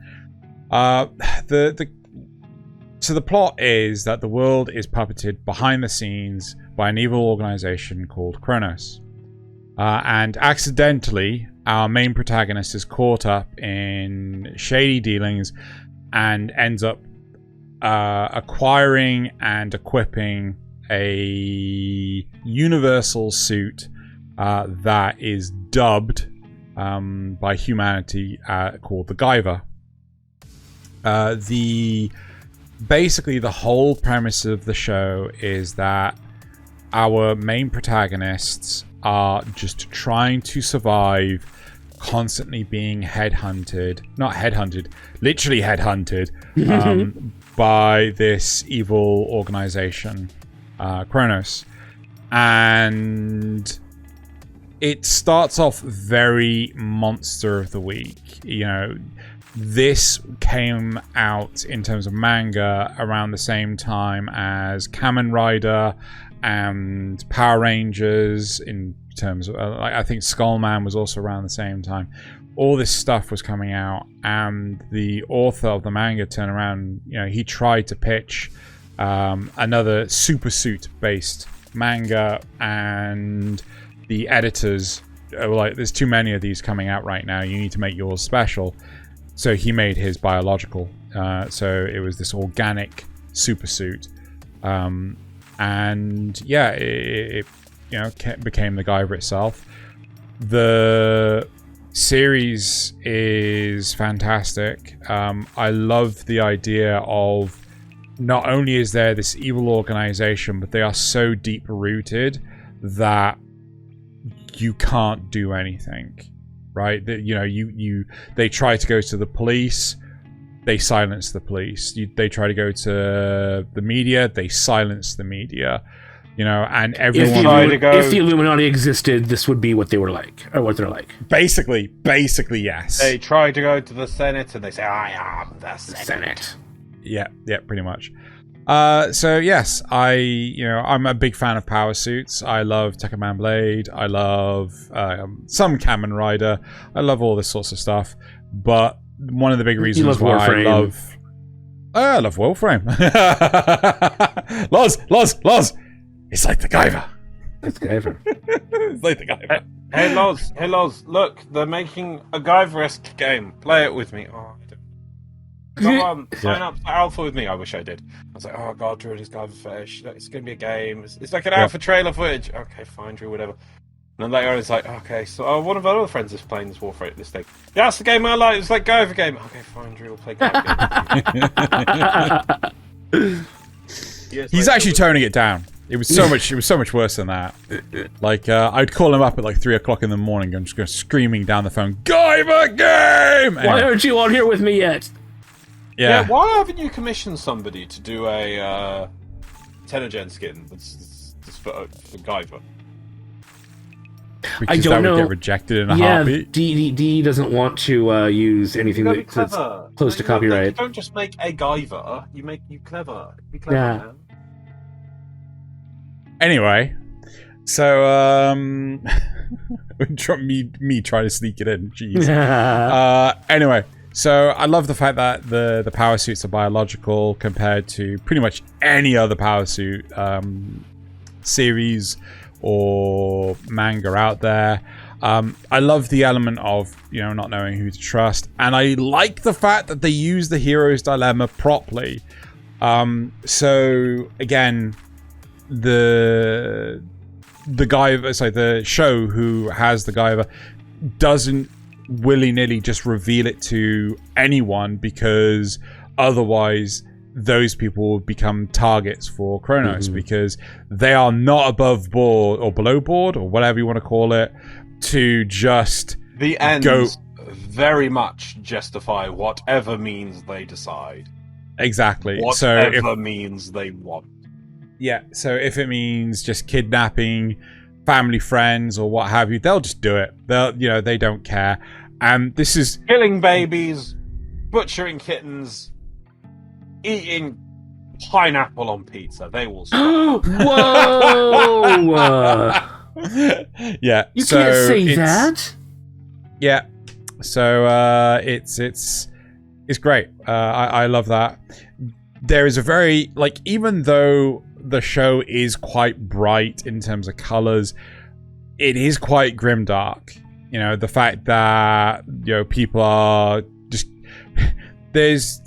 Speaker 3: So the plot is that the world is puppeted behind the scenes by an evil organization called Kronos. And accidentally, our main protagonist is caught up in shady dealings and ends up acquiring and equipping a universal suit that is dubbed by humanity called the Guyver. Basically, the whole premise of the show is that our main protagonists are just trying to survive, constantly being literally headhunted by this evil organization, Kronos. And it starts off very monster of the week. You know, this came out in terms of manga around the same time as Kamen Rider and Power Rangers, in terms of I think Skullman was also around the same time. All this stuff was coming out, and the author of the manga turned around, he tried to pitch another super suit based manga, and the editors were like, there's too many of these coming out right now, you need to make yours special. So he made his biological, so it was this organic super suit. And yeah, it became the Guyver itself. The series is fantastic. I love the idea of not only is there this evil organization, but they are so deep rooted that you can't do anything, right? That they try to go to the police. They silence the police. They try to go to the media. They silence the media. And everyone.
Speaker 2: If the Illuminati existed, this would be what they were like, or what they're like.
Speaker 3: Basically, yes.
Speaker 1: They try to go to the Senate, and they say, "I am the Senate."
Speaker 3: Yeah, pretty much. So yes, I'm a big fan of power suits. I love Tekkaman Blade. I love some Kamen Rider. I love all this sorts of stuff. But one of the big reasons why I love Warframe. Loz. It's like the Guyver.
Speaker 2: It's Guyver.
Speaker 3: It's like the Guyver.
Speaker 1: Hey, Loz. Look, they're making a Guyver-esque game. Play it with me. Oh, I don't. Come on, sign up for Alpha with me. I wish I did. I was like, oh god, Drew, this Guyver fetish. It's going to be a game. It's like an Alpha trailer footage. Okay, fine, Drew, whatever. And then later on, it's like, okay, so one of our other friends is playing this Warframe, this thing. Yeah, that's the game I like. It's like Guyver game. Okay, fine, Drew, we'll play Guyver game.
Speaker 3: He's actually toning it down. It was so much worse than that. Like, I'd call him up at like 3 o'clock in the morning and just go screaming down the phone, Guyver game! Anyway.
Speaker 2: Why aren't you on here with me yet?
Speaker 1: Yeah, why haven't you commissioned somebody to do a Xenogen skin that's for Guyver?
Speaker 3: Because
Speaker 2: I don't know.
Speaker 3: Would get rejected in a heartbeat.
Speaker 2: D doesn't want to use anything that's close to copyright.
Speaker 1: You don't just make a Guyver, you clever. Be clever, man.
Speaker 3: Anyway, so me trying to sneak it in. Jeez. Anyway, so I love the fact that the power suits are biological compared to pretty much any other power suit series or manga out there. I love the element of, not knowing who to trust, and I like the fact that they use the hero's dilemma properly. So again, the Guyver, sorry, the show who has the Guyver doesn't willy-nilly just reveal it to anyone, because otherwise those people will become targets for Kronos, because they are not above board or below board or whatever you want to call it to just
Speaker 1: the ends very much justify whatever means they decide.
Speaker 3: Exactly.
Speaker 1: Whatever means they want.
Speaker 3: Yeah, so if it means just kidnapping family, friends, or what have you, they'll just do it. They don't care. And this is
Speaker 1: killing babies, butchering kittens, eating pineapple on pizza. They will stop.
Speaker 2: Whoa!
Speaker 3: Yeah,
Speaker 2: you can't say that.
Speaker 3: Yeah, so it's great. I love that. There is a very, even though the show is quite bright in terms of colors, it is quite grimdark. The fact that people are just there's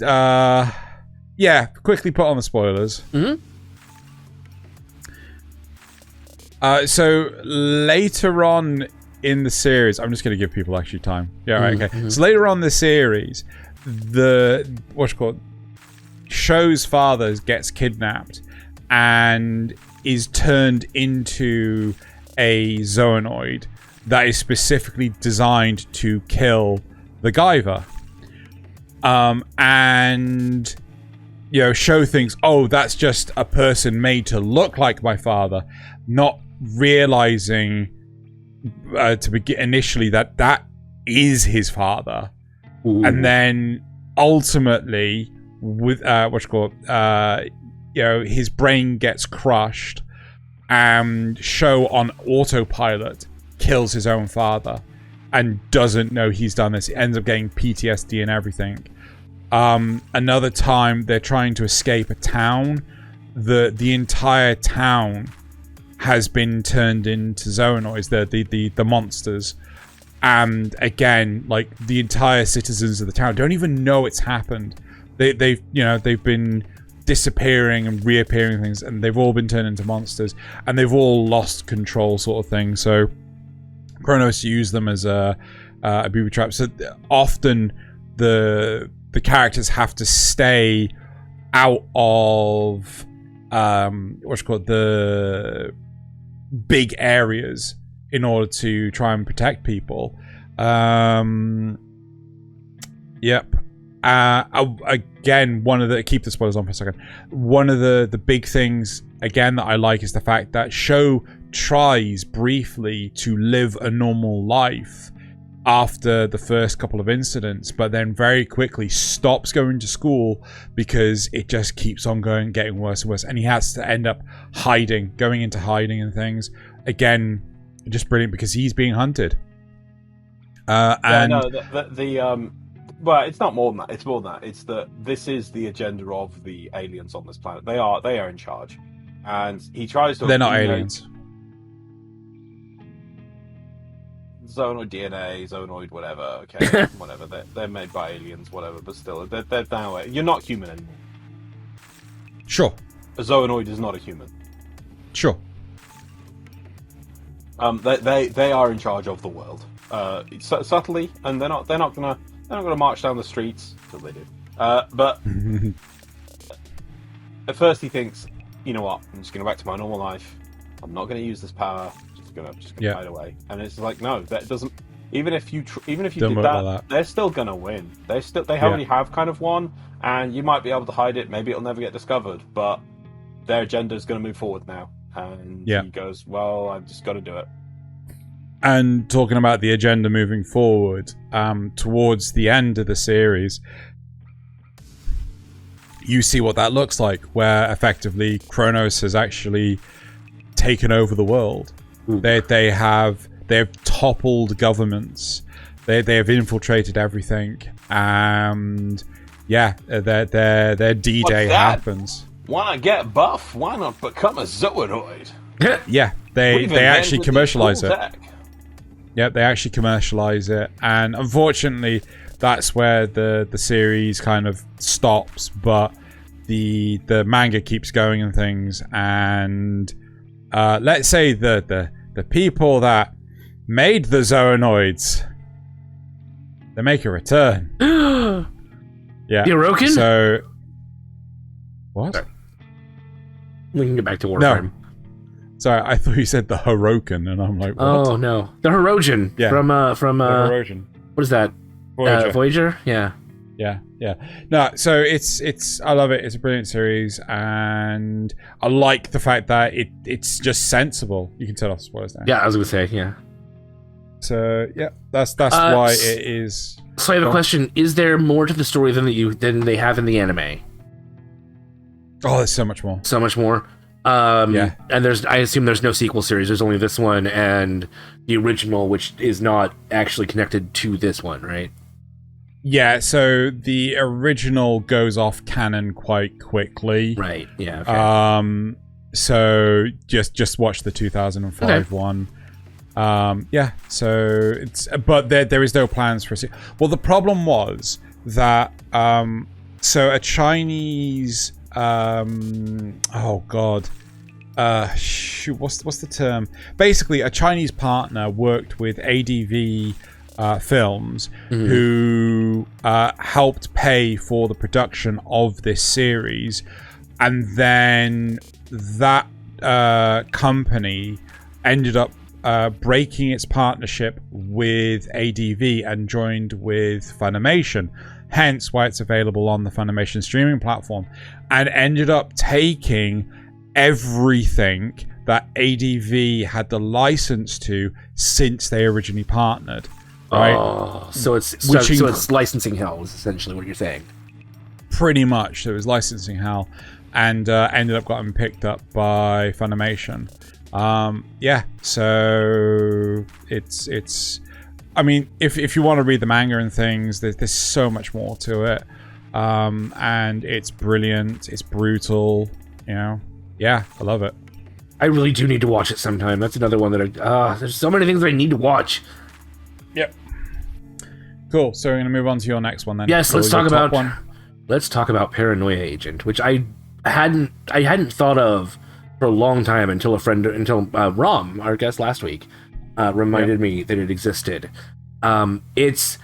Speaker 3: quickly put on the spoilers. So later on in the series, I'm just going to give people actually time. Yeah, right, okay. So later on in the series, show's father gets kidnapped and is turned into a zoonoid that is specifically designed to kill the Guyver. And show thinks, oh, that's just a person made to look like my father, not realizing to begin initially that is his father. Ooh. And then ultimately with his brain gets crushed and show on autopilot kills his own father and doesn't know he's done this. He ends up getting PTSD and everything. Another time they're trying to escape a town. The entire town has been turned into zoonoids, the monsters. And again, the entire citizens of the town don't even know it's happened. They've been disappearing and reappearing things, and they've all been turned into monsters, and they've all lost control, sort of thing. So Kronos used them as a booby trap. So often the characters have to stay out of the big areas in order to try and protect people. Yep. Again, keep the spoilers on for a second. One of the big things again that I like is the fact that Sho tries briefly to live a normal life after the first couple of incidents, but then very quickly stops going to school because it just keeps on getting worse and worse, and he has to end up going into hiding and things. Again, just brilliant because he's being hunted. Well,
Speaker 1: it's not more than that. It's more than that. It's that this is the agenda of the aliens on this planet. They are in charge, and he tries to.
Speaker 3: They're not aliens.
Speaker 1: Zoonoid DNA, Zoonoid whatever. Okay, whatever. They're made by aliens, whatever. But still, they're now. You're not human anymore.
Speaker 3: Sure.
Speaker 1: A Zoonoid is not a human.
Speaker 3: Sure.
Speaker 1: They are in charge of the world. Subtly, and they're not gonna march down the streets until they do. But at first he thinks, you know what? I'm just gonna go back to my normal life. I'm not gonna use this power. Just gonna hide away. And it's like, no, that doesn't. Even if you did that, they're still gonna win. They already have kind of won, and you might be able to hide it. Maybe it'll never get discovered, but their agenda is gonna move forward now. And he goes, well, I've just got to do it.
Speaker 3: And talking about the agenda moving forward, towards the end of the series, you see what that looks like, where effectively Kronos has actually taken over the world. They've toppled governments. They have infiltrated everything, and their D-Day happens.
Speaker 1: Why not get buff? Why not become a zoonoid?
Speaker 3: Yeah, they actually commercialize it.
Speaker 1: Tech.
Speaker 3: Yep, they actually commercialize it, and unfortunately, that's where the series kind of stops. But the manga keeps going and things, and let's say the people that made the Zoonoids, they make a return. Yeah,
Speaker 2: the Orokin?
Speaker 3: So what?
Speaker 2: Sorry. We can get back to Warframe.
Speaker 3: No. Sorry, I thought you said the Hiroken, and I'm like, what?
Speaker 2: Oh no, the Hirogen from
Speaker 3: the Hirogen.
Speaker 2: What is that? Voyager? Yeah.
Speaker 3: Yeah. No, so it's I love it. It's a brilliant series, and I like the fact that it's just sensible. You can turn off the spoilers now.
Speaker 2: Yeah, I was gonna say, yeah.
Speaker 3: So yeah, that's why it is.
Speaker 2: So I have a question: is there more to the story than they have in the anime?
Speaker 3: Oh, there's so much more.
Speaker 2: So much more. Yeah. And I assume there's no sequel series. There's only this one and the original, which is not actually connected to this one, right?
Speaker 3: Yeah, so the original goes off canon quite quickly.
Speaker 2: Right. Yeah. Okay.
Speaker 3: So just watch the 2005 one. Yeah. So but there is no plans for a sequel. Well, the problem was that so a Chinese oh god. Shoot, what's the term? Basically, a Chinese partner worked with ADV Films, who helped pay for the production of this series, and then that company ended up breaking its partnership with ADV and joined with Funimation, hence why it's available on the Funimation streaming platform, and ended up taking everything that ADV had the license to since they originally partnered. Right?
Speaker 2: Oh, so it's licensing hell is essentially what you're saying.
Speaker 3: Pretty much, it was licensing hell, and ended up getting picked up by Funimation. Yeah, so it's. I mean, if you want to read the manga and things, there's so much more to it, and it's brilliant. It's brutal, you know. Yeah, I love it.
Speaker 2: I really do need to watch it sometime. That's another one that there's so many things that I need to watch.
Speaker 3: Yep. Cool. So we're gonna move on to your next one then.
Speaker 2: Yes,
Speaker 3: so
Speaker 2: let's talk about Paranoia Agent, which I hadn't thought of for a long time until Rom, our guest last week, reminded me that it existed. It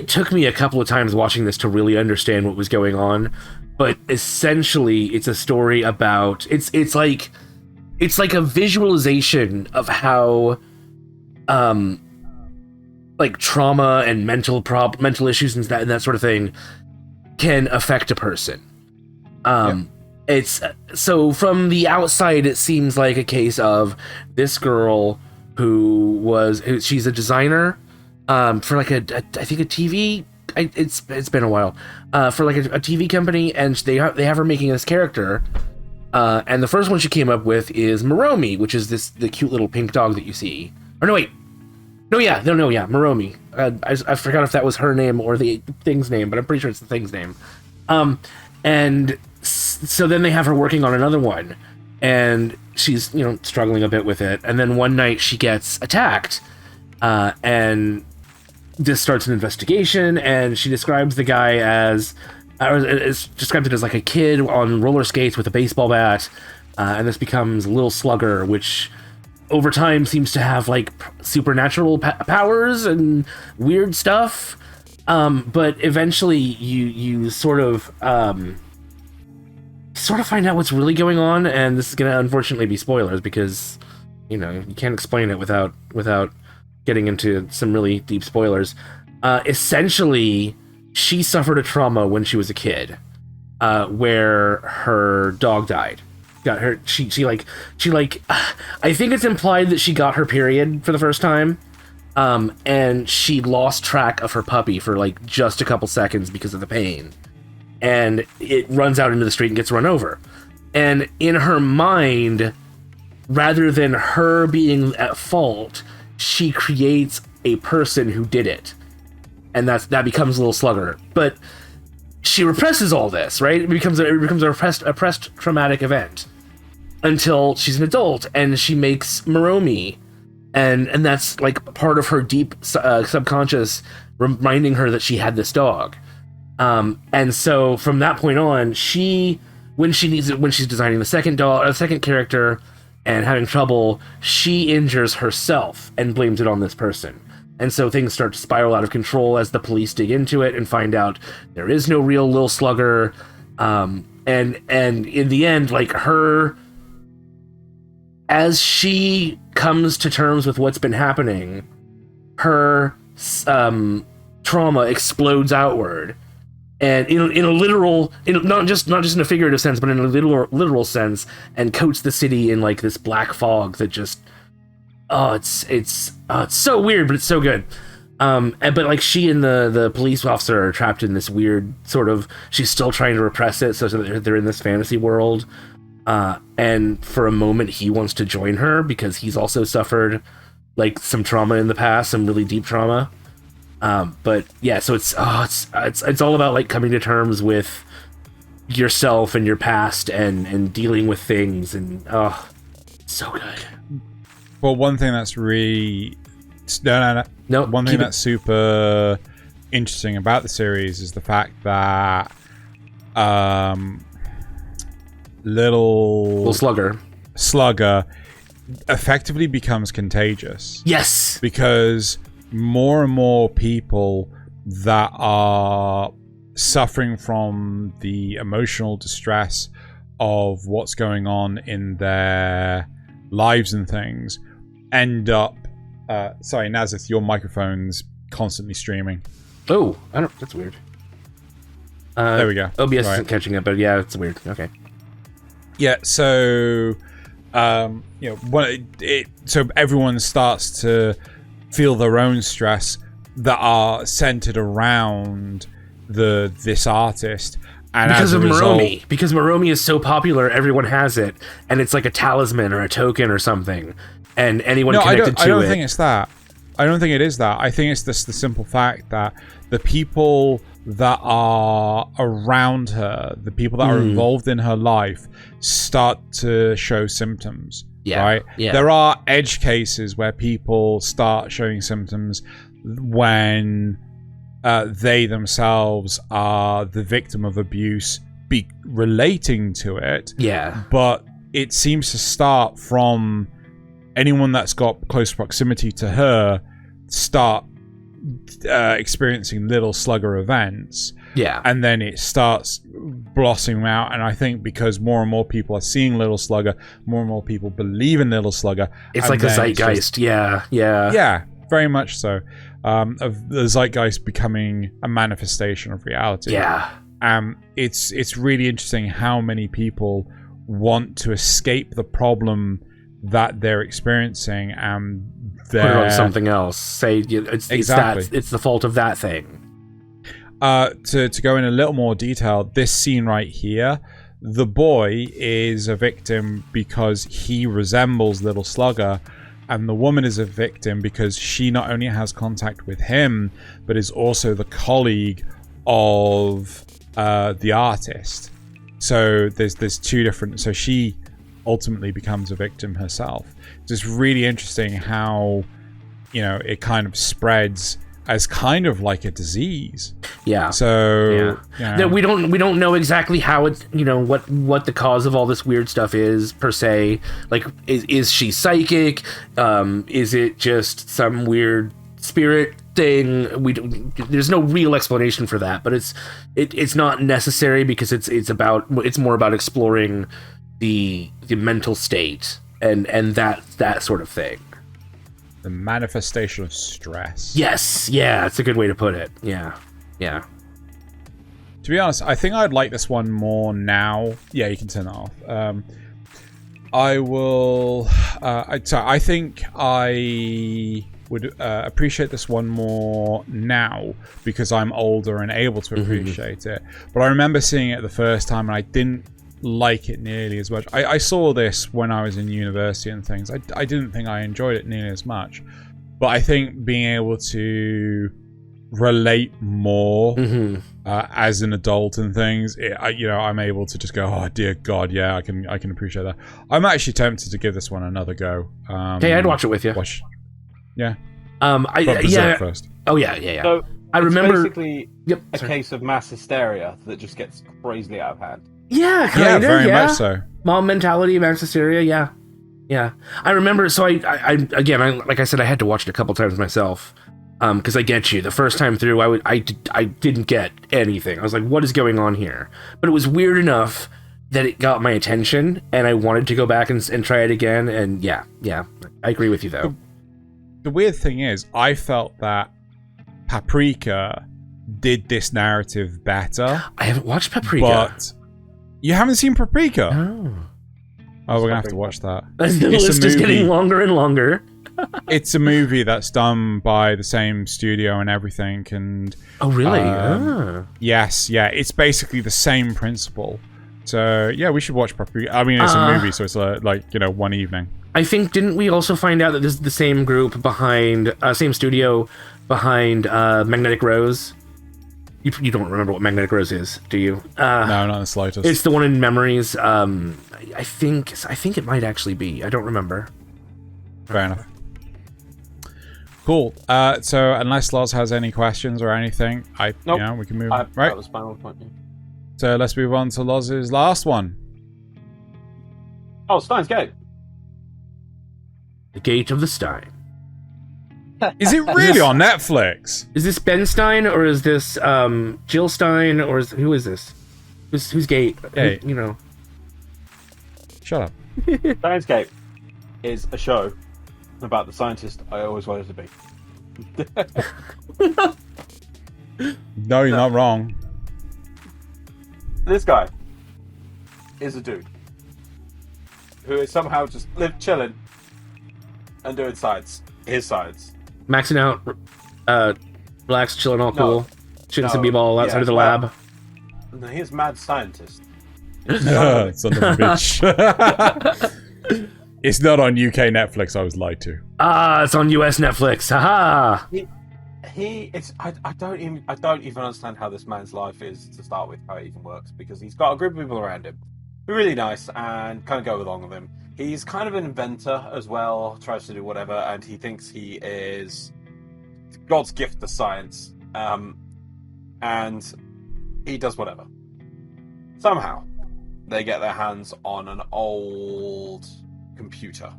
Speaker 2: took me a couple of times watching this to really understand what was going on. But essentially, it's a story about it's like a visualization of how, like trauma and mental issues and that sort of thing can affect a person. It's so from the outside, it seems like a case of this girl she's a designer, for like I think a TV. It's been a while, for like a TV company, and they have her making this character, and the first one she came up with is Moromi, which is the cute little pink dog that you see. Or Moromi. I forgot if that was her name or the thing's name, but I'm pretty sure it's the thing's name. And so then they have her working on another one, and she's struggling a bit with it, and then one night she gets attacked, and this starts an investigation, and she describes the guy as like a kid on roller skates with a baseball bat, and this becomes Lil Slugger, which over time seems to have like supernatural powers and weird stuff. But eventually you sort of find out what's really going on, and this is going to unfortunately be spoilers because you can't explain it without getting into some really deep spoilers. Essentially, she suffered a trauma when she was a kid, where her dog died. She I think it's implied that she got her period for the first time, and she lost track of her puppy for like just a couple seconds because of the pain, and it runs out into the street and gets run over. And in her mind, rather than her being at fault, she creates a person who did it, and that becomes Lil Slugger. But she represses all this, right? It becomes a repressed traumatic event until she's an adult and she makes Moromi, and that's like part of her deep subconscious reminding her that she had this dog. And so from that point on, when she's designing the second character and having trouble, she injures herself and blames it on this person. And so things start to spiral out of control as the police dig into it and find out there is no real Lil Slugger. And in the end, like, as she comes to terms with what's been happening, her trauma explodes outward. And in a literal, not just in a figurative sense, but in a literal sense, and coats the city in like this black fog that just, it's so weird, but it's so good. But like she and the police officer are trapped in this weird sort of, she's still trying to repress it, so they're in this fantasy world. And for a moment, he wants to join her because he's also suffered like some trauma in the past, some really deep trauma. But yeah, so it's all about like coming to terms with yourself and your past and dealing with things, and so good.
Speaker 3: Well, one thing that's really one thing that's super interesting about the series is the fact that little slugger effectively becomes contagious.
Speaker 2: Yes,
Speaker 3: because more and more people that are suffering from the emotional distress of what's going on in their lives and things end up sorry, Nasuth, your microphone's constantly streaming.
Speaker 2: Oh, that's weird.
Speaker 3: There we go.
Speaker 2: OBS isn't catching up, but yeah, it's weird. Okay.
Speaker 3: Yeah, so so everyone starts to feel their own stress that are centered around this artist, and
Speaker 2: because
Speaker 3: as a
Speaker 2: of
Speaker 3: result,
Speaker 2: Moromi. Because Moromi is so popular, everyone has it, and it's like a talisman or a token or something, and anyone connected to it.
Speaker 3: I don't think it's that. I don't think it is that. I think it's just the simple fact that the people that are around her, the people that are involved in her life, start to show symptoms.
Speaker 2: Yeah.
Speaker 3: Right?
Speaker 2: Yeah.
Speaker 3: There are edge cases where people start showing symptoms when they themselves are the victim of abuse, relating to it.
Speaker 2: Yeah.
Speaker 3: But it seems to start from anyone that's got close proximity to her start experiencing little slugger events.
Speaker 2: Yeah.
Speaker 3: And then it starts blossoming out, and I think because more and more people are seeing Little Slugger, more and more people believe in Little Slugger.
Speaker 2: It's like a zeitgeist.
Speaker 3: Yeah, very much so. Of the zeitgeist becoming a manifestation of reality.
Speaker 2: Yeah.
Speaker 3: It's really interesting how many people want to escape the problem that they're experiencing and
Speaker 2: put it on something else. Say it's the fault of that thing.
Speaker 3: To go in a little more detail, this scene right here, the boy is a victim because he resembles Little Slugger, and the woman is a victim because she not only has contact with him, but is also the colleague of the artist. So there's two different. So she ultimately becomes a victim herself. It's just really interesting how, it kind of spreads as kind of like a disease.
Speaker 2: Yeah.
Speaker 3: So
Speaker 2: No, we don't know exactly how it's what the cause of all this weird stuff is per se. Like, is she psychic? Is it just some weird spirit thing? There's no real explanation for that, but it's not necessary because it's more about exploring the mental state and that sort of thing.
Speaker 3: The manifestation of stress.
Speaker 2: Yes, yeah, it's a good way to put it. Yeah.
Speaker 3: To be honest, I think I'd like this one more now. Yeah, you can turn that off. I will. I think I would appreciate this one more now because I'm older and able to appreciate it. But I remember seeing it the first time and I didn't like it nearly as much. I saw this when I was in university and things. I didn't think I enjoyed it nearly as much. But I think being able to relate more
Speaker 2: Mm-hmm.
Speaker 3: as an adult and things. I'm able to just go, oh dear God, yeah, I can appreciate that. I'm actually tempted to give this one another go.
Speaker 2: Hey, I'd watch it with you.
Speaker 3: Yeah.
Speaker 2: Yeah.
Speaker 3: First.
Speaker 2: Oh yeah.
Speaker 1: So
Speaker 2: I remember.
Speaker 1: Basically, a case of mass hysteria that just gets crazily out of hand.
Speaker 2: Yeah, kind of.
Speaker 3: Very much so.
Speaker 2: Mom mentality, mass hysteria. Yeah. I remember. So I like I said, I had to watch it a couple times myself. Because I get you. The first time through, I didn't get anything. I was like, what is going on here? But it was weird enough that it got my attention, and I wanted to go back and try it again. And yeah, I agree with you though.
Speaker 3: The weird thing is, I felt that Paprika did this narrative better.
Speaker 2: I haven't watched Paprika.
Speaker 3: But you haven't seen Paprika?
Speaker 2: Oh,
Speaker 3: we're gonna have to watch that.
Speaker 2: The list is getting longer and longer.
Speaker 3: It's a movie that's done by the same studio and everything, and
Speaker 2: oh really?
Speaker 3: Yes, it's basically the same principle. So yeah, we should watch Paprika. I mean, it's a movie, so it's one evening.
Speaker 2: I think, didn't we also find out that this is the same group behind, same studio behind Magnetic Rose? You don't remember what Magnetic Rose is, do you?
Speaker 3: No, not in the slightest.
Speaker 2: It's the one in Memories. I think it might actually be. I don't remember.
Speaker 3: Fair enough. Cool. So unless Loz has any questions or anything,
Speaker 1: Nope.
Speaker 3: we can move on. Right.
Speaker 1: That was final point. Yeah.
Speaker 3: So let's move on to Loz's last one.
Speaker 1: Oh, Steins Gate.
Speaker 2: The Gate of the Stein.
Speaker 3: Is it really on Netflix?
Speaker 2: Is this Ben Stein, or is this Jill Stein, or who is this? Who's Gate?
Speaker 3: Hey. Shut up.
Speaker 1: Steins Gate is a show about the scientist I always wanted to be.
Speaker 3: No, you're not wrong.
Speaker 1: This guy is a dude who is somehow just chilling and doing his science.
Speaker 2: Maxing out, relaxed, chilling, all cool, shooting some b-ball outside of the lab.
Speaker 1: No, he's a mad scientist.
Speaker 3: Son of a bitch. It's not on UK Netflix, I was lied to.
Speaker 2: It's on US Netflix. Haha.
Speaker 1: I don't even understand how this man's life is to start with, how it even works, because he's got a group of people around him who are really nice and kind of go along with him. He's kind of an inventor as well, tries to do whatever, and he thinks he is God's gift to science, and he does whatever. Somehow, they get their hands on an old computer.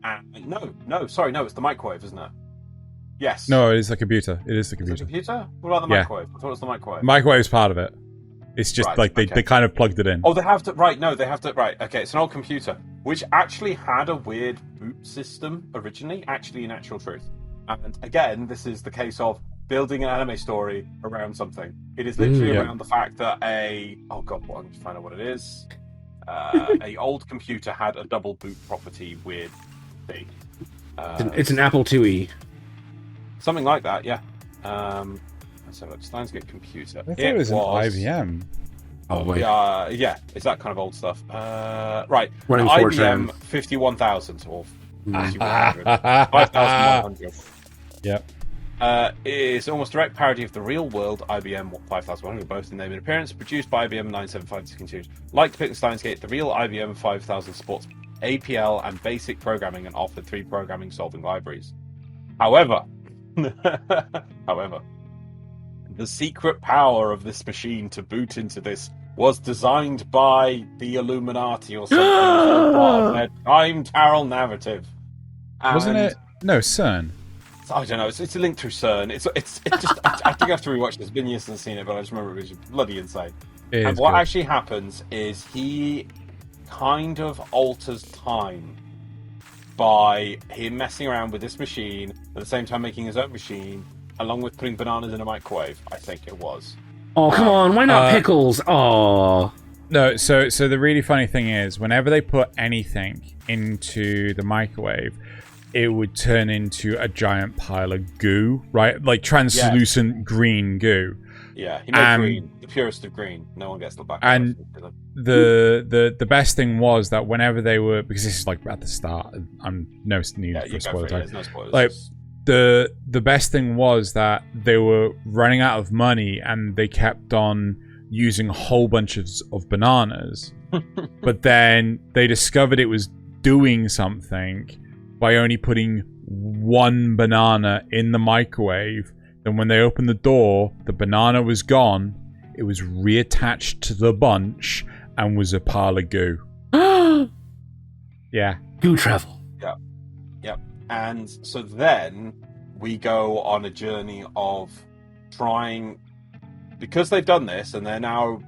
Speaker 1: And no, it's the microwave, isn't it? Yes.
Speaker 3: No, it is the computer. It is the computer.
Speaker 1: Is it the computer? What about the microwave? I thought it was the microwave.
Speaker 3: Microwave's part of it. It's just they kind of plugged it in.
Speaker 1: Oh, they have to. Right, okay, it's an old computer, which actually had a weird boot system originally, actually in actual truth. And again, this is the case of building an anime story around something. It is literally around the fact that I'm going to find out what it is. A old computer had a double boot property weird thing.
Speaker 2: It's an Apple IIe.
Speaker 1: Something like that, yeah. So Steins Gate computer.
Speaker 3: I thought it was an IBM.
Speaker 2: Oh wait.
Speaker 1: Yeah, it's that kind of old stuff. Right.
Speaker 2: Running
Speaker 1: IBM 51,000 or 5100. 5,100.
Speaker 3: Yep.
Speaker 1: Is almost direct parody of the real world IBM 5100, both in name and appearance. Produced by IBM 975 discontinued. Like depicting Steins Gate, the real IBM 5000 supports APL and basic programming and offered 3 programming solving libraries. However, the secret power of this machine to boot into this was designed by the Illuminati or something. Their time-Carroll narrative.
Speaker 3: Wasn't it? No, CERN.
Speaker 1: I don't know. It's a link through CERN. It's just. I think I have to rewatch this. It's been years since I've seen it, but I just remember it was bloody insane. And what actually happens is he kind of alters time by him messing around with this machine at the same time making his own machine, along with putting bananas in a microwave. I think it was.
Speaker 2: Oh come on! Why not pickles? Oh.
Speaker 3: No. So the really funny thing is, whenever they put anything into the microwave, it would turn into a giant pile of goo, right? Like translucent green goo.
Speaker 1: Yeah, he made green, the purest of green. No one gets the back.
Speaker 3: And the best thing was that whenever they were, because this is like at the start, I'm no need for spoiler time.
Speaker 1: No spoilers.
Speaker 3: Like the best thing was that they were running out of money and they kept on using a whole bunch of bananas. But then they discovered it was doing something by only putting one banana in the microwave. Then when they opened the door, the banana was gone. It was reattached to the bunch and was a pile of goo. Yeah.
Speaker 2: Goo travel.
Speaker 1: Yep. And so then we go on a journey of trying, because they've done this and they're now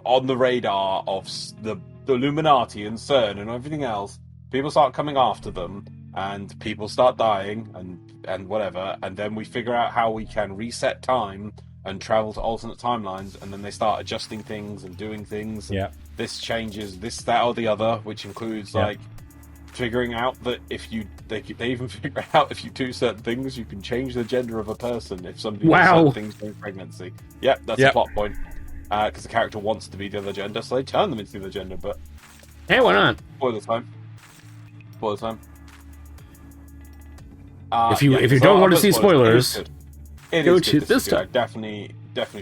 Speaker 1: on the radar of the Illuminati and CERN and everything else. People start coming after them, and people start dying and whatever. And then we figure out how we can reset time and travel to alternate timelines. And then they start adjusting things and doing things. And this changes this, that, or the other, which includes like figuring out that if you they even figure out if you do certain things, you can change the gender of a person if somebody does certain things during pregnancy. That's a plot point. Because the character wants to be the other gender, so they turn them into the other gender. But
Speaker 2: hey, why not?
Speaker 1: Spoiler time.
Speaker 2: If you don't want to see spoilers,
Speaker 1: go to this stuff. I definitely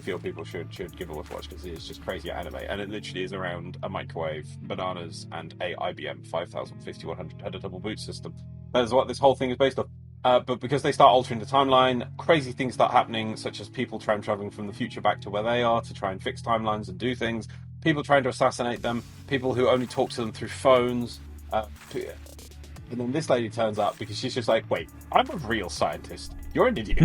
Speaker 1: feel people should give it a watch because it's just crazy anime, and it literally is around a microwave, bananas, and a IBM 5050-100 header double boot system. That is what this whole thing is based on. But because they start altering the timeline, crazy things start happening, such as people traveling from the future back to where they are to try and fix timelines and do things. People trying to assassinate them. People who only talk to them through phones. And then this lady turns up because she's just like, wait, I'm a real scientist. You're an idiot.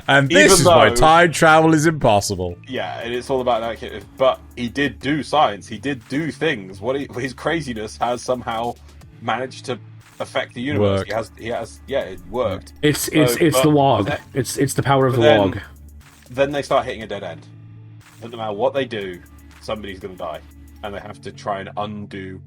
Speaker 3: And this is why time travel is impossible.
Speaker 1: Yeah, and it's all about that. But he did do science. He did do things. His craziness has somehow managed to affect the universe. He has. Yeah, it worked.
Speaker 2: It's the log. It's the power of the log.
Speaker 1: Then they start hitting a dead end. No matter what they do, somebody's going to die, and they have to try and undo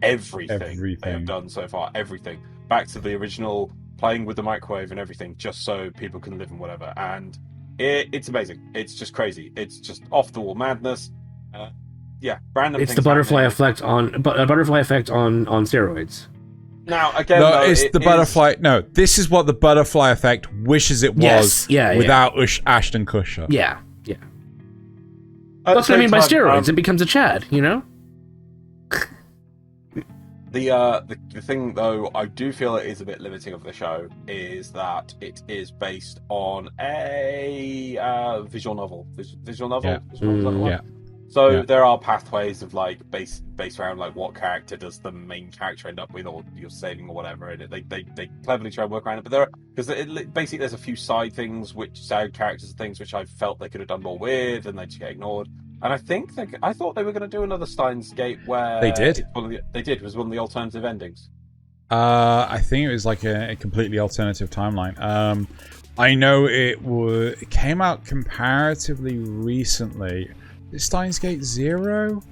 Speaker 1: everything they have done so far. Everything back to the original, playing with the microwave and everything, just so people can live and whatever. And it's amazing. It's just crazy. It's just off the wall madness. Random.
Speaker 2: It's the butterfly effect on steroids.
Speaker 1: Now again,
Speaker 3: no, it's the butterfly. No, this is what the butterfly effect wishes it was. Without Ashton Kutcher.
Speaker 2: Yeah. That's what I mean by steroids. It becomes a Chad, you know.
Speaker 1: The thing, though, I do feel it is a bit limiting of the show is that it is based on a visual novel. Visual novel? So there are pathways of like based around like what character does the main character end up with, or you're saving or whatever. And they cleverly try and work around it. But there are, because basically there's a few side characters and things which I felt they could have done more with, and they just get ignored. And I think I thought they were going to do another Steins Gate where
Speaker 3: they did.
Speaker 1: It was one of the alternative endings.
Speaker 3: I think it was like a completely alternative timeline. I know it came out comparatively recently. Is Steins Gate 0?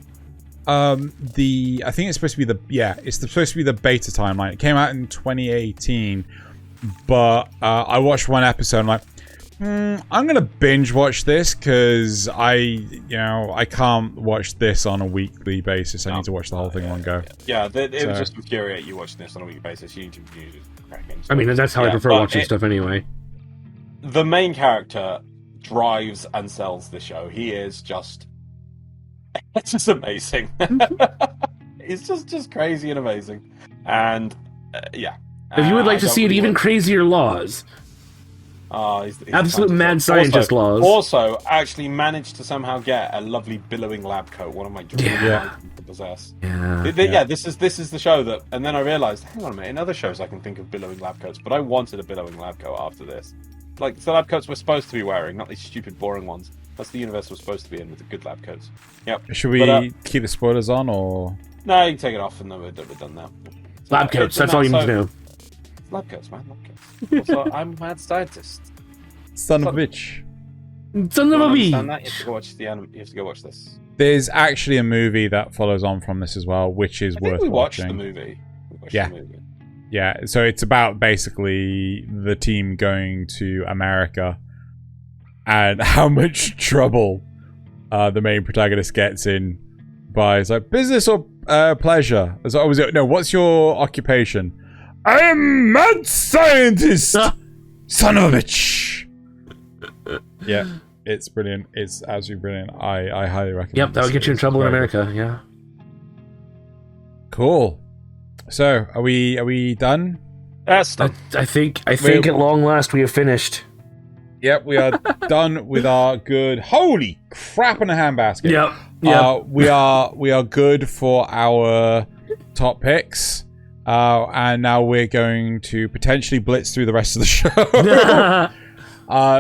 Speaker 3: I think it's supposed to be it's supposed to be the beta timeline. It came out in 2018, but I watched one episode. And I'm like, I'm gonna binge watch this because I can't watch this on a weekly basis. I need to watch the whole thing in one go.
Speaker 1: Yeah, it would just infuriate you watching this on a weekly basis. You need to crack in.
Speaker 2: I mean, that's how I prefer watching stuff anyway.
Speaker 1: The main character drives and sells the show. He is just... It's just amazing. It's just crazy and amazing. And,
Speaker 2: If you would like to see it even crazier laws...
Speaker 1: he's
Speaker 2: absolute mad scientist laws.
Speaker 1: Also, actually managed to somehow get a lovely billowing lab coat. One of my dreams to possess. This is the show that. And then I realised, hang on a minute. In other shows, I can think of billowing lab coats, but I wanted a billowing lab coat after this. Like the lab coats we're supposed to be wearing, not these stupid, boring ones. That's the universe we're supposed to be in with the good lab coats. Yep.
Speaker 3: Should we keep the spoilers on, or?
Speaker 1: No, you can take it off, and then we're done now.
Speaker 2: So, lab coats. That's all you need to know.
Speaker 1: Lab coats, man. Lab coats. Also, I'm a mad scientist.
Speaker 3: Son of a bitch.
Speaker 2: Son of a bitch.
Speaker 1: You have to go watch the anime. You have to go watch this.
Speaker 3: There's actually a movie that follows on from this as well, which is worth watching.
Speaker 1: We watched the movie.
Speaker 3: Yeah, so it's about basically the team going to America and how much trouble the main protagonist gets in by, it's like, business or pleasure? No, what's your occupation? I am mad scientist, son of a bitch. Yeah, it's brilliant. It's absolutely brilliant. I highly recommend.
Speaker 2: Yep, that would get you in trouble in America. Yeah.
Speaker 3: Cool. So, are we done?
Speaker 1: That's done.
Speaker 2: I think at long last we have finished.
Speaker 3: Yep, we are done with our good. Holy crap in a handbasket.
Speaker 2: Yep.
Speaker 3: We are good for our top picks. And now we're going to potentially blitz through the rest of the show.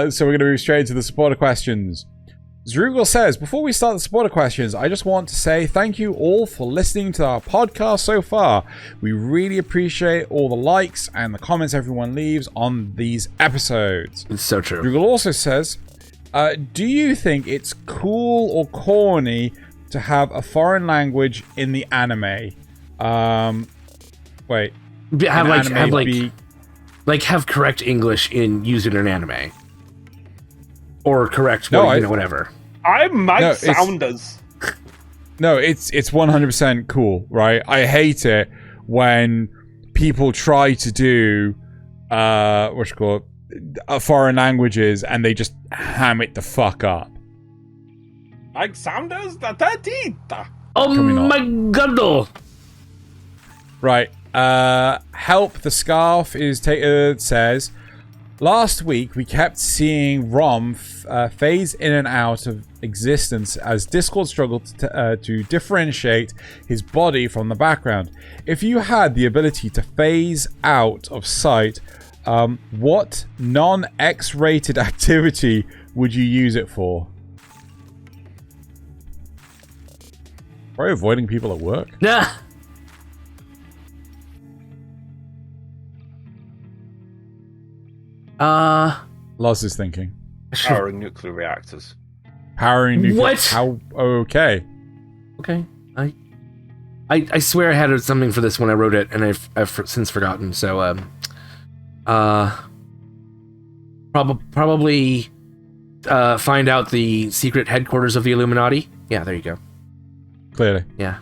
Speaker 3: So we're going to move straight into the supporter questions. Zrugel says, before we start the supporter questions, I just want to say thank you all for listening to our podcast so far. We really appreciate all the likes and the comments everyone leaves on these episodes.
Speaker 2: It's so true.
Speaker 3: Zrugel also says, do you think it's cool or corny to have a foreign language in the anime? Wait.
Speaker 2: Have correct English used in an anime. Or correct whatever.
Speaker 1: I'm Mike Saunders.
Speaker 3: No, it's 100% cool, right? I hate it when people try to do foreign languages and they just ham it the fuck up.
Speaker 1: Mike Saunders, the 13th.
Speaker 2: Oh my god!
Speaker 3: Right. Help the Scarf says, last week we kept seeing Rom phase in and out of existence as Discord struggled to differentiate his body from the background. If you had the ability to phase out of sight, what non-X-rated activity would you use it for? Probably avoiding people at work.
Speaker 2: Nah.
Speaker 3: Loz is thinking.
Speaker 1: Powering nuclear reactors.
Speaker 3: Powering nuclear...
Speaker 2: What?
Speaker 3: How... Okay.
Speaker 2: Okay. I swear I had something for this when I wrote it, and I've since forgotten. So, probably find out the secret headquarters of the Illuminati. Yeah, there you go.
Speaker 3: Clearly.
Speaker 2: Yeah.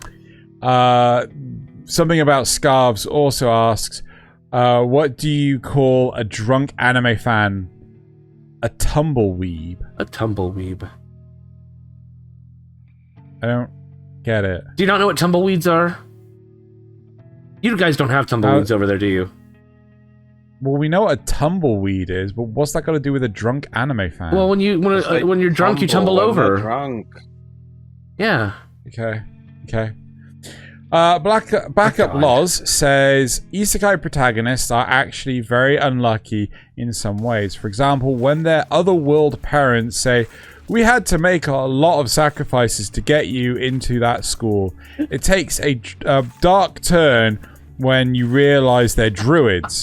Speaker 3: Something about Scarves also asks, what do you call a drunk anime fan? A tumbleweeb.
Speaker 2: A tumbleweeb.
Speaker 3: I don't get it.
Speaker 2: Do you not know what tumbleweeds are? You guys don't have tumbleweeds over there, do you?
Speaker 3: Well, we know what a tumbleweed is, but what's that got to do with a drunk anime fan?
Speaker 2: Well, when you're drunk, you tumble over.
Speaker 1: Drunk.
Speaker 2: Yeah.
Speaker 3: Okay. Backup Loz says isekai protagonists are actually very unlucky in some ways. For example, when their otherworld parents say, "We had to make a lot of sacrifices to get you into that school." It takes a dark turn when you realize they're druids.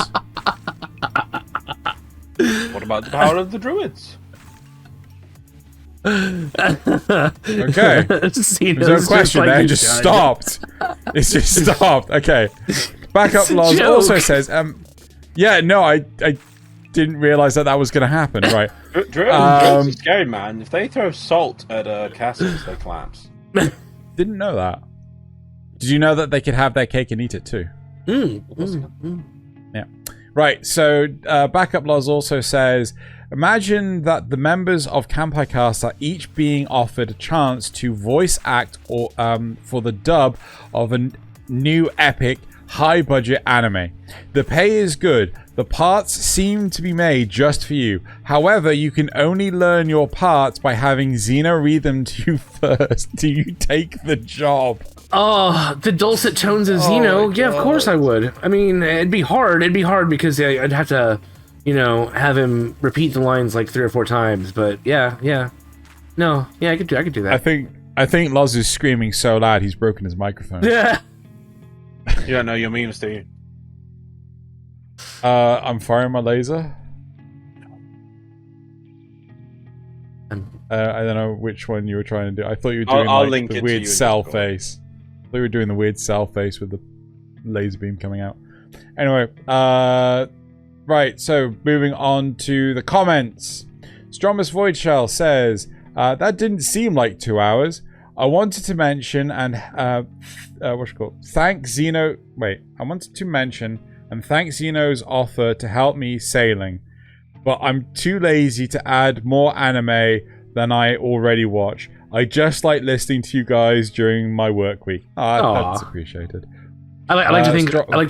Speaker 1: What about the power of the druids?
Speaker 3: Okay. There's no question there. It just stopped. It's just stopped. Okay. Backup Loz also says, yeah, no, I didn't realize that was going to happen. Right.
Speaker 1: Druids are scary, man. If they throw salt at castles, they collapse.
Speaker 3: Didn't know that. Did you know that they could have their cake and eat it too? Yeah. Right. So Backup Loz also says, imagine that the members of Kanpai Cast are each being offered a chance to voice act or for the dub of a new epic high-budget anime. The pay is good. The parts seem to be made just for you. However, you can only learn your parts by having Xeno read them to you first. Do you take the job?
Speaker 2: Oh, the dulcet tones of Xeno. Yeah, of course I would. I mean, it'd be hard. It'd be hard because I'd have to, have him repeat the lines like 3 or 4 times. But yeah. No, yeah, I could do that.
Speaker 3: I think Loz is screaming so loud he's broken his microphone.
Speaker 2: Yeah.
Speaker 1: You don't know your memes, do you?
Speaker 3: I'm firing my laser. I don't know which one you were trying to do. I thought you were doing the weird cell face. I thought you were doing the weird cell face with the laser beam coming out. Anyway, right, so moving on to the comments. Strommus Voidshell says, that didn't seem like 2 hours. I wanted to mention and thank Xeno. Wait, I wanted to mention and thank Xeno's offer to help me sailing. But I'm too lazy to add more anime than I already watch. I just like listening to you guys during my work week. That's appreciated.
Speaker 2: I like to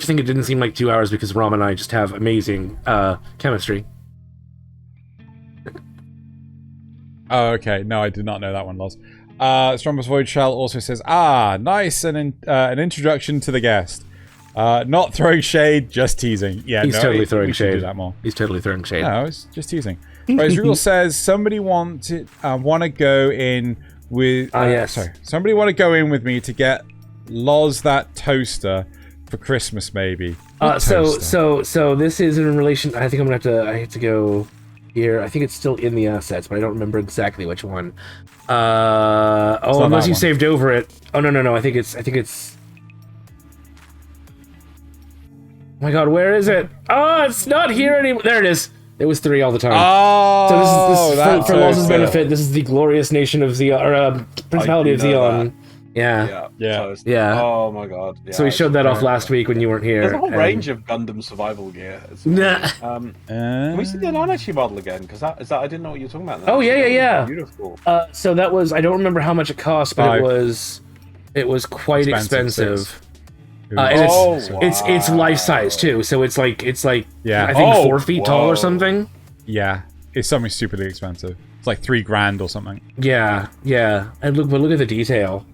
Speaker 2: think it didn't seem like 2 hours because Rom and I just have amazing chemistry.
Speaker 3: Oh, okay. No, I did not know that one, Loz. Strombus Void Shell also says, nice, an introduction to the guest. Not throwing shade, just teasing. Yeah,
Speaker 2: he's totally throwing shade.
Speaker 3: Do that more.
Speaker 2: He's totally throwing shade.
Speaker 3: No, it's just teasing. Right, Rule says somebody want to go in with. Somebody want to go in with me to get Loz that toaster for Christmas, maybe.
Speaker 2: So this is in relation. I think I have to go here. I think it's still in the assets, but I don't remember exactly which one. Unless you saved over it. Oh no. I think it's. Oh my god, where is it? Oh, it's not here anymore. There it is. It was 3 all the time.
Speaker 3: Oh,
Speaker 2: so this is for Loz's benefit. This is the glorious nation of Zeon, or Principality of Zeon. Yeah.
Speaker 1: Oh my god. Yeah,
Speaker 2: so we showed that off last week when you weren't here.
Speaker 1: There's a whole range of Gundam survival gear. Can we see the Honnaemise model again? Because that I didn't know what you were talking about.
Speaker 2: Oh yeah.
Speaker 1: Beautiful.
Speaker 2: So that was, I don't remember how much it cost, but it was quite expensive. It's life size too, so it's like I think 4 feet tall or something.
Speaker 3: Yeah, it's something stupidly expensive. It's like $3,000 or something.
Speaker 2: Yeah. And look at the detail.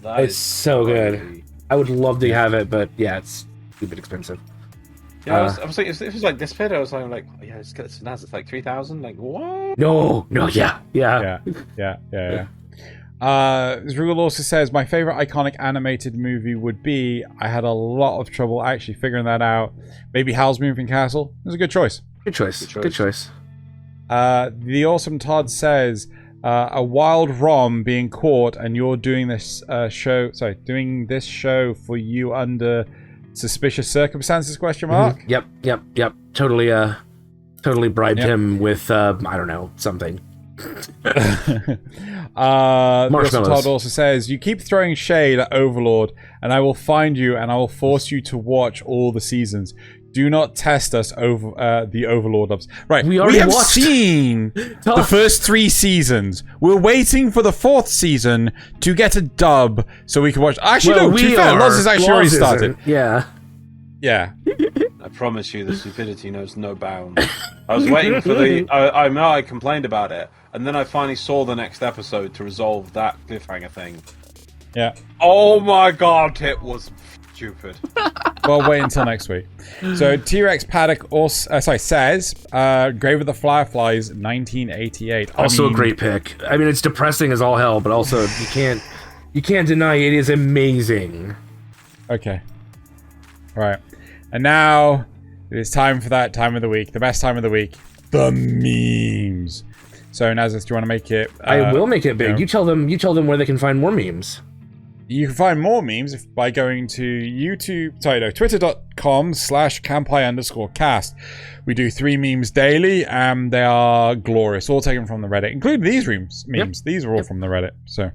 Speaker 2: It's so good. I would love to have it, but yeah, it's stupid expensive.
Speaker 1: Yeah, I was like, if it was like this fit, I was like, oh, yeah, it's like 3,000. Like what?
Speaker 2: No, yeah.
Speaker 3: Zrugul also says, my favorite iconic animated movie would be, I had a lot of trouble actually figuring that out. Maybe Howl's Moving Castle. It was a good choice.
Speaker 2: Good choice.
Speaker 3: The Awesome Todd says, a wild Rom being caught and you're doing this show for you under suspicious circumstances, question mark?
Speaker 2: Yep. Totally bribed him with, I don't know, something.
Speaker 3: Marshmallows. Todd also says, you keep throwing shade at Overlord and I will find you and I will force you to watch all the seasons. Do not test us over the Overlord loves. Right, we have seen the first 3 seasons. We're waiting for the 4th season to get a dub so we can watch. Actually, no, to be fair, Loz has actually already started.
Speaker 2: Yeah.
Speaker 1: I promise you, the stupidity knows no bounds. I was waiting for the. I know I complained about it, and then I finally saw the next episode to resolve that cliffhanger thing.
Speaker 3: Yeah.
Speaker 1: Oh my god, it was stupid.
Speaker 3: Well, wait until next week. So T-Rex Paddock also says, Grave of the Fireflies, 1988.
Speaker 2: Also a great pick. I mean, it's depressing as all hell, but also you can't deny it is amazing.
Speaker 3: Okay. All right. And now it is time for that time of the week, the best time of the week, the memes. So Nasuth, do you want to make it?
Speaker 2: I will make it big. You tell them where they can find more memes.
Speaker 3: You can find more memes by going to twitter.com/Kanpai_cast. We do 3 memes daily, and they are glorious, all taken from the Reddit, including these memes. Yep. These are all from the Reddit.
Speaker 2: So,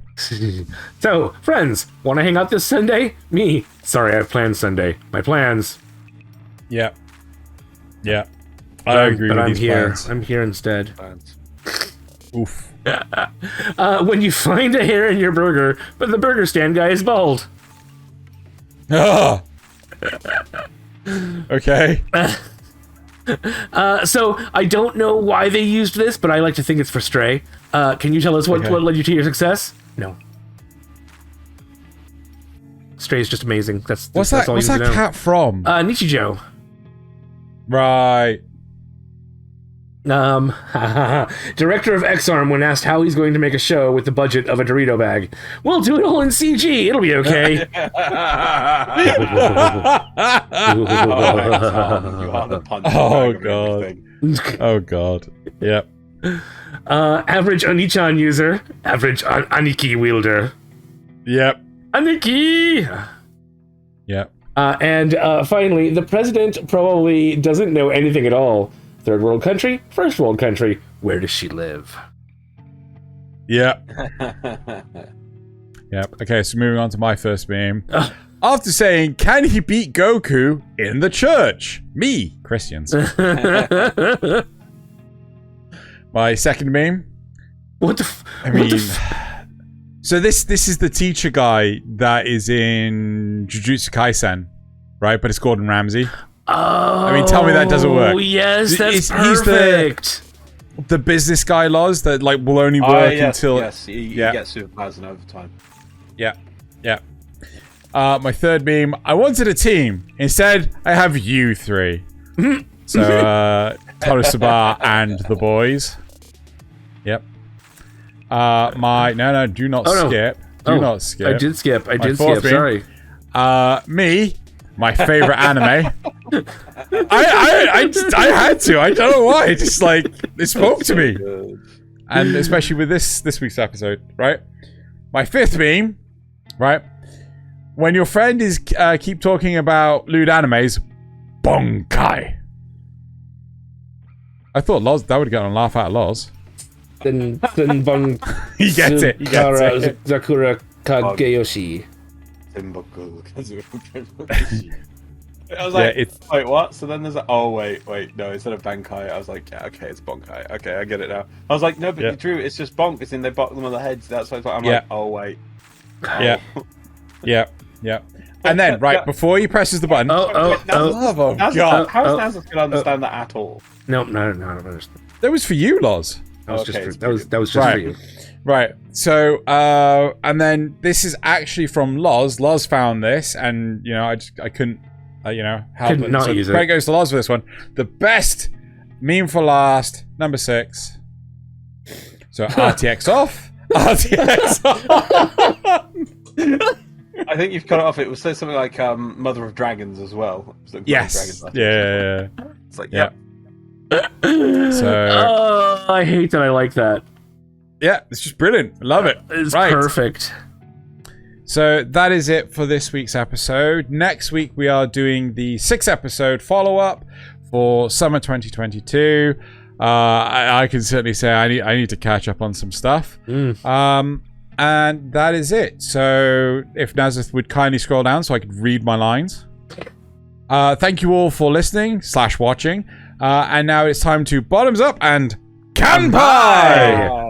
Speaker 2: friends, want to hang out this Sunday? Me? Sorry, I have plans Sunday. My plans.
Speaker 3: Yeah. I agree with these plans.
Speaker 2: I'm here instead.
Speaker 3: Oof.
Speaker 2: When you find a hair in your burger, but the burger stand guy is bald.
Speaker 3: Okay.
Speaker 2: So I don't know why they used this, but I like to think it's for Stray. Can you tell us what led you to your success? No. Stray is just amazing.
Speaker 3: What's that cat from?
Speaker 2: Nichijou.
Speaker 3: Right.
Speaker 2: Director of X-Arm, when asked how he's going to make a show with the budget of a Dorito bag, we'll do it all in CG. It'll be okay.
Speaker 1: You are the punch.
Speaker 3: Oh god. Yep.
Speaker 2: Average Onichan user. Average Aniki wielder.
Speaker 3: Yep.
Speaker 2: Aniki!
Speaker 3: Yep.
Speaker 2: And finally, the president probably doesn't know anything at all. Third world country, first world country. Where does she live?
Speaker 3: Yep. Yep. Okay, so moving on to my first meme. after saying, "Can he beat Goku in the church?" Me, Christians. My second meme.
Speaker 2: What the?
Speaker 3: So this is the teacher guy that is in Jujutsu Kaisen, right? But it's Gordon Ramsay.
Speaker 2: Oh,
Speaker 3: I mean, tell me that doesn't work.
Speaker 2: Yes, that's
Speaker 3: He's
Speaker 2: perfect.
Speaker 3: the business guy, Loz, that like will only work until
Speaker 1: he gets superpowers in overtime.
Speaker 3: Yeah. My third meme. I wanted a team. Instead, I have you three. So Torosaba and the boys. Yep. Do not skip. Do not skip.
Speaker 2: I did skip.
Speaker 3: Meme.
Speaker 2: Sorry.
Speaker 3: Me, my favorite anime. I had to. I don't know why. It just like it spoke to me, and especially with this week's episode, right? My fifth meme, right? When your friend is keep talking about lewd animes, bonkai. I thought Loz that would get a laugh out of Loz.
Speaker 2: Then bon.
Speaker 3: He gets it. He gets it.
Speaker 2: Zakura Kageyoshi.
Speaker 1: I was like, wait, what? So then there's a, wait, no, instead of Bankai, I was like, yeah, okay, it's Bonkai. Okay, I get it now. I was like, no, but Drew, it's just bonk. It's in the bottom of the heads. That's why I'm like, oh, wait.
Speaker 3: Oh. Yeah. And then, right, before he presses the button... God.
Speaker 1: How is Nasuth going to understand that at all?
Speaker 2: No.
Speaker 3: That was for you, Loz.
Speaker 2: That was just for you.
Speaker 3: Right. So, and then this is actually from Loz. Loz found this, and, I couldn't... help it.
Speaker 2: Not
Speaker 3: so
Speaker 2: use it.
Speaker 3: Credit goes to Loz for this one. The best meme for last, number 6. So RTX off. RTX off.
Speaker 1: I think you've cut it off. It was something like Mother of Dragons as well.
Speaker 3: Yes. Yeah.
Speaker 1: It's like,
Speaker 3: So.
Speaker 2: I hate that I like that.
Speaker 3: Yeah, it's just brilliant. I love it.
Speaker 2: It's perfect.
Speaker 3: So that is it for this week's episode. Next week we are doing the 6-episode follow-up for summer 2022. I can certainly say I need to catch up on some stuff. And that is it. So if Nasuth would kindly scroll down so I could read my lines. Thank you all for listening / watching. And now it's time to bottoms up and Kanpai!